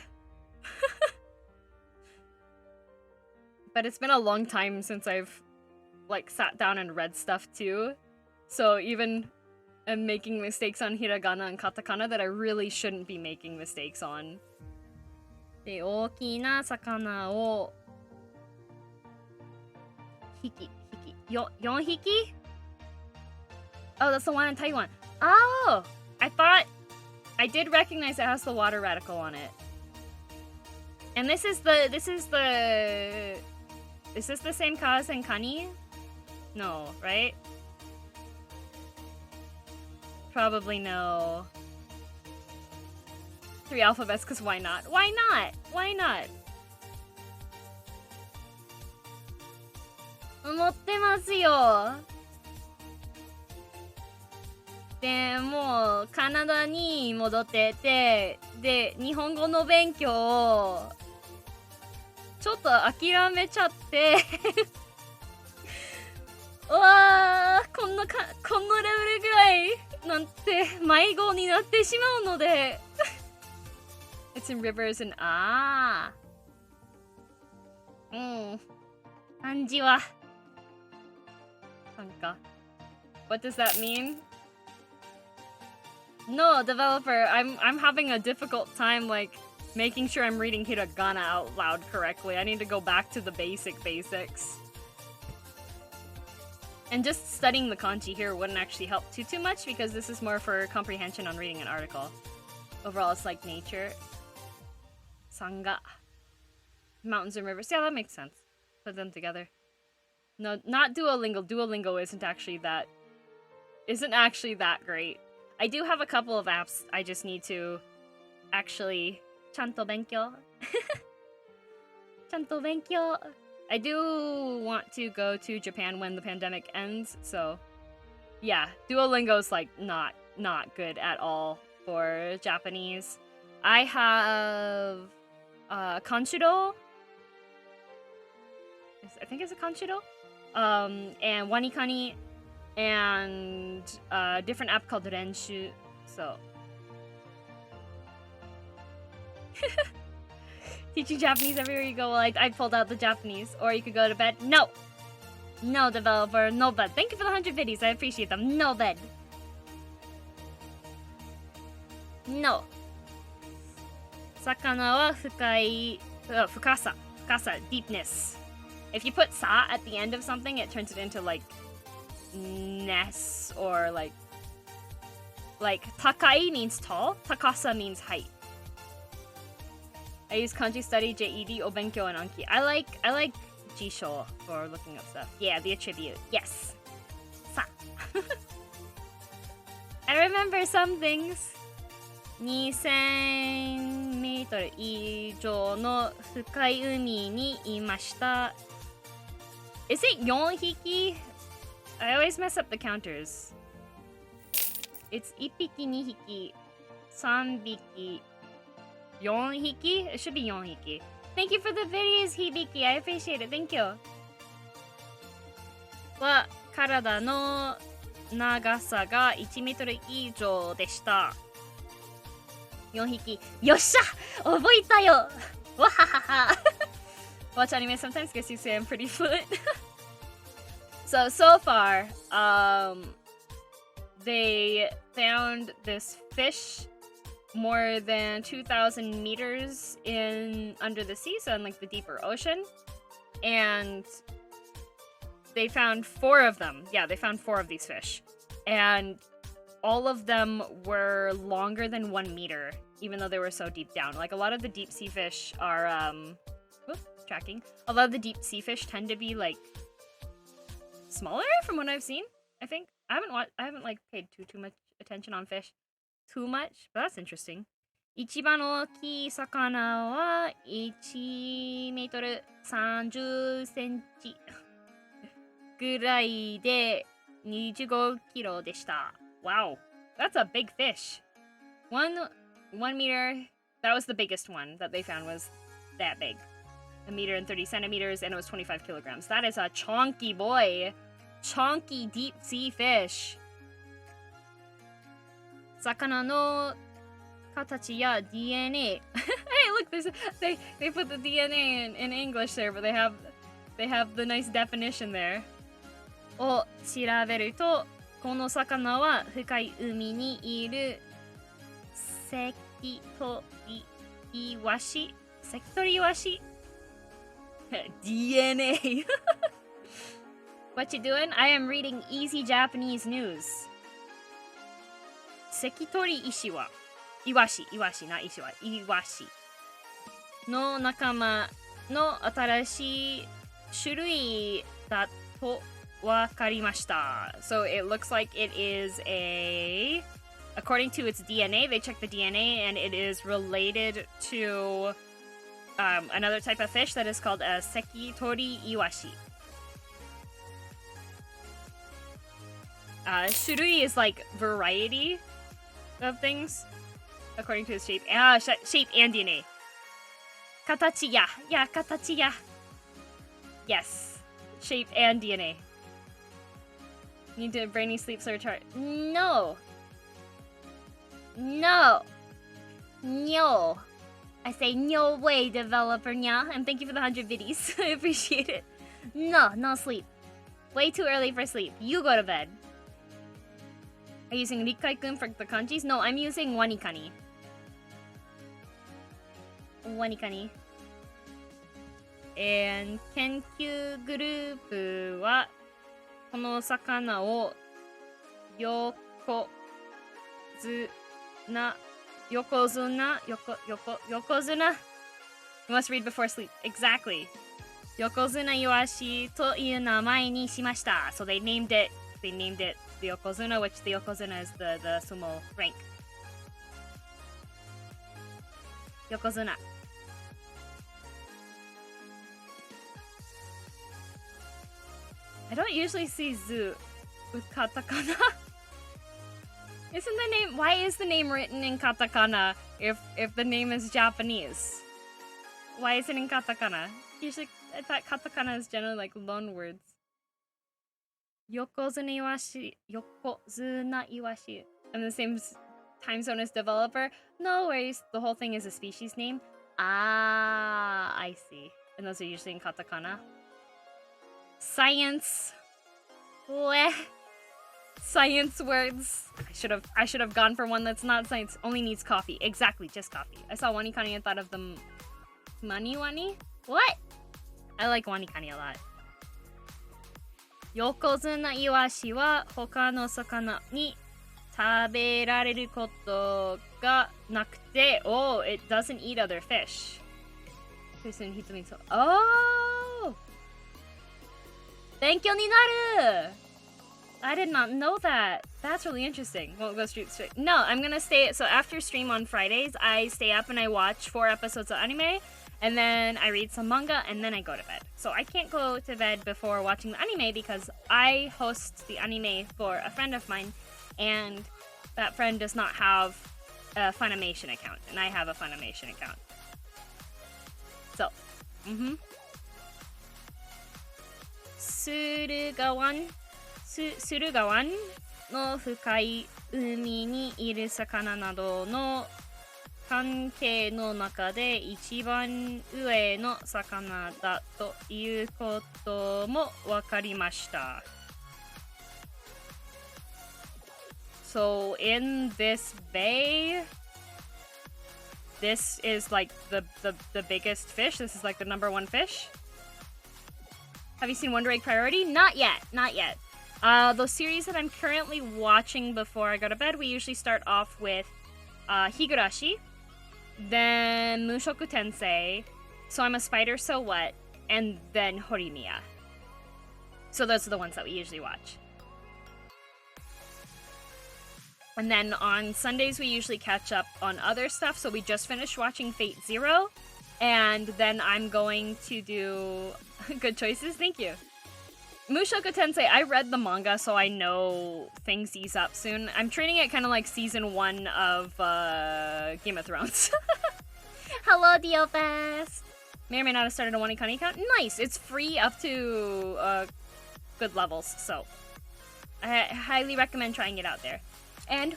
But it's been a long time since I've like sat down and read stuff too. So even I'm making mistakes on hiragana and katakana that I really shouldn't be making mistakes on. で、大きな魚を4匹? Oh, that's the one in Taiwan. Oh, I thought I did recognize it has the water radical on it. And this is the is this the same cause in Kani? No, right? Probably no. 3 alphabets, because why not? Why not? Why not? 持ってますよ。でもうカナダに戻ってて、で日本語の勉強をちょっと諦めちゃってうわー、このレベルぐらいなんて迷子になってしまうのでIt's in rivers and 漢字はなんか What does that mean? No, developer, I'm having a difficult time, like, making sure I'm reading hiragana out loud correctly. I need to go back to the basics. And just studying the kanji here wouldn't actually help too much, because this is more for comprehension on reading an article. Overall, it's like nature. Sanga. Mountains and rivers. Yeah, that makes sense. Put them together. No, not Duolingo. Duolingo isn't actually that great. I do have a couple of apps. I just need to actually chanto benkyo. Chanto benkyo. I do want to go to Japan when the pandemic ends, so yeah, Duolingo's like not good at all for Japanese. I have Kanshiro. I think it's a Kanshiro. And Wanikani, and a different app called Renshu. So teaching Japanese everywhere you go. Well, I pulled out the Japanese. Or you could go to bed. No, developer, no bed. Thank you for the 100 videos. I appreciate them. No bed. No. Sakana wa fukai, fukasa, deepness. If you put sa at the end of something, it turns it into like ness, or like takai means tall, takasa means height. I use kanji study, JED, obenkyo, and anki. I like jisho for looking up stuff. Yeah, the attribute. Yes. Sa. I remember some things. 2000 メートル以上の深い海にいました。Is it 4匹? I always mess up the counters. It's 1匹、2匹、3匹、4匹? It should be 4匹. Thank you for the videos, Hibiki. I appreciate it. Thank you. は体の長さが1メートル以上でした。4匹。よっしゃ覚えたよわははは Watch anime sometimes, guess you say I'm pretty fluent. So far, they found this fish more than 2,000 meters under the sea, so in like the deeper ocean. And they found 4 of them. Yeah, they found 4 of these fish. And all of them were longer than 1 meter, even though they were so deep down. Like, a lot of the deep sea fish are, tracking. A lot of the deep sea fish tend to be, like, smaller from what I've seen, I think. I haven't like, paid too much attention on fish. Too much, but that's interesting. 一番大きい魚は1メートル30センチぐらいで25キロでした。Wow, that's a big fish. One meter, that was the biggest one that they found, was that big. 1 meter and 30 centimeters, and it was 25 kilograms. That is a chonky boy. Chonky deep sea fish. 魚の形や DNA. Hey, look, they put the DNA in English there, but they have the nice definition there. を調べると、この魚は深い海にいる関取イワシ DNA. What you doing? I am reading easy Japanese news. 関取石はイワシ、not 石はイワシの仲間の新しい種類だとわかりました。So it looks like it is according to its DNA, they checked the DNA, and it is related to another type of fish that is called a sekitori iwashi. 種類 is like variety of things, according to its shape. Shape and DNA. 形や。形や。Yes. Shape and DNA. Need to brainy sleep surcharge. No. I say no way, developer nya. And thank you for the 100 biddies. I appreciate it. No sleep. Way too early for sleep. You go to bed. Are you using Rikkai-kun for the kanjis? No, I'm using Wanikani. Wanikani. And 研究グループはこの魚を横綱 You must read before sleep. Exactly. Yokozuna Iwashi という名前にしました. So they named it the Yokozuna, which the Yokozuna is the sumo rank. Yokozuna. I don't usually see Zu with katakana. Why is the name written in katakana if the name is Japanese? Why is it in katakana? Usually, I thought katakana is generally like loan words. Yokozuna Iwashi. I'm the same time zone as developer. No worries, the whole thing is a species name. Ah, I see. And those are usually in katakana. Science. Bleh. Science words. I should have gone for one that's not science. Only needs coffee. Exactly, just coffee. I saw Wanikani and thought of the Maniwani? What? I like Wanikani a lot. Yokozuna Iwashi wa hoka no sakana ni taberareru koto ga nakute. Oh, it doesn't eat other fish. Oh! Thank you, Ninaru! I did not know that. That's really interesting. Won't go straight. No, I'm gonna stay. So after stream on Fridays, I stay up and I watch 4 episodes of anime, and then I read some manga, and then I go to bed. So I can't go to bed before watching the anime because I host the anime for a friend of mine, and that friend does not have a Funimation account, and I have a Funimation account. So, Surugawan の深い海にいる魚などの関係の中で一番上の魚だということも分かりました。So in this bay, this is like the biggest fish. This is like the number 1 fish. Have you seen Wonder Egg Priority? Not yet. The series that I'm currently watching before I go to bed, we usually start off with Higurashi, then Mushoku Tensei, So I'm a Spider, So What, and then Horimiya. So those are the ones that we usually watch. And then on Sundays, we usually catch up on other stuff. So we just finished watching Fate Zero, and then I'm going to do... Good choices, thank you. Mushoku Tensei, I read the manga, so I know things ease up soon. I'm treating it kind of like season 1 of Game of Thrones. Hello, Diofast! May or may not have started a Wanikani account. Nice! It's free up to good levels, so I highly recommend trying it out there. And,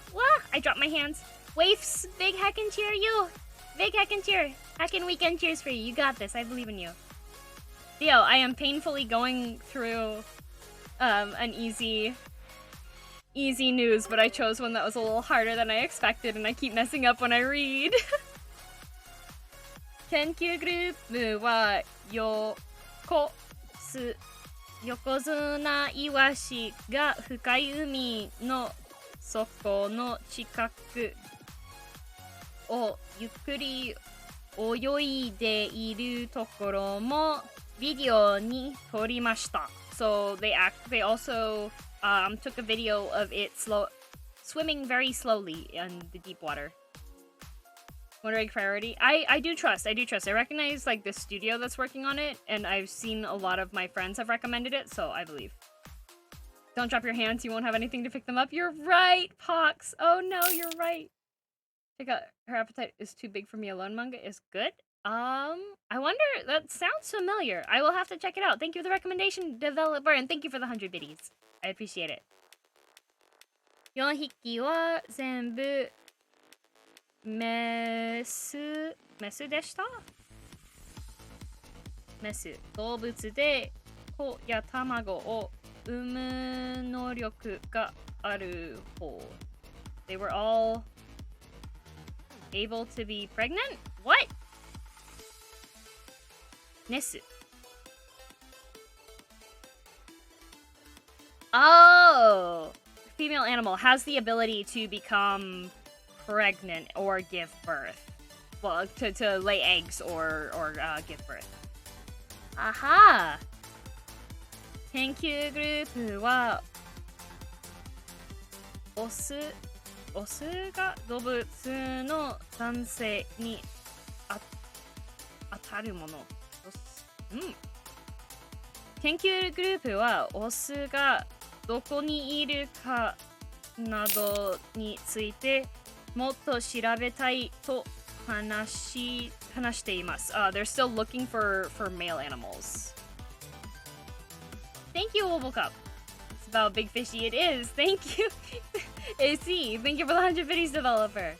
I dropped my hands. Waifs, big heck and cheer you! Big heck and cheer! Heck and weekend cheers for you. You got this. I believe in you. Theo, I am painfully going through an easy news, but I chose one that was a little harder than I expected, and I keep messing up when I read. 研究グループは横綱イワシが深い海の底の近くをゆっくり泳いでいるところもビデオに撮りました。So they also took a video of it swimming very slowly in the deep water. Wonder Egg Priority. I do trust. I recognize like the studio that's working on it, and I've seen a lot of my friends have recommended it, so I believe. Don't drop your hands, you won't have anything to pick them up. You're right, Pox. Oh no, you're right. Check out Her Appetite is Too Big for Me Alone manga is good. I wonder, that sounds familiar. I will have to check it out. Thank you for the recommendation, developer, and thank you for the 100 biddies. I appreciate it. 4匹は全部メスでした。メス。動物で子や卵を産む能力が aru ho. They were all able to be pregnant? What? Nesu. Oh! Female animal has the ability to become pregnant or give birth. Well, to lay eggs or give birth. Aha! 研究グループはオスが動物の男性に当たるもの。研究グループはオスがどこにいるかなどについてもっと調べたいと話しています。They're still looking for male animals. Thank you, Obocup. It's about Big Fishy. It is. Thank you, AC. Thank you for the 100 Biddies developer.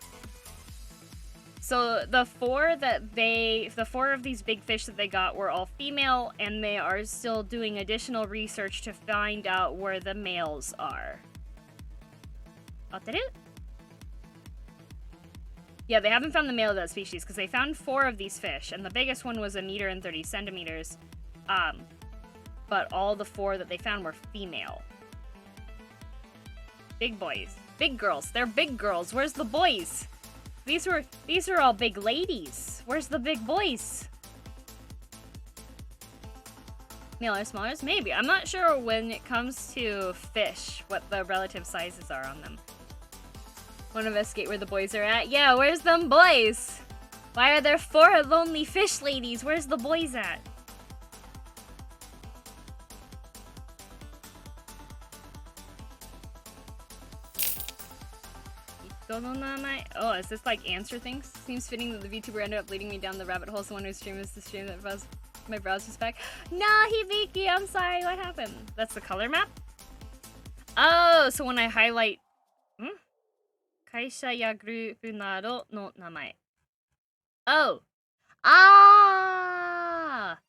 So the four of these big fish that they got were all female, and they are still doing additional research to find out where the males are. Yeah, they haven't found the male of that species because they found 4 of these fish, and the biggest one was 1 meter and 30 centimeters. But all the 4 that they found were female. Big boys. Big girls. They're big girls. Where's the boys? These were all big ladies. Where's the big boys? Male or smaller? Maybe. I'm not sure when it comes to fish what the relative sizes are on them. Want to investigate where the boys are at? Yeah, where's them boys? Why are there 4 lonely fish ladies? Where's the boys at? Oh, is this like answer things? Seems fitting that the VTuber ended up leading me down the rabbit hole. So one whose stream is the stream that my browser's back. Nah, Hibiki, I'm sorry, what happened? That's the color map? Oh, so when I highlight... Kaisha ya groupu nado no namae. Oh! Ah!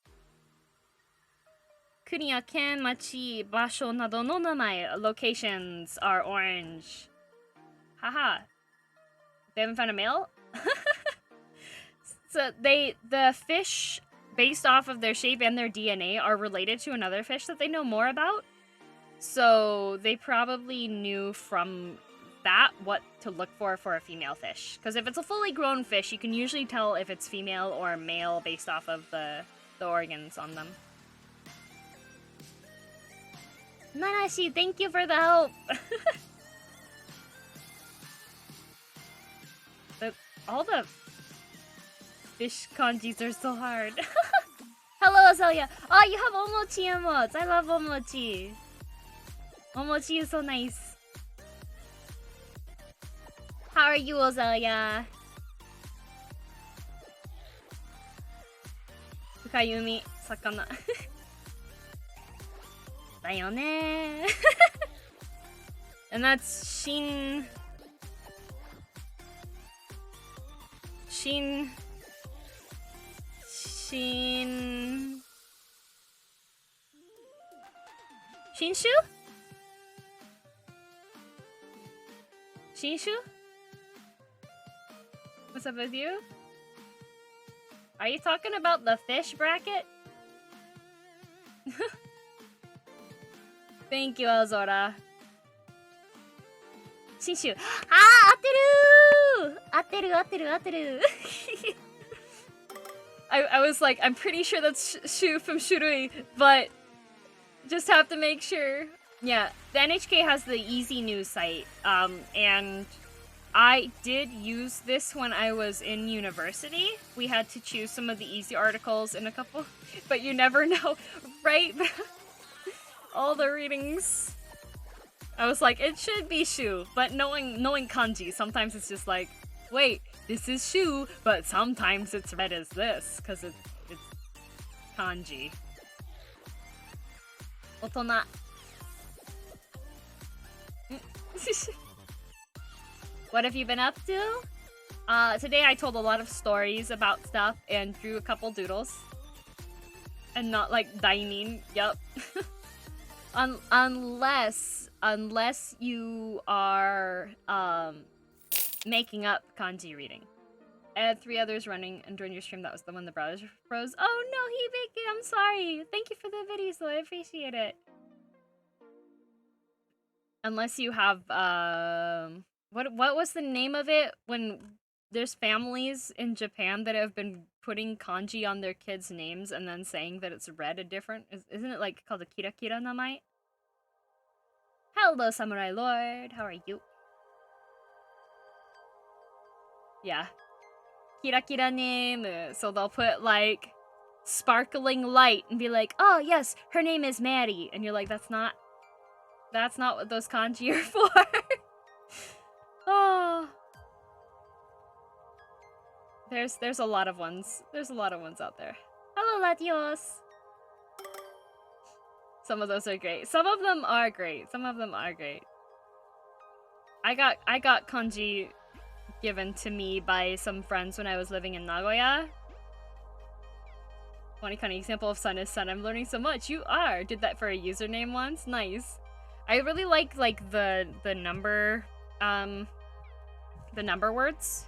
Kuni ya ken, machi, basho nado no namae. Locations are orange. Haha. They haven't found a male? So the fish, based off of their shape and their DNA, are related to another fish that they know more about. So they probably knew from that what to look for a female fish. Because if it's a fully grown fish, you can usually tell if it's female or male based off of the organs on them. Nanashi, thank you for the help! All the fish kanjis are so hard. Hello, Azalea. Oh, you have omochi emotes. I love omochi. Omochi is so nice. How are you, Azalea? Fukayumi, sakana. だよね. And that's Shinshu? Shinshu? What's up with you? Are you talking about the fish bracket? Thank you, Azora. Shinshu. Ah, atteru! I was like, I'm pretty sure that's Shu from Shurui, but just have to make sure. Yeah, the NHK has the Easy News site, and I did use this when I was in university. We had to choose some of the easy articles in a couple, but you never know, right? All the readings. I was like, it should be Shu, but knowing kanji, sometimes it's just like, wait, this is Shu, but sometimes it's read as this, because it's kanji. Otona. What have you been up to? Today I told a lot of stories about stuff and drew a couple doodles. And not like dining, yup. Unless unless you are making up kanji reading. I had 3 others running, and during your stream, that was the one the browser froze. Oh no, Hibiki, I'm sorry. Thank you for the video, so I appreciate it. Unless you have, what was the name of it when there's families in Japan that have been putting kanji on their kids' names and then saying that it's read a different, isn't it like called a kira kira namae? Hello, Samurai Lord, how are you? Yeah. Kira kira name, so they'll put like sparkling light and be like, oh yes, her name is Mary, and you're like, that's not what those kanji are for. Oh. There's a lot of ones. There's a lot of ones out there. Hello, Latios! Some of those are great. Some of them are great. Some of them are great. I got kanji given to me by some friends when I was living in Nagoya. One kind of example of sun is sun. I'm learning so much. You are. Did that for a username once. Nice. I really like the number words.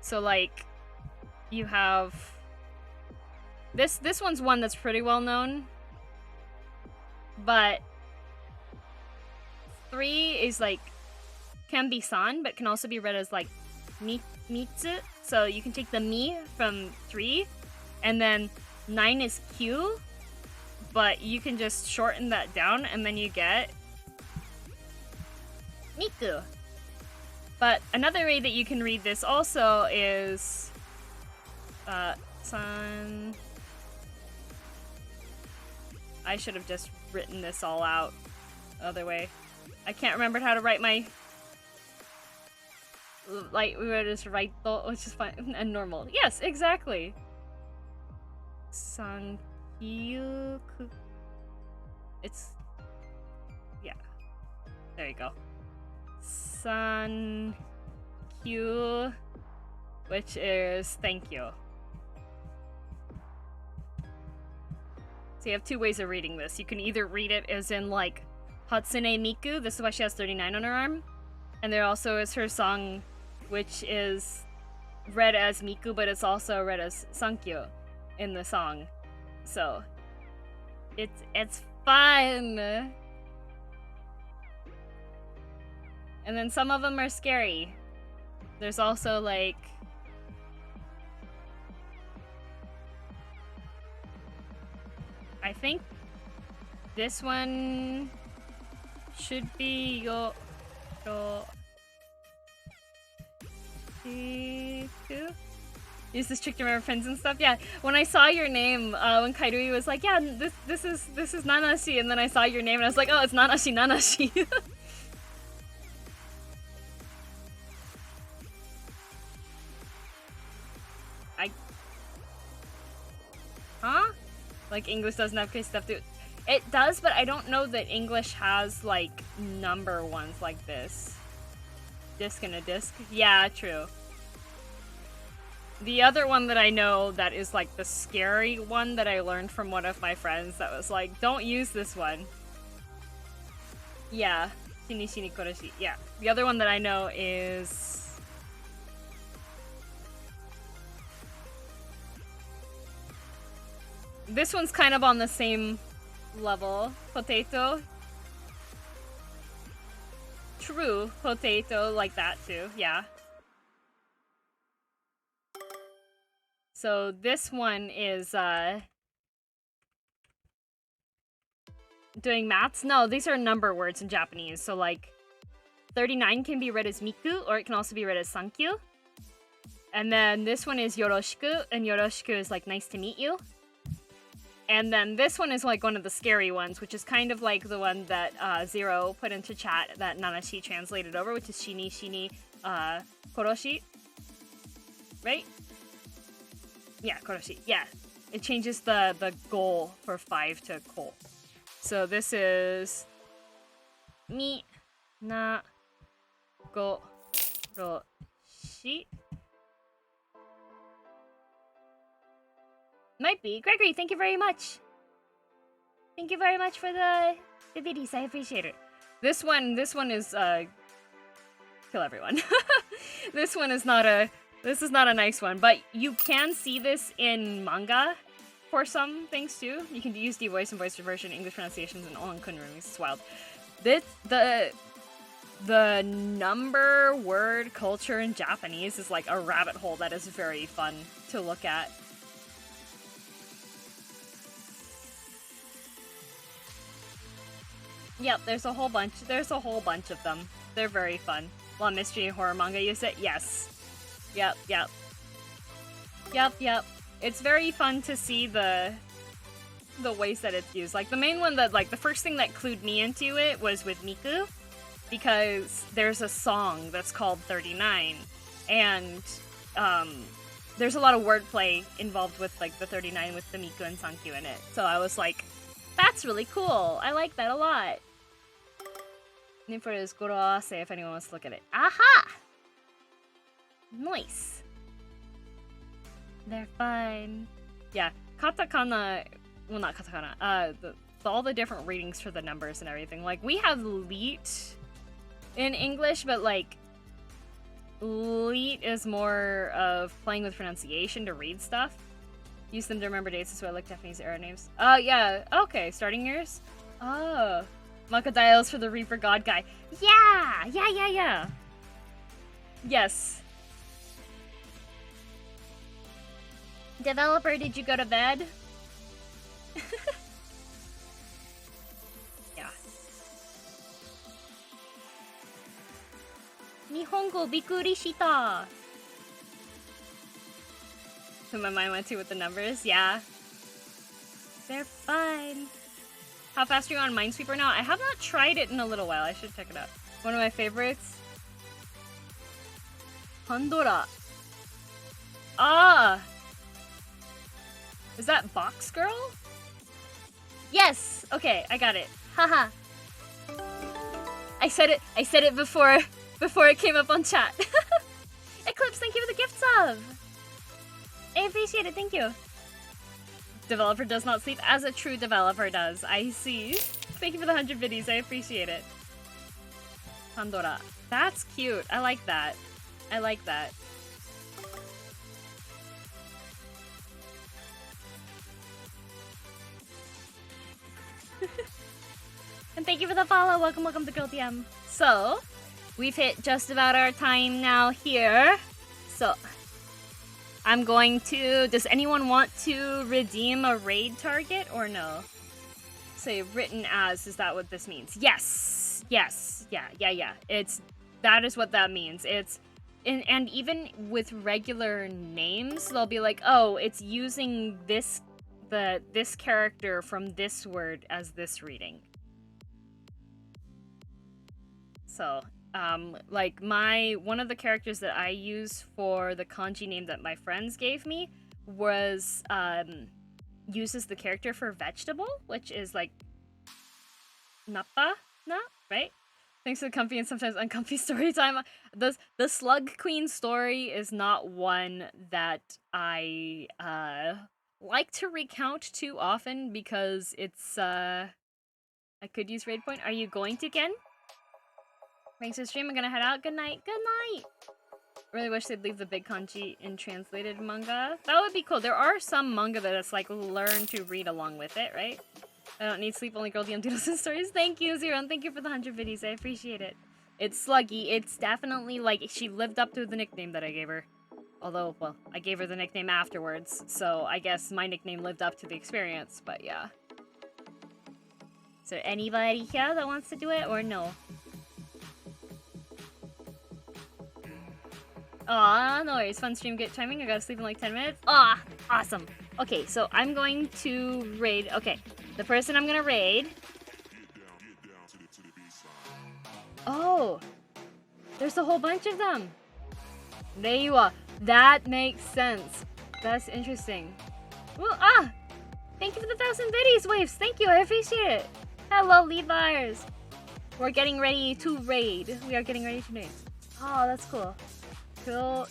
So like you have this one's one that's pretty well known. But 3 is like can be san, but can also be read as like mitsu. So you can take the mi from 3, and then 9 is q, but you can just shorten that down, and then you get miku. But another way that you can read this also is san. I should have just written this all out other way. I can't remember how to write my like we were just write which is fine and normal. Yes, exactly. Sankyu. It's yeah. There you go. Sankyu, which is thank you. So you have 2 ways of reading this. You can either read it as in like Hatsune Miku, this is why she has 39 on her arm. And there also is her song, which is read as Miku, but it's also read as Sankyu in the song. So it's fun. And then some of them are scary. There's also like I think this one should be yo use this trick to remember friends and stuff. Yeah, when I saw your name, when Kairui was like, yeah, this is Nanashi, and then I saw your name and I was like, oh, it's Nanashi. Huh? Like English doesn't have crazy stuff to it does, but I don't know that English has like number ones like this. Disc and a disc. Yeah, true. The other one that I know that is like the scary one that I learned from one of my friends that was like, don't use this one. Yeah. Shini shini koroshi. Yeah. The other one that I know is this one's kind of on the same level. Potato. True. Potato, like that too. Yeah. So this one is, doing maths? No, these are number words in Japanese. So like, 39 can be read as Miku, or it can also be read as Sankyu. And then this one is Yoroshiku, and Yoroshiku is like, nice to meet you. And then this one is like one of the scary ones, which is kind of like the one that Zero put into chat that Nanashi translated over, which is Shini Shini Koroshi. Right? Yeah, Koroshi. Yeah. It changes the goal for 5 to ko. So this is Mi na go ro shi. Might be. Gregory, thank you very much. Thank you very much for the biddies. I appreciate it. This one is kill everyone. This is not a nice one, but you can see this in manga for some things too. You can use the voice and voice version, English pronunciations, and all in kunrumi. It's wild. The number word culture in Japanese is like a rabbit hole that is very fun to look at. Yep, there's a whole bunch of them. They're very fun. Law, mystery, horror manga use it? Yes. Yep. It's very fun to see the ways that it's used. Like, the main one that, like, the first thing that clued me into it was with Miku, because there's a song that's called 39, and, there's a lot of wordplay involved with, like, the 39 with the Miku and Sankyu in it. So I was like, that's really cool. I like that a lot. Name for it is Goroase if anyone wants to look at it. Aha! Nice. They're fun. Yeah, katakana, well, not katakana, all the different readings for the numbers and everything. Like, we have leet in English, but, like, leet is more of playing with pronunciation to read stuff. Use them to remember dates, so I like Japanese era names. Yeah, okay, starting years? Oh. Maka dials for the Reaper God guy. Yeah! Yes. Developer, did you go to bed? Yeah. Nihongo bikuri shita. Who my mind went to with the numbers? Yeah. They're fun. How fast are you on Minesweeper now? I have not tried it in a little while. I should check it out. One of my favorites. Pandora. Ah! Is that Box Girl? Yes! Okay, I got it. Haha. I said it before it came up on chat. Eclipse, thank you for the gift sub! I appreciate it, thank you. Developer does not sleep as a true developer does. I see. Thank you for the 100 biddies. I appreciate it. Pandora. That's cute. I like that. I like that. And thank you for the follow. Welcome to Girl DM. So, we've hit just about our time now here. So, I'm going to... Does anyone want to redeem a raid target or no? Say written as, is that what this means? Yes! Yes. Yeah. That is what that means. It's... And even with regular names, they'll be like, oh, it's using this character from this word as this reading. So... like one of the characters that I use for the kanji name that my friends gave me was, uses the character for vegetable, which is like, nappa? Na? Right? Thanks for the comfy and sometimes uncomfy story time. The Slug Queen story is not one that I, like to recount too often because it's, I could use raid point. Are you going to, Gen? Thanks for the stream. I'm gonna head out. Good night. Good night. Really wish they'd leave the big kanji in translated manga. That would be cool. There are some manga that it's like learn to read along with it, right? I don't need sleep, only girl DM doodles and stories. Thank you, Zero, and thank you for the 100 videos. I appreciate it. It's sluggy. It's definitely like she lived up to the nickname that I gave her. Although, well, I gave her the nickname afterwards, so I guess my nickname lived up to the experience, but yeah. Is there anybody here that wants to do it or no? Aw, no worries. Fun stream, get timing. I gotta sleep in like 10 minutes. Ah, awesome. Okay, so I'm going to raid. Okay, the person I'm gonna raid. Oh, there's a whole bunch of them. There you are. That makes sense. That's interesting. Well, thank you for the 1,000 biddies, Waves. Thank you, I appreciate it. Hello, Levi's. We're getting ready to raid. We are getting ready to raid. Oh, that's cool. Cool.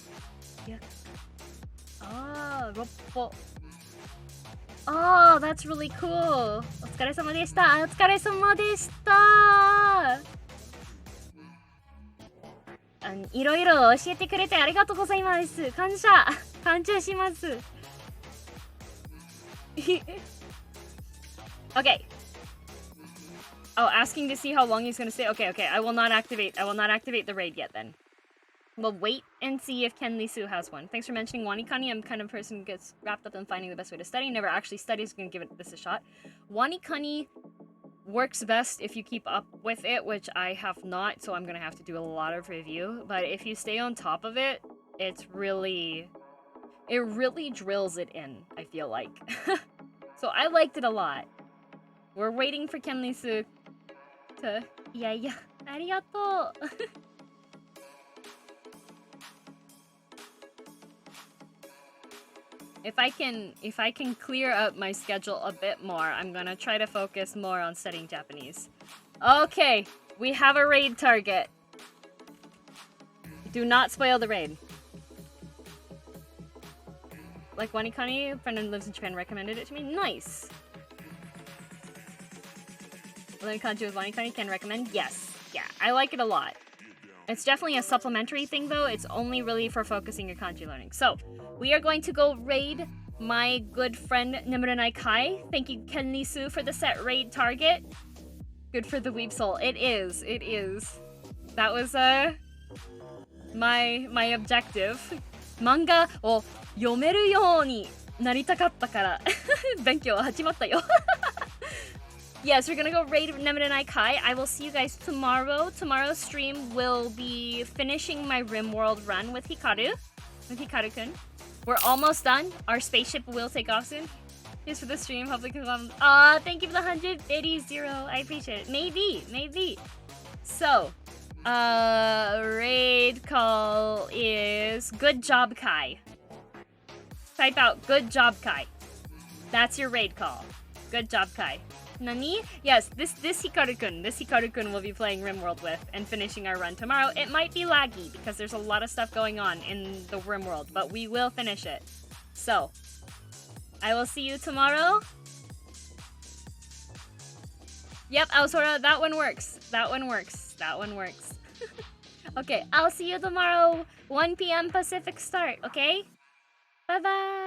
Yeah. Roppo. Oh, that's really cool. お疲れ様でした。お疲れ様でした。いろいろ教えてくれてありがとうございます。感謝します。Okay. Oh, asking to see how long he's gonna stay. Okay. I will not activate the raid yet then. We'll wait and see if Ken Lee Soo has one. Thanks for mentioning Wanikani. I'm the kind of person who gets wrapped up in finding the best way to study. Never actually studies. Gonna give this a shot. Wanikani works best if you keep up with it, which I have not, so I'm gonna have to do a lot of review. But if you stay on top of it, it really drills it in, I feel like. So I liked it a lot. We're waiting for Ken Lee Soo to... Yeah. Arigato! If I can clear up my schedule a bit more, I'm gonna try to focus more on studying Japanese. Okay, we have a raid target. Do not spoil the raid. Like Wanikani, a friend who lives in Japan recommended it to me. Nice. Learning kanji with Wanikani can recommend? Yes. Yeah, I like it a lot. It's definitely a supplementary thing though. It's only really for focusing your kanji learning. So, we are going to go raid my good friend Nemuranai Kai. Thank you, Ken Nisu, for the set raid target. Good for the weeb soul. It is. That was my objective. Mangaを読めるようになりたかったから勉強始まったよ。Yes, we're gonna go raid Nemuranai Kai. I will see you guys tomorrow. Tomorrow's stream will be finishing my RimWorld run with Hikaru. With Hikaru-kun. We're almost done. Our spaceship will take off soon. Here's for the stream. Hopefully can thank you for the 180. I appreciate it. Maybe. So, raid call is good job, Kai. Type out good job, Kai. That's your raid call. Good job, Kai. Nani? Yes, this Hikaru-kun will be playing RimWorld with and finishing our run tomorrow. It might be laggy because there's a lot of stuff going on in the RimWorld, but we will finish it. So, I will see you tomorrow. Yep, Aosora, that one works. Okay, I'll see you tomorrow, 1 p.m. Pacific start, okay? Bye-bye!